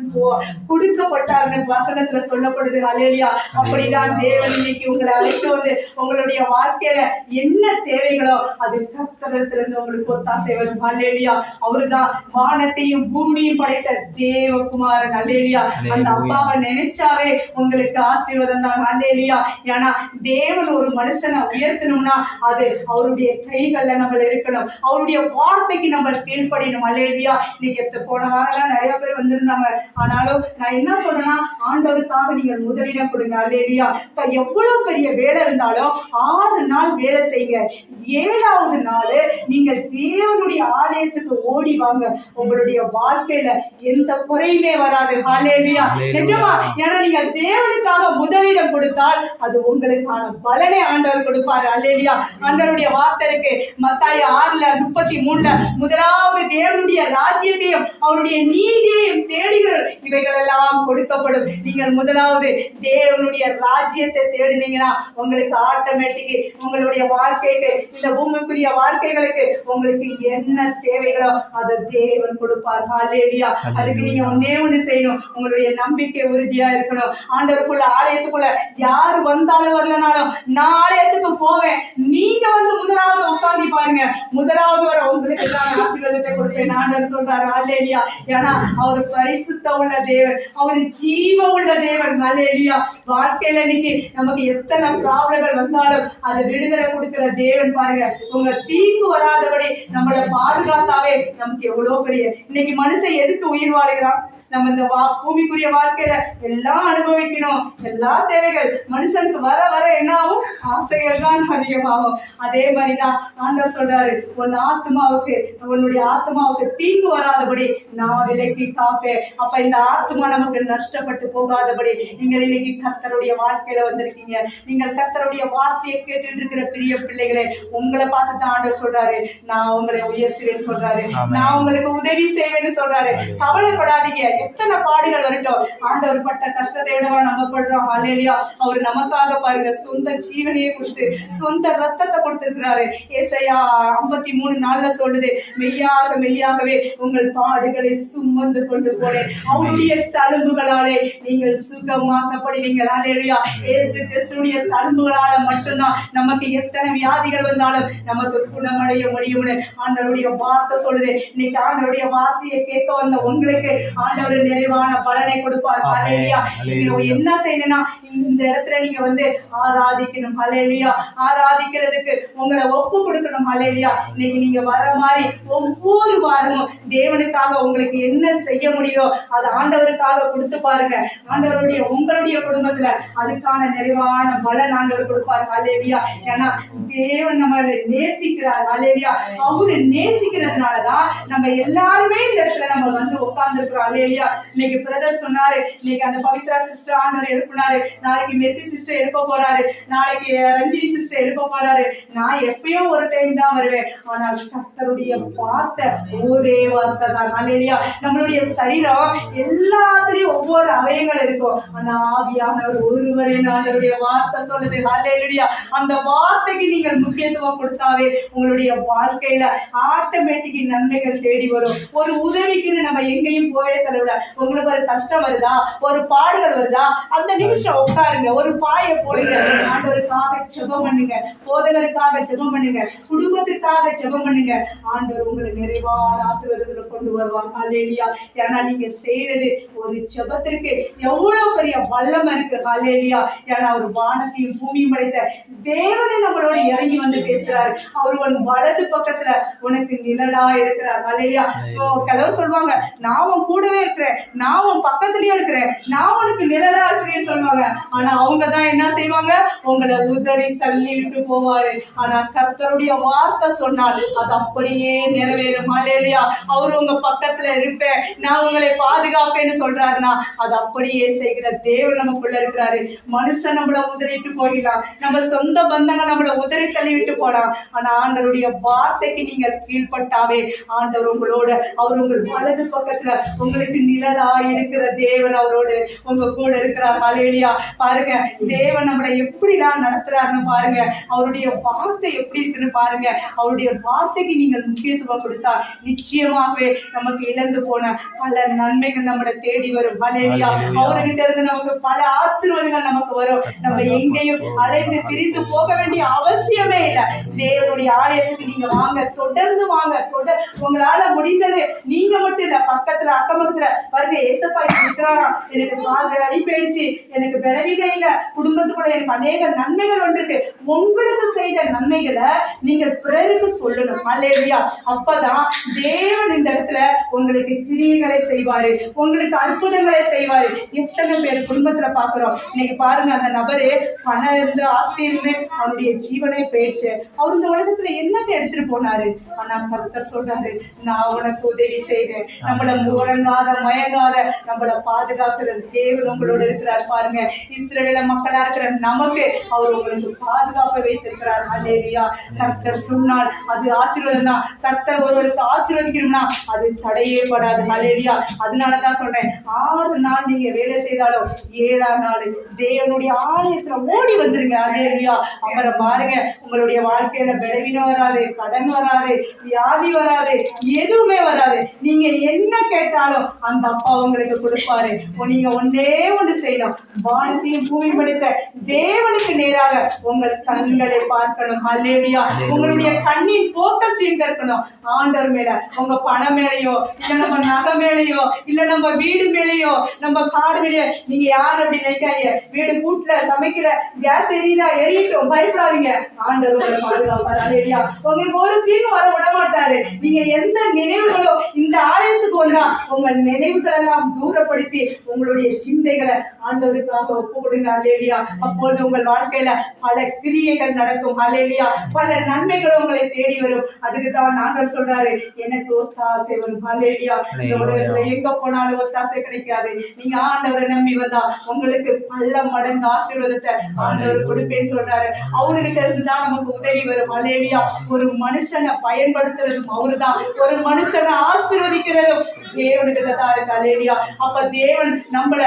கொடுக்கப்பட்டாங்க. வசனத்துல சொல்லப்படுது. ஹல்லேலூயா. அப்படிதான் தேவன் இன்னைக்கு உங்களை அழைத்து வந்து உங்களுடைய வாழ்க்கையில என்ன தேவைகளோ அது கர்த்தரிடத்திலிருந்து உங்களுக்கு ஒத்தாசை வரும். ஹல்லேலூயா. அவருதான் வானத்தையும் பூமியும் படைத்த தேவகுமாரன். ஹல்லேலூயா. அந்த அப்பாவை நினைச்சாவே உங்களுக்கு ஆசீர்வாதம் தான். ஹல்லேலூயா. ஏன்னா தேவன் ஒரு மனுஷனை உயர்த்தணும்னா அது அவருடைய கைகள்ல நம்ம இருக்கணும். அவருடைய வார்த்தைக்கு நம்ம கீழ்ப்படியணும். ஹல்லேலூயா. இன்னைக்கு போன வாரம் நிறைய பேர் வந்திருந்தாங்க. ஆனாலும் நான் என்ன சொல்றேன்னா, ஆண்டவருக்காக நீங்கள் முதலிடம் கொடுங்க. ஹல்லேலூயா. இப்ப எவ்வளவு பெரிய வேலை இருந்தாலும் 6 நாள் வேலை செய்யுங்க. 7வது நாள் நீங்கள் தேவனுடைய ஆலயத்துக்கு ஓடி வாங்க. உங்களுடைய வாழ்க்கையில எந்த குறையுமே வராது. ஹல்லேலூயா. நிஜமா. ஏன்னா நீங்க தேவனுக்காக முதலிடம் கொடுத்தால் அது உங்களுக்கான பலனை ஆண்டவர் கொடுப்பாரு. ஹல்லேலூயா. ஆண்டவருடைய வார்த்தை இருக்கு. மத்தாய் 6:33 முதலாவது தேவனுடைய ராஜ்யத்தையும் அவருடைய நீதியையும் தேடுகிற இவைகள் எல்லாம் கொடுக்கப்படும். நீங்கள் முதலாவது தேவனுடைய ராஜ்யத்தை தேடினீங்கன்னா உங்களுக்கு ஆட்டோமேட்டிக் உங்களுடைய வாழ்க்கைக்கு, இந்த பூமிக்குரிய வாழ்க்கைகளுக்கு உங்களுக்கு என்ன தேவைகளோ அதை தேவன் கொடுப்பார். ஹல்லேலூயா. அதுக்கு நீங்க ஒண்ணு செய்யணும். உங்களுடைய நம்பிக்கை உறுதியா இருக்கணும். ஆண்டவருக்குள்ள ஆலயத்துக்குள்ள யாரு வந்தாலும் வரலனாலும் நான் ஆலயத்துக்கு போவேன். நீங்க வந்து முதலாவது உட்கார்ந்து பாருங்க. முதலாவது வர உங்களுக்கு தான் ஆசீர்வாதத்தை கொடுப்பேன் ஆண்டவர் சொல்றாரு. ஹல்லேலூயா. ஏன்னா அவர் பரிசுத்த உள்ள தேவன், அவர் ஜீவ உள்ள தேவன். ஹல்லேலூயா. வாழ்க்கையில இன்னைக்கு நமக்கு எத்தனை ப்ராப்ளங்கள் வந்தாலும் அதை விடுதலை கொடுக்கிற தேவன் பாருங்க. உங்க தீங்கு வராதபடி நம்மளை பாதுகாத்தாவே நமக்கு எவ்வளவு பெரிய. இன்னைக்கு மனுஷன் எதுக்கு உயிர் வாழுகிறான்? நம்ம இந்த பூமிக்குரிய வாழ்க்கையில எல்லாம் அனுபவிக்கணும். எல்லா தேவைகள் மனுஷனுக்கு வர வர என்ன ஆகும்? ஆசைகள் தான் அதிகமாகும். அதே மாதிரிதான் ஆண்டவர் சொல்றாரு, உன்னுடைய ஆத்மாவுக்கு தீங்கு வராதபடி நான் விலைக்கு காப்பேன். அப்ப இந்த ஆத்மா நமக்கு நஷ்டப்பட்டு போகாதபடி நீங்கள் இன்னைக்கு கர்த்தருடைய வாழ்க்கையில வந்திருக்கீங்க. நீங்கள் கர்த்தருடைய வார்த்தையை கேட்டு இருக்கிற பெரிய பிள்ளைகளே, உங்களை பார்த்து தான் ஆண்டவர் சொல்றாரு, நான் உங்களை உயர்த்துறேன்னு சொல்றாரு, நான் உங்களுக்கு உதவி செய்வேன்னு சொல்றாரு. கவலைப்படாதீங்க. எத்தனை பாடுகள் வரட்டும், ஆண்டவர் பட்ட கஷ்டத்தை விடவா நம்ம படுறோம். ஹல்லேலூயா. அவர் நமக்காக பாருங்க சொந்த ஜீவனையே கொடுத்து சொந்த ரத்தத்தை கொடுத்திருக்கிறாரு. ஏசாயா 53:4 சொல்லுது, மெய்யாக மெய்யாகவே உங்கள் பாடுகளை சுமந்து கொண்டு போனேன், அவருடைய தழும்புகளாலே நீங்கள் சுகமாக்கப்படுவீங்க. ஹல்லேலூயா. இயேசு கிறிஸ்துவின் தழும்புகளால மட்டும்தான் நமக்கு எத்தனை வியாதிகள் வந்தாலும் நமக்கு குணமடைய முடியும்னு ஆண்டவருடைய வார்த்தை சொல்லுது. இன்னைக்கு ஆண்டவருடைய வார்த்தையை கேட்க வந்த உங்களுக்கு ஆண்டவர் நிறைவான பலனை கொடுப்பார். ஹல்லேலூயா. நீங்க என்ன செய்யணும்னா இந்த இடத்துல நீங்க வந்து ஆராதிக்கணும். ஹல்லேலூயா. ஆராதிக்கிறதுக்கு உங்களை ஒப்பு கொடுக்கணும். ஹல்லேலூயா. இன்னைக்கு நீங்க வர மாதிரி ஒவ்வொரு வாரமும் தேவனுக்காக உங்களுக்கு என்ன செய்ய முடியுதோ அது ஆண்டவருக்காக கொடுத்து பாருங்க. ஆண்டவருடைய உங்களுடைய குடும்பத்துல அதுக்கான நிறைவான பலன் ஆண்டவர் கொடுப்பார். ஹல்லேலூயா. ஏன்னா தேவன் நம்ம நேசிக்கிறார். ஹல்லேலூயா. அவரு நேசிக்கிறதுனாலதான் நம்ம எல்லாருமே இந்த இடத்துல நம்ம வந்து உட்கார்ந்து இருக்கிறோம். ஹல்லேலூயா. இன்னைக்கு பிரதர் சொன்னாரு, இன்னைக்கு அந்த பவித்ரா சிஸ்டர் ஆண்டவர் எழுப்பினாரு, நாளைக்கு மெஸ்ஸி சிஸ்டர் எழுப்ப போறாரு, நாளைக்கு ரஞ்சினி சிஸ்டர் எழுப்ப போறாரு. நான் எப்பயோ ஒரு டைம் தான் வருவேன். ஆனால் கர்த்தருடைய வார்த்தை ஒரே வார்த்தை தான். ஹல்லேலூயா. நம்மளுடைய சரீரம் எல்லாத்துலயும் ஒவ்வொரு அவயங்கள் இருக்கும். ஆனா ஆவியானவர் ஒருவரே ஆண்டவருடைய வார்த்தை சொல்லுது. ஹல்லேலூயா. அந்த வார்த்தைக்கு நீங்கள் முக்கியத்துவம் கொடுத்தாவே உங்களுடைய வாழ்க்கையில ஆட்டோமேட்டிக் நன்மைகள் தேடி வரும். ஒரு உதவிக்குன்னு நம்ம எங்கேயும் போவே செலவுல. உங்களுக்கு ஒரு கஷ்டம் வருதா, ஒரு பாடுகள் வருதா, அந்த நிமிஷம் உட்காருங்க, ஒரு பாயை போடுங்க, ஆண்டவருக்காக ஜெபம் பண்ணுங்க, போதகருக்காக ஜெபம் பண்ணுங்க, குடும்பத்திற்காக ஜெபம் பண்ணுங்க. ஆண்டவர் உங்களை நிறைவான ஆசீர்வாதங்களை கொண்டு வருவாங்க. ஹல்லேலூயா. ஏன்னா நீங்க செய்யறது ஒரு ஜெபத்திற்கு எவ்வளவு பெரிய வல்லமை இருக்கு. ஹல்லேலூயா. ஏன்னா அவர் வானத்தையும் பூமியும் படைத்த தேவனை நம்மளோட இறங்கி வந்து பேசுறாரு. அவர் உன் வலது பக்கத்துல உனக்கு நிழலா இருக்கிற இருக்கிறார். ஹல்லேலூயா. கலவர் சொல்லுவாங்க, நான் உன் கூடவே இருக்கிறேன், நான் உன் பக்கத்துலயே இருக்கிறேன், நான் உனக்கு நிழலா இருக்கிறேன்னு சொல்லுவாங்க. ஆனா அவங்க தான் என்ன செய்வாங்க, உங்களை உதறி தள்ளி விட்டு போவாரு. ஆனா கர்த்தருடைய வார்த்தை சொன்னால் அது அப்படியே நிறைவேறும். ஹல்லேலூயா. அவர் உங்க பக்கத்துல இருப்பேன், நான் உங்களை பாதுகாப்பேன்னு சொல்றாருன்னா அது அப்படியே செய்கிற தேவன் நமக்குள்ள இருக்கிறாரு. மனுஷன் நம்மள உதறிட்டு போயிடலாம், நம்ம சொந்த பந்தங்கள் நம்மள உதறி தள்ளி விட்டு போலாம். ஆனா ஆண்டவருடைய வார்த்தைக்கு நீங்கள் கீழ்பட்டாவே ஆண்டவர் உங்களோட, அவர் உங்கள் வலது பக்கத்துல உங்களுக்கு நிழலா இருக்கிற தேவன் அவரோடு உங்க கூட இருக்கிறார். ஹல்லேலூயா. பாருங்க, தேவன் நம்மளை எப்படிதான் நடத்துறாருன்னு பாருங்க, அவருடைய வார்த்தை எப்படி இருக்குன்னு பாருங்க. அவருடைய வார்த்தைக்கு நீங்கள் முக்கியத்துவம் கொடுத்தா நிச்சயமாகவே நமக்கு இழந்து போன பல நன்மைகள் நம்மளை தேடி வரும். ஹல்லேலூயா. அவர்கிட்ட இருந்து நமக்கு பல ஆசீர்வாதங்கள் நமக்கு வரும். நம்ம எங்கேயும் அலைந்து பிரிந்து போக வேண்டிய அவசியமே இல்லை. தேவனுடைய ஆலயத்துக்கு நீங்க வாங்க, தொடர்ந்து வாங்க. உங்களால முடிந்தது, நீங்க மட்டும் இல்ல, பக்கத்துல அக்கம்பக்கத்துல பாருங்க, ஏசப்பா இருக்கிறாரா, எனக்கு கால்கள் அடி போயிடுச்சு, எனக்கு பலவீனம் இல்ல, குடும்பத்துக்குள்ள எனக்கு அநேக நன்மைகள் வந்திருக்கு. உங்களுக்கு செய்த நன்மைகளை நீங்கள் பிறருக்கு சொல்லணும். ஹல்லேலூயா. அப்பதான் தேவன் இந்த இடத்துல உங்களுக்கு கிரியைகளை செய்வாரு, உங்களுக்கு அற்புதங்களை செய்வாரு. எத்தனை பேர் குடும்பத்துல பாக்குறோம். இன்னைக்கு பாருங்க, அந்த நபரு பணம் இருந்து ஆஸ்தி இருந்து அவனுடைய ஜீவனை போயிடுச்சு. அவர் இந்த உலகத்துல என்னத்தை எடுத்துட்டு போனாரு. ஆனா கர்த்தர் சொல்றாரு, நான் உனக்கு உதவி செய்வேன். நம்மள முழங்காத மயங்காத நம்மள பாதுகாக்கிற தேவன் உங்களோட இருக்கிறார். பாருங்க, இஸ்ரவேல மக்களா இருக்கிற நமக்கு அவர் உங்களுக்கு பாதுகாப்பை வைத்திருக்கிறார். ஹல்லேலூயா. கர்த்தர் சொன்னால் அது ஆசீர்வாதம் தான். கர்த்தர் ஒருவருக்கு ஆசீர்வதிக்கணும்னா அது தடையே படாது. ஹல்லேலூயா. அதனாலதான் சொல்றேன், 6 நாள் நீங்க வேலை செய்தாலும் 7ஆம் நாள் தேவனுடைய ஆலயத்துல ஓடி வந்துருங்க. ஹல்லேலூயா. அப்புறம் பாருங்க, உங்களுடைய வாழ்க்கையில பலவீனம் வராது, கடன் வராது, வியாதி வராது, எதுவுமே வராது. நீங்க என்ன கேட்டாலும் அந்த அப்பா உங்களுக்கு கொடுப்பாரு. நீங்க ஒன்னே ஒன்று செய்யணும், வானத்தையும் பூமி படைத்த தேவனுக்கு நேராக உங்கள் கண்களை பார்க்கணும். ஹல்லேலூயா. உங்களுடைய கண்ணின் போக்கஸ் எங்க இருக்கணும், ஆண்டவர் மேல. உங்க பணம் மேலேயோ, இல்ல நம்ம நகை மேலேயோ, இல்ல நம்ம வீடு மேலேயோ, நம்ம காடு மேலேயோ. நீங்க யார் அப்படி நினைக்காதீங்க, வீடு கூட்டுல சமைக்கிற கேஸ் எரியுதா, எரியட்டும், பயப்படாதீங்க, ஆண்டவர் உங்களை பாதுகாப்பார். ஹல்லேலூயா. உங்களுக்கு ஒரு தீங்கு வர விட மாட்டாரு. நீங்க எந்த நினைவுகளோ இந்த ஆலயத்துக்கு வந்தா உங்கள் நினைவுகள் எல்லாம் தூரப்படுத்தி உங்களுடைய சிந்தைகளை ஆண்டவருக்காக ஒப்பு கொடுங்க. ஹல்லேலூயா. அப்பொழுது உங்கள் வாழ்க்கையில பல கிரியைகள் நடக்கும். ஹல்லேலூயா. பல நன்மைகளும் உங்களை தேடி வரும். அதுக்கு தான் ஆண்டவர் சொல்றாரு, எனக்கு ஒத்தாசை வரும். ஹல்லேலூயா. இந்த உலகத்துல எங்க போனாலும் ஒத்தாசை கிடைக்காது. நீங்க ஆண்டவரை நம்பி வந்தா உங்களுக்கு பல மடங்கு ஆசீர்வாதத்தை ஆண்டவர் கொடுப்பேன்னு சொல்றாரு. அவர்கிட்ட இருந்து தான் நமக்கு உதவி வரும். ஹல்லேலூயா. ஒரு மனுஷனை பயன்படுத்துறதும் அவருதான், ஒரு மனுஷனை ஆசீர்வதிக்கிறதும் தேவனுக்கிட்ட தான் இருக்கு. ஹல்லேலூயா. அப்ப தேவன் நம்மள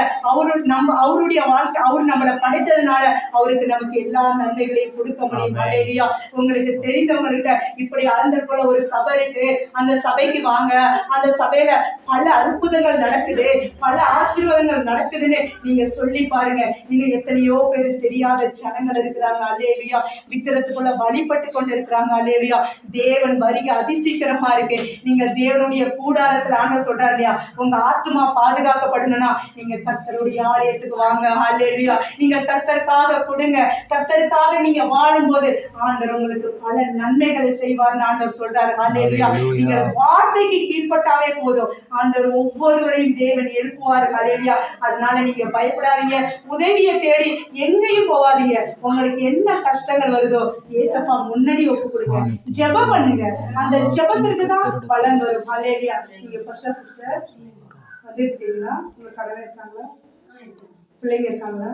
அவருடைய வாழ்க்கை, அவர் நம்மளை படைத்ததுனால அவருக்கு நமக்கு எல்லா நன்மைகளையும் கொடுக்க முடியும். ஹல்லேலூயா. உங்களுக்கு தெரிந்தவங்ககிட்ட இப்படி அளந்தல் போல ஒரு சபை இருக்கு, அந்த சபைக்கு வாங்க, அந்த சபையில பல அற்புதங்கள் நடக்குது, பல ஆசீர்வாதங்கள் நடக்குதுன்னு நீங்க சொல்லி பாருங்க. இன்னும் எத்தனையோ பேர் தெரியாத ஜனங்கள் இருக்கிறாங்க. ஹல்லேலூயா. விக்கிரத்துக்குள்ள வழிபட்டு கொண்டு இருக்கிறாங்க. ஹல்லேலூயா. தேவன் வருகை அதிசீக்கிரமா இருக்கு. நீங்க தேவனுடைய கூடாரத்துல ஆண்டவர் சொல்றாரு இல்லையா, உங்க ஆத்மா பாதுகாக்கப்படணும்னா நீங்க கர்த்தருடைய ஆலயத்துக்கு வாங்க. ஹல்லேலூயா. நீங்க கர்த்தருக்காக கொடுங்க, கர்த்தருக்காக நீங்க வாழும்போது ஆண்டவர் உங்களுக்கு பல நன்மைகளை செய்வார்னு ஆண்டவர் சொல்றாரு. ஹல்லேலூயா. நீங்க வார்த்தைக்கு கீழ்பட்டாவே போதும், ஆண்டவர் ஒவ்வொருவரையும் தேவன் எழுப்புவார். ஹல்லேலூயா. அதனால நீங்க பயப்படாதீங்க, உதவியை தேடி எங்கேயும் போவாதீங்க. உங்களுக்கு என்ன கஷ்டங்கள் வருதோ ஏசப்பா முன்னாடி ஒப்பு கொடுங்க, ஜெபம் பண்ணுங்க. அந்த ஜெபத்திற்கு தான் பலன் வரும். ஹல்லேலூயா. நீங்க ஃபர்ஸ்ட் சிஸ்டர் வந்துட்டீங்களா? உங்க கடவுள் இருக்காங்களா? பிள்ளைங்க இருக்காங்களா?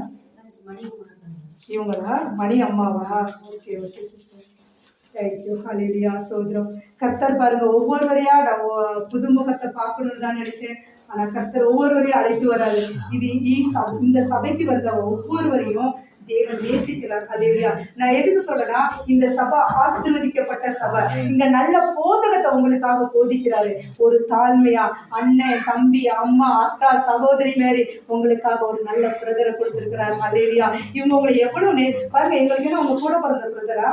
இவங்களா? மணி அம்மாவா? Okay okay sister, thank you. Hallelujah. சோதரம். கர்த்தர் பாருங்க, ஒவ்வொருவரையா நான் புதுமுகத்தை பார்க்கணும்னு தான் நினைச்சேன். ஆனா கர்த்தர் ஒவ்வொருவரையும் அழைத்து வராது. இந்த சபைக்கு வந்த ஒவ்வொருவரையும் தேவன் நேசிக்கிறார். ஹல்லேலூயா. நான் எதுக்கு சொல்றேன்னா, இந்த சபை ஆசீர்வதிக்கப்பட்ட சபை. இந்த நல்ல போதகத்தை உங்களுக்காக போதிக்கிறாரு. ஒரு தாழ்மையா அண்ணன், தம்பி, அம்மா, அக்கா, சகோதரி மாதிரி உங்களுக்காக ஒரு நல்ல பிரதரை கொடுத்திருக்கிறார். ஹல்லேலூயா. இவங்க உங்களை எவ்வளவு பாருங்க, எங்களுக்கு என்ன உங்க கூட பிறந்த பிரதரா?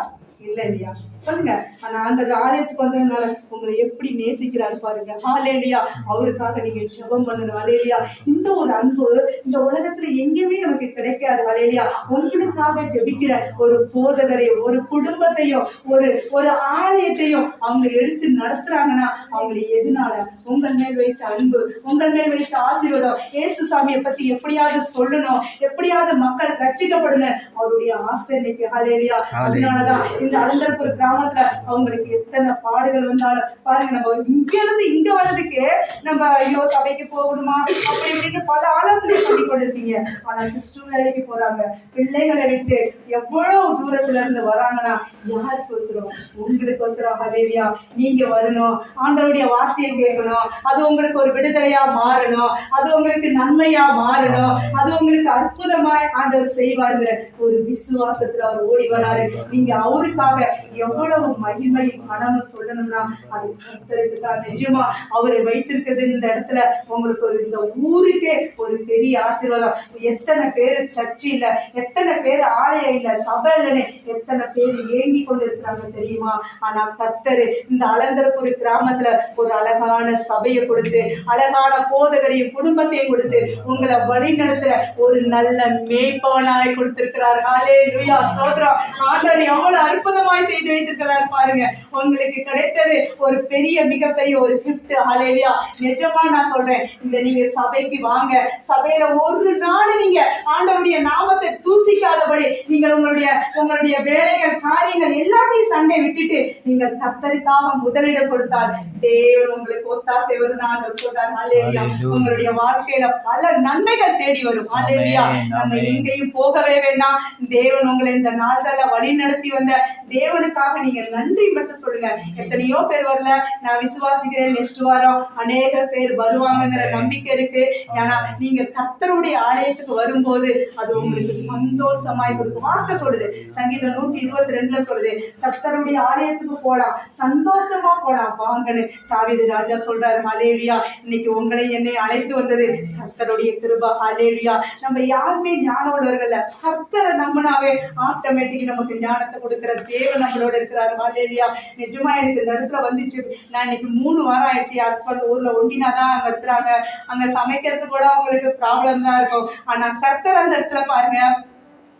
இல்ல இல்லையா? சொல்லுங்க. ஆனா அந்த ஆலயத்துக்கு வந்ததுனால உங்களை எப்படி நேசிக்கிறாரு பாருங்க. ஹalleluya. அவருக்காக நீங்க ஜெபம் பண்ணணும். ஹalleluya. இந்த ஒரு அன்பு இந்த உலகத்துல எங்கேயுமே நமக்கு கிடைக்காது. ஹalleluya. உங்களுக்காக ஜெபிக்கிற ஒரு போதகரை, ஒரு குடும்பத்தையும், ஒரு ஒரு ஆலயத்தையும் அவங்க எடுத்து நடத்துறாங்கன்னா அவங்களை எதனால? உங்கள் மேல் வைத்த அன்பு, உங்கள் மேல் வைத்த ஆசீர்வாதம். இயேசு சாமியை பத்தி எப்படியாவது சொல்லணும், எப்படியாவது மக்கள் ரட்சிக்கப்படணும், அவருடைய ஆசை இன்னைக்கு. ஹalleluya. அதனாலதான் இந்த அலந்தரபுரம் கிராமத்துல அவங்களுக்கு எத்தனை பாடுகள் வந்தாலும் பாருங்க, நம்ம இங்க இருந்து இங்க வர்றதுக்கு நம்ம ஐயோ சபைக்கு போகணுமா அப்படி இப்படின்னு பல ஆலோசனை பண்ணி கொண்டிருக்கீங்க. ஆனா சிஸ்டர் வேலைக்கு போறாங்க, பிள்ளைகளை விட்டு எவ்வளவு தூரத்துல இருந்து வராங்கன்னா யாருக்கோசரம்? உங்களுக்கோசரம். ஹalleluya. நீங்க வரணும், ஆண்டவருடைய வார்த்தையை கேட்கணும், அது உங்களுக்கு ஒரு விடுதலையா மாறணும், அது உங்களுக்கு நன்மையா மாறணும், அது உங்களுக்கு அற்புதமாய் ஆண்டவர் செய்வாருங்க. ஒரு விசுவாசத்துல அவர் ஓடி வராரு. நீங்க அவருக்காக எவ்வளவு மகிமை மனமும் சொல்லணும்னா அது கர்த்தருக்கு தான். நிஜமா அவரை வைத்திருக்கிறது இந்த இடத்துல உங்களுக்கு ஒரு இந்த ஊருக்கே ஒரு பெரிய ஆசீர்வாதம். எத்தனை பேர் சர்ச்சை இல்ல, எத்தனை பேர் ஆலயம் இல்ல, சபை இல்லைன்னு எத்தனை பேர் ஏங்கி கொண்டு இருக்கிறாங்க தெரியுமா? ஆனா கர்த்தர் இந்த அலந்தரபுர கிராமத்துல ஒரு அழகான சபையை கொடுத்து, அழகான போதகரையும் குடும்பத்தையும் கொடுத்து உங்களை வழி நடத்துற ஒரு நல்ல மேய்ப்பவனாய் கொடுத்திருக்கிறார். ஹalleluya. சோதரம் ஆண்டவர் எவ்வளவு அற்புதமாய் செய்து வைத்திருக்கிறார் பாருங்க. உங்களுக்கு கிடைத்தது ஒரு பெரிய மிகப்பெரிய ஒரு கிஃப்ட். ஹalleluya. நிஜமா நான் சொல்றேன், இந்த நீங்க சபைக்கு வாங்க, சபையில ஒரு நாள் நீங்க ஆண்டவருடைய நாமத்தை தூசிக்காதபடி நீங்க உங்களுடைய வேலைகள் காரியங்கள் எல்லாத்தையும் சண்டை விட்டுட்டு நீங்க கர்த்தருக்காக முதலிடம் கொடுத்தால் தேவன் உங்களுக்கு ஒத்தாசை வரும். ஆண்டவர் சொல்றார். ஹalleluya. உங்களுடைய வாழ்க்கையில பல நன்மைகள் தேடி வரும். ஹalleluya. நம்ம எங்கேயும் போகவே வேண்டாம். தேவன் உங்களை இந்த நாள்கள்ல வழி நடத்தி வந்த தேவனுக்காக நீங்க நன்றி மட்டும் சொல்லுங்க. எத்தனையோ பேர் வரல, நான் விசுவாசிக்கிறேன் நெக்ஸ்ட் வாரம் அநேக பேர் வருவாங்கங்கிற நம்பிக்கை இருக்கு. ஏன்னா நீங்க கர்த்தருடைய ஆலயத்துக்கு வரும்போது அது உங்களுக்கு சந்தோஷமாய் கொடுக்கும். வார்த்தை சொல்லுது, சங்கீதம் 122ல சொல்லுது, கர்த்தருடைய ஆலயத்துக்கு போலாம், சந்தோஷமா போலாம் வாங்கன்னு தாவீது ராஜா சொல்றாரு. ஹalleluya. இன்னைக்கு உங்களை என்னை அழைத்து வந்தது கர்த்தருடைய கிருபை. ஹalleluya. நம்ம யாருமே ஞான உள்ளவர்கள், கர்த்தரை நம்பினாவே ஆட்டோமேட்டிக் நமக்கு ஞானத்தை கொடுக்கிற தேவன் நம்மளோட இருக்கிறார். ஹalleluya. நிஜமா எனக்கு இந்த இடத்துல வந்துச்சு. நான் இன்னைக்கு 3 வாரம் ஆயிடுச்சு. ஹஸ்பண்ட் ஊர்ல ஒண்டினாதான் அங்க இருக்கிறாங்க. அங்க சமைக்கிறது கூட அவங்களுக்கு ப்ராப்ளம் தான் இருக்கும். ஆனா கர்த்தர் அந்த இடத்துல பாருங்க,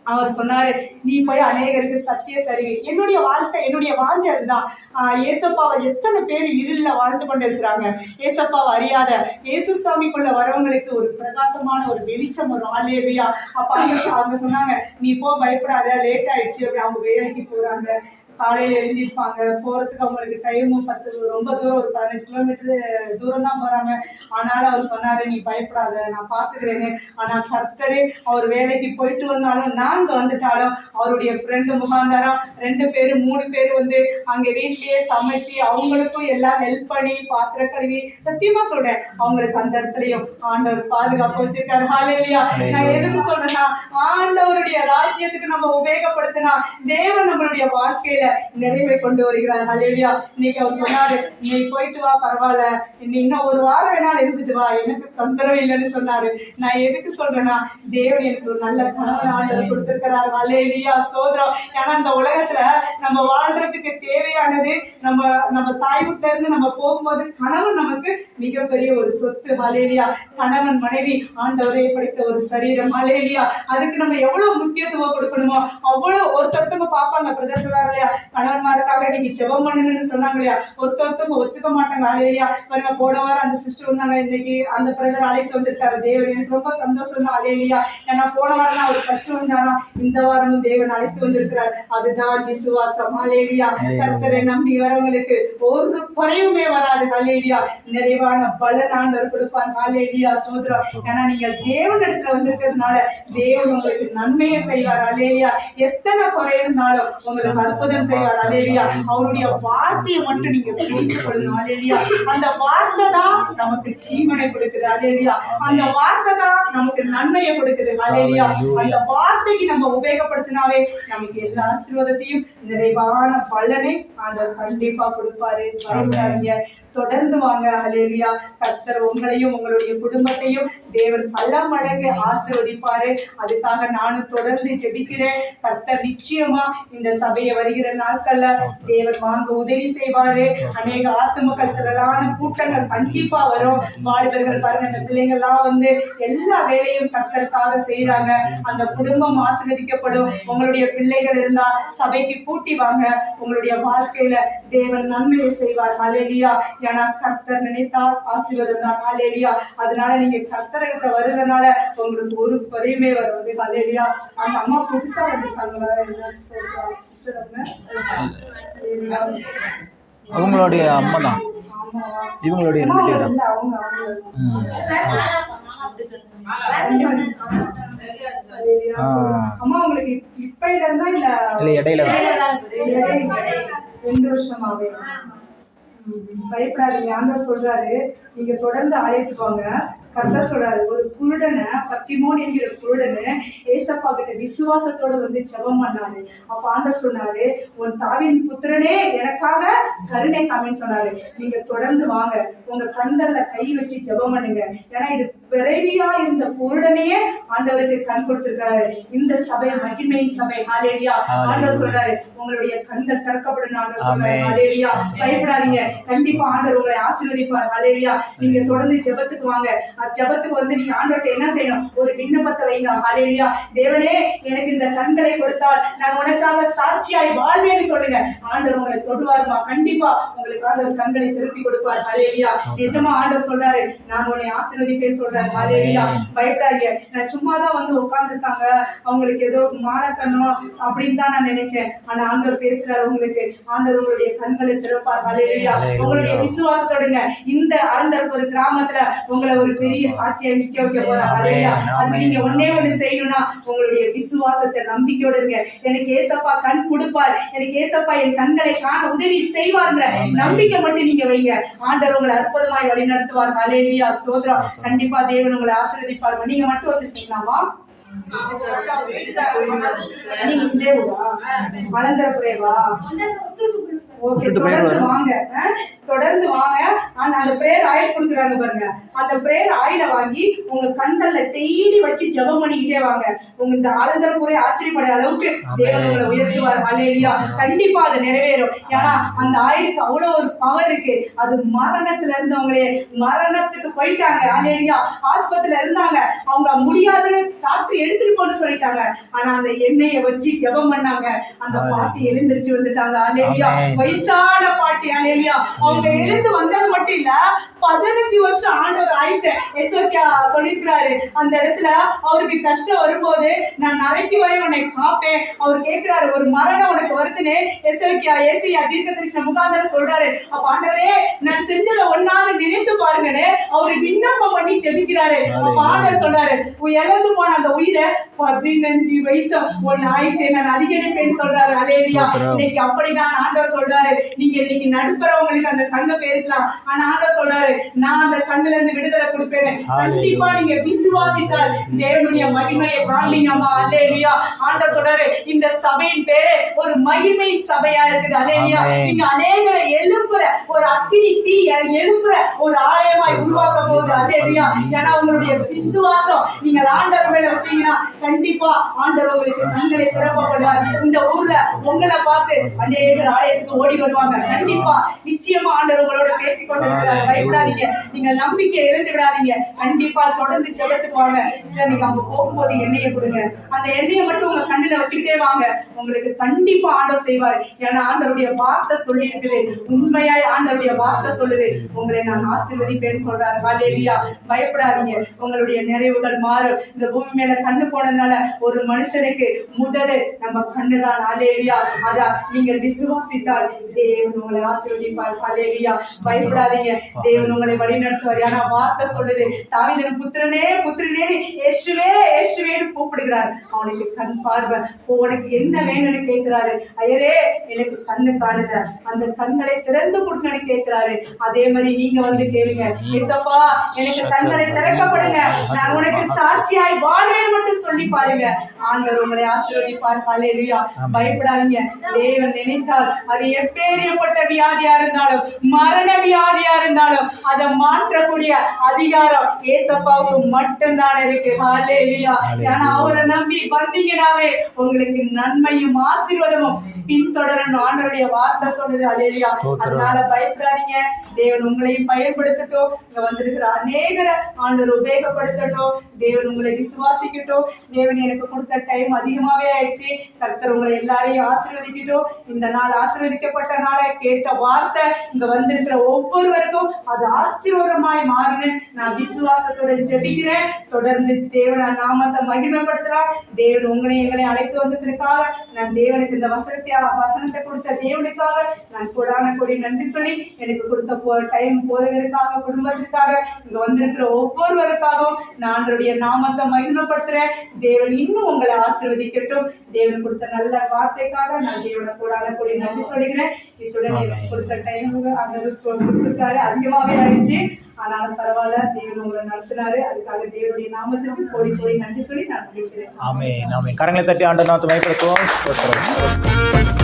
அவர் சொன்னாரு, நீ போய் அநேகருக்கு சத்திய தருவி. என்னுடைய வாழ்க்கை, என்னுடைய வாஞ்சை அதுதான். ஏசப்பாவை எத்தனை பேர் இருள வாழ்ந்து கொண்டு இருக்கிறாங்க. ஏசப்பாவை அறியாத இயேசு சாமிக்குள்ள வரவங்களுக்கு ஒரு பிரகாசமான ஒரு வெளிச்சம் வரும். ஹalleluya. அப்ப அவங்க சொன்னாங்க, நீ போ, பயப்படாத, லேட் ஆயிடுச்சு. அப்படி அவங்க வேலைக்கு போறாங்க, காலையில எழுந்திருப்பாங்க, போறதுக்கு அவங்களுக்கு டைமும் ரொம்ப தூரம், ஒரு 15 கிலோமீட்டர் தூரம் தான் போறாங்க. ஆனாலும் அவர் சொன்னாரு, நீ பயப்படாத, நான் பாத்துக்கிறேன்னு. ஆனா கர்த்தரே அவர் வேலைக்கு போயிட்டு வந்தாலும் நாங்க வந்துட்டாலும் அவருடைய ஃப்ரெண்டு முகாந்தாரம் 2 பேரு 3 பேர் வந்து அங்க வீட்லயே சமைச்சு அவங்களுக்கும் எல்லாம் ஹெல்ப் பண்ணி பாத்திர கழுவி, சத்தியமா சொல்றேன், அவங்களுக்கு அந்த இடத்துலயும் ஆண்டவர் பாதுகாப்பு வச்சிருக்காரு. ஹalleluya. நான் எதுக்கு சொல்றேன்னா, ஆண்டவருடைய ராஜ்யத்துக்கு நம்ம உபயோகப்படுத்தினா தேவன் நம்மளுடைய வாழ்க்கையில நிறைவை கொண்டு வருகிறார். ஹalleluya. இன்னைக்கு அவர் சொன்னாரு, நீ போயிட்டு வா, பரவாயில்ல, நீ இன்னும் 1 வாரம் வேணாலும் இருந்துட்டு வா, எனக்கு தொந்தரவு இல்லைன்னு சொன்னாரு. நான் எதுக்கு சொல்றேன்னா, தேவன் எனக்கு ஒரு நல்ல கணவன் ஆண்டவர் கொடுத்திருக்கிறார். ஹalleluya. சோதரம். ஏன்னா இந்த உலகத்துல நம்ம வாழ்றதுக்கு தேவையானது நம்ம தாய் வீட்டுல இருந்து நம்ம போகும்போது கணவன் நமக்கு மிகப்பெரிய ஒரு சொத்து. ஹalleluya. கணவன் மனைவி ஆண்டவரே படைத்த ஒரு சரீரம். ஹalleluya. அதுக்கு நம்ம எவ்வளவு முக்கியத்துவம் கொடுக்கணுமோ அவ்வளவு. ஒருத்தருத்தவங்க பார்ப்பாங்க, பிரதர் சொல்றாரு இல்லையா, கணவன்மாருக்காக நீங்க ஜெபம் பண்ணுங்கன்னு சொன்னாங்க இல்லையா, ஒருத்தருத்தவங்க ஒத்துக்க மாட்டாங்க. ஹalleluya. பாருங்க, போன வாரம் அந்த சிஸ்டர் வந்தாங்க, இன்னைக்கு அந்த பிரதர் அழைத்து வந்திருக்காரு. தேவன் எனக்கு ரொம்ப சந்தோஷம் தான். ஹalleluya. ஏன்னா போன வாரம் தான் ஒரு கஷ்டம் வந்தாலும் இந்த வாரமும் தேவன் அழைத்து வந்திருக்கிறார். அதுதான் விசுவாசம். ஹalleluya. கர்த்தரை நம்பி வரவங்களுக்கு ஒரு குறையுமே வராது. ஹalleluya. நிறைவான பலன் ஆண்டவர் கொடுப்பார். ஹalleluya. சோதரம். ஏன்னா நீங்கள் தேவன் இடத்துல வந்திருக்கிறதுனால தேவன் உங்களுக்கு நன்மையை செய்வார். ஹalleluya. எத்தனை குறை இருந்தாலும் உங்களுக்கு அற்புதம் செய்வார். ஹalleluya. அவருடைய வார்த்தையை மட்டும் நீங்க பிடித்துக் கொள்ளணும். ஹalleluya. அந்த வார்த்தை தான் நமக்கு ஜீவனை கொடுக்குது. ஹalleluya. அந்த வார்த்தை தான் நமக்கு நன்மையை கொடுக்குது. ஹalleluya. அந்த வார்த்தைக்கு நம்ம உபயோகப்படுத்தினாவே நமக்கு எல்லா ஆசீர்வாதத்தையும் நிறைவான பலனை ஆண்டவர் கண்டிப்பா கொடுப்பாரு. பயப்படாதீங்க. தொடர்ந்து வாங்க. ஹல்லேலூயா. கர்த்தர் உங்களையும் உங்களுடைய குடும்பத்தையும் தேவன் பல மடங்கு ஆசீர்வதிப்பாரு. அதுக்காக நானும் தொடர்ந்து ஜெபிக்கிறேன். கர்த்தர் நிச்சயமா இந்த சபையை வருகிற நாட்கள்ல தேவன் வாங்க உதவி செய்வாரு. அநேக ஆத்துமக்கள் திரளான கூட்டங்கள் கண்டிப்பா வரும். வாலிபர்கள் பாருங்க, இந்த பிள்ளைங்க எல்லாம் வந்து எல்லா வேலையும் கர்த்தருக்காக செய்யறாங்க. அந்த குடும்பம் ஆசீர்வதிக்கப்படும். உங்களுடைய பிள்ளைகள் இருந்தா சபைக்கு கூட்டி வாங்க. உங்களுடைய வாழ்க்கையில தேவன் நன்மையை செய்வார். ஹல்லேலூயா. ஏன்னா கர்த்தர் நினைத்தால் ஆசீர்வாதம் தான். ஹல்லேலூயா. அதனால நீங்க கர்த்தர்கிட்ட வருவதனால உங்களுக்கு ஒரு குறையுமே வருவது. ஹல்லேலூயா. அந்த அம்மா புதுசா வந்திருக்காங்களா என்ன சொல்றாங்க சிஸ்டர்? அவங்களுடைய அம்மா தான், இவங்களுடைய அவங்க அம்மா உங்களுக்கு இப்பையில இருந்தா இல்ல இடையில 2 வருஷமாவே? பயப்படாதீங்க. ஆண்டவர் சொல்றாரு நீங்க தொடர்ந்து ஆலயத்துக்கு வாங்க. கர்த்தர் சொல்றாரு ஒரு குருடனை, பத்திமோன் என்கிற குருடனை ஏசப்பா கிட்ட விசுவாசத்தோட வந்து ஜெபம் பண்ணாரு. அப்ப ஆண்டவர் சொன்னாரு, உன் தாவின் புத்திரனே எனக்காக கருணை காமின்னு சொன்னாரு. நீங்க தொடர்ந்து வாங்க, உங்க கண்கள்ல கை வச்சு ஜெபம் பண்ணுங்க. ஏன்னா இது பிறவியா இருந்த குருடனையே ஆண்டவருக்கு கண் கொடுத்திருக்காரு. இந்த சபை மகிமையின் சபை. ஹல்லேலூயா. ஆண்டவர் சொல்றாரு உங்களுடைய கண்கள் திறக்கப்படும். ஆண்டவர் சொல்றாரு ஹல்லேலூயா. பயப்படாதீங்க, கண்டிப்பா ஆண்டவர் உங்களை ஆசீர்வதிப்பார். ஹல்லேலூயா. நீங்க தொடர்ந்து ஜெபத்துக்கு வாங்க. ஜெபத்துக்கு வந்து நீங்க ஆண்டவர்கிட்ட என்ன செய்யணும்? ஒரு விண்ணப்பத்தை வைங்க. ஹல்லேலூயா. தேவனே எனக்கு இந்த கண்களை கொடுத்தால் நான் உனக்காக சாட்சியாய் வாழ்வேன்னு சொல்லுங்க. ஆண்டவர் உங்களை தொடுவாருமா. கண்டிப்பா உங்களுக்கு ஆண்டவர் கண்களை திருப்பி கொடுப்பார். ஹல்லேலூயா. நிஜமா ஆண்டவர் சொல்றாரு நான் உன்னை ஆசீர்வதிப்பேன்னு சொல்றாரு. ஹல்லேலூயா. பயப்படாதீங்க. நான் சும்மா தான் வந்து உட்கார்ந்துருக்காங்க, அவங்களுக்கு ஏதோ மானக்கண்ணும் அப்படின்னு தான் நான் நினைச்சேன். ஆனா ஆண்டவர் பேசுறாரு உங்களுக்கு. ஆண்டவர் உங்களுடைய கண்களை திறப்பார். ஹல்லேலூயா. உங்களுடைய விசுவாசத்தோடுங்க இந்த ஆண்டவர் ஒரு கிராமத்துல உங்களை ஒரு பெரிய சாட்சியா நிக்க வைக்க போறார். ஹல்லேலூயா. அது நீங்க ஒண்ணே ஒண்ணு செய்யணும்னா உங்களுடைய விசுவாசத்தை நம்பிக்கையோட இருங்க. எனக்கு ஏசப்பா கண் கொடுப்பார், எனக்கு ஏசப்பா என் கண்களை காண உதவி செய்வார்ங்கிற நம்பிக்கை மட்டும் நீங்க வைங்க. ஆண்டவர் உங்களை அற்புதமாய் வழி நடத்துவார். ஹல்லேலூயா. சோதரம். கண்டிப்பா தேவன் உங்களை ஆசீர்வதிப்பார். நீங்க மட்டும் வந்துட்டீங்களாமா? நீங்க இந்த ஊரா? மலந்தரப்புரேவா? ஓகே, தொடர்ந்து வாங்க. அந்த பிரேயர் ஆயில் கொடுக்குறாங்க பாருங்க, அந்த பிரேயர் ஆயில வாங்கி உங்க கண்கள்ல டெய்லி வச்சு ஜெபம் பண்ணிக்கிட்டே வாங்க. உங்க இந்த ஆலந்தரப்புரை ஆச்சரியப்பட அளவுக்கு தேவன் உங்களை உயர்த்துவார். ஹல்லேலூயா. கண்டிப்பா அது நிறைவேறும். ஏன்னா அந்த ஆயிலுக்கு அவ்வளவு ஒரு பவர் இருக்கு. அது மரணத்துல இருந்தவங்களே மரணத்துக்கு போயிட்டாங்க. ஹல்லேலூயா. ஆஸ்பத்திரியில இருந்தாங்க, அவங்க முடியாதுன்னு டாக்டர் எடுத்துட்டு போன்னு சொல்லிட்டாங்க. ஆனா அந்த எண்ணெயை வச்சு ஜெபம் பண்ணாங்க, அந்த பாட்டி எழுந்திருச்சு வந்துட்டாங்க. ஹல்லேலூயா. வயசான பாட்டி. ஹல்லேலூயா. அவங்க எழுந்து வந்தது மட்டும் இல்ல, 15 வருஷம் ஆண்டவர் ஆயுச எசேக்கியா சொல்லிருக்கிறாரு. அந்த இடத்துல அவருக்கு கஷ்டம் வரும்போது நான் நரைக்கு வரை உன்னை காப்பேன். அவர் கேட்கிறாரு ஒரு மரணம் உனக்கு வருதுன்னு ஏசியா தீர்க்கதரிசன முகாந்தரம் சொல்றாரு. அப்ப ஆண்டவரே நான் செஞ்சத ஒன்னாவது நினைத்து பாருங்கன்னு அவரு விண்ணப்பம் பண்ணி ஜெபிக்கிறாரு. அப்ப ஆண்டவர் சொல்றாரு இழந்து போன அந்த உயிரை 15 வயசு உன் ஆயுசை நான் அதிகரிப்பேன்னு சொல்றாரு. ஹல்லேலூயா. இன்னைக்கு அப்படிதான் ஆண்டவர் சொல்றாரு. நீங்க இன்னைக்கு நடுப்புறவங்களுக்கு அந்த கண்ணை பேருக்கலாம், ஆனா ஆண்டவர் சொல்றாரு நான் அந்த கண்ணுல இருந்து விடுதலை கொடுப்பேன். கண்டிப்பா நீங்க விசுவாசித்தால் தேவனுடைய மகிமையை காண்பீங்கம்மா. ஹல்லேலூயா. ஆண்டவர் சொல்றாரு இந்த சபையின் பேரு ஒரு மகிமை சபையா இருக்குது. ஹல்லேலூயா. நீங்க அநேகரை எழுப்புற ஒரு அக்கினி தீ எழுப்புற ஒரு ஆலயமாய் உருவாக்க போகுது. ஹல்லேலூயா. ஏன்னா உங்களுடைய விசுவாசம் நீங்க ஆண்டவர் மேல வச்சீங்கன்னா கண்டிப்பா ஆண்டவர் உங்களுக்கு கண்களை திறக்கப்படுவார். இந்த ஊர்ல உங்களை பார்த்து அநேகர் ஆலயத்துக்கு ஓடி வருவாங்க. கண்டிப்பா நிச்சயமா ஆண்டவர் உங்களோட பேசிக் கொண்டிருக்கிறார். பயப்படாதீங்க, நீங்க நம்பிக்கை இழந்து விடாதீங்க. கண்டிப்பா தொடர்ந்து ஜெபத்துக்கு வாங்க. நீங்க அங்க போகும்போது எண்ணெயை கொடுங்க, அந்த எண்ணெயை மட்டும் உங்க கண்ணுல வச்சுக்கிட்டே வாங்க. உங்களுக்கு கண்டிப்பா ஆண்டவர் செய்வார். ஏன்னா ஆண்டவருடைய வார்த்தை சொல்லி இருக்குது, உண்மையாய் ஆண்டவருடைய வார்த்தை சொல்லுது, உங்களை நான் ஆசீர்வதிப்பேன்னு சொல்றாரு. ஹல்லேலூயா. பயப்படாதீங்க, உங்களுடைய நிறைவுகள் மாறும். இந்த பூமி மேல கண்ணு போனதுனால ஒரு மனுஷனுக்கு முதல் நம்ம கண்ணுதான். ஹல்லேலூயா. அதான் நீங்கள் விசுவாசித்தால் தேவன் உங்களை ஆசீர்வதிப்பார். ஹல்லேலூயா. பயப்படாதீங்க, தேவன் உங்களை வழி நடத்துவார். ஏன்னா வார்த்தை சொல்லுது தாவீதின் புத்திரனே புத்திரனே இயேசுவே இயேசுவேன்னு கூப்பிடுகிறார். அவனுக்கு கண் பார்வை. உனக்கு என்ன வேணும்னு கேட்கிறாரு. ஐயரே எனக்கு கண்ணு காணுத, அந்த கண்களை திறந்து கொடுக்கணும்னு கேட்கிறாரு. அதே மாதிரி நீங்க வந்து கேளுங்க, ஏசப்பா எனக்கு கண்ணை கண்களை திறக்கப்படுங்க. நான் உனக்கு சாட்சியாய் வாழ்வேன் மட்டும் சொல்லி பாருங்க. ஆண்டவர் உங்களை ஆசீர்வதிப்பார். ஹல்லேலூயா. பயப்படாதீங்க. தேவன் நினைத்தால் அது எப்பேரியப்பட்ட வியாதியா இருந்தாலும், மரண வியாதியா இருந்தாலும், அதை மாற்றக்கூடிய அதிகாரம் ஏசப்பாவுக்கு மட்டும்தான் இருக்கு. ஹல்லேலூயா. ஏன்னா அவரை நம்பி வந்தீங்கன்னாவே உங்களுக்கு நன்மையும் ஆசீர்வாதமும் பின்தொடரணும். ஆண்டவருடைய வார்த்தை சொல்லுது. ஹல்லேலூயா. அதனால பயப்படாதீங்க. தேவன் உங்களையும் பயன்படுத்தட்டும். இங்க வந்திருக்கிற அநேகரை ஆண்டவர் உபயோகப்படுத்தட்டும். தேவன் உங்களை விசுவாசிக்கட்டும். தேவன் எனக்கு கொடுத்த டைம் அதிகமாவே ஆயிடுச்சு. கர்த்தர் உங்களை எல்லாரையும் ஆசீர்வதிக்கட்டும். இந்த நாள் ஆசீர்வதிக்கப்பட்ட நாளை கேட்ட வார்த்தை இங்க வந்திருக்கிற ஒவ்வொருவருக்கும் அது ஆசீர்வாதமாய் மாறுன்னு நான் விசுவாசத்தோட ஜெபிக்கிறேன். தொடர்ந்து தேவன நாமத்தை மகிமைப்படுத்துறார். தேவன் உங்களை எங்களை அழைத்து வந்ததற்காக நான் தேவனுக்கு இந்த வசனத்தை கொடுத்த தேவனுக்காக நான் கொடான கொடி நன்றி சொல்லி, எனக்கு கொடுத்த டைம் போதகருக்காக, குடும்பத்திற்காக, இங்க வந்திருக்கிற ஒவ்வொருவருக்காகவும் நான் ஆண்டவருடைய நாமத்தை மகிமைப்படுத்துறேன். தேவன் இன்னும் உங்களை ஆசீர்வதிக்கட்டும். தேவன் கொடுத்த நல்ல வார்த்தைக்காக நான் தேவனை கொடான கொடி நன்றி சொல்லுகிறேன். இத்துடன் எனக்கு கொடுத்த டைம் கொடுத்திருக்காரு. அதிகமாவே ஆயிடுச்சு. ஆனாலும் பரவாயில்ல. தேவன் உங்களை நடத்தினாரு. அதுக்காக தேவனுடைய நாமத்துக்கு கோடி கோடி நன்றி சொல்லி நான் முடிக்கிறேன். ஆமென். ஆமென். கரங்களை தட்டி ஆண்டவர் நாமத்தை மகிமைப்படுத்துவோம்.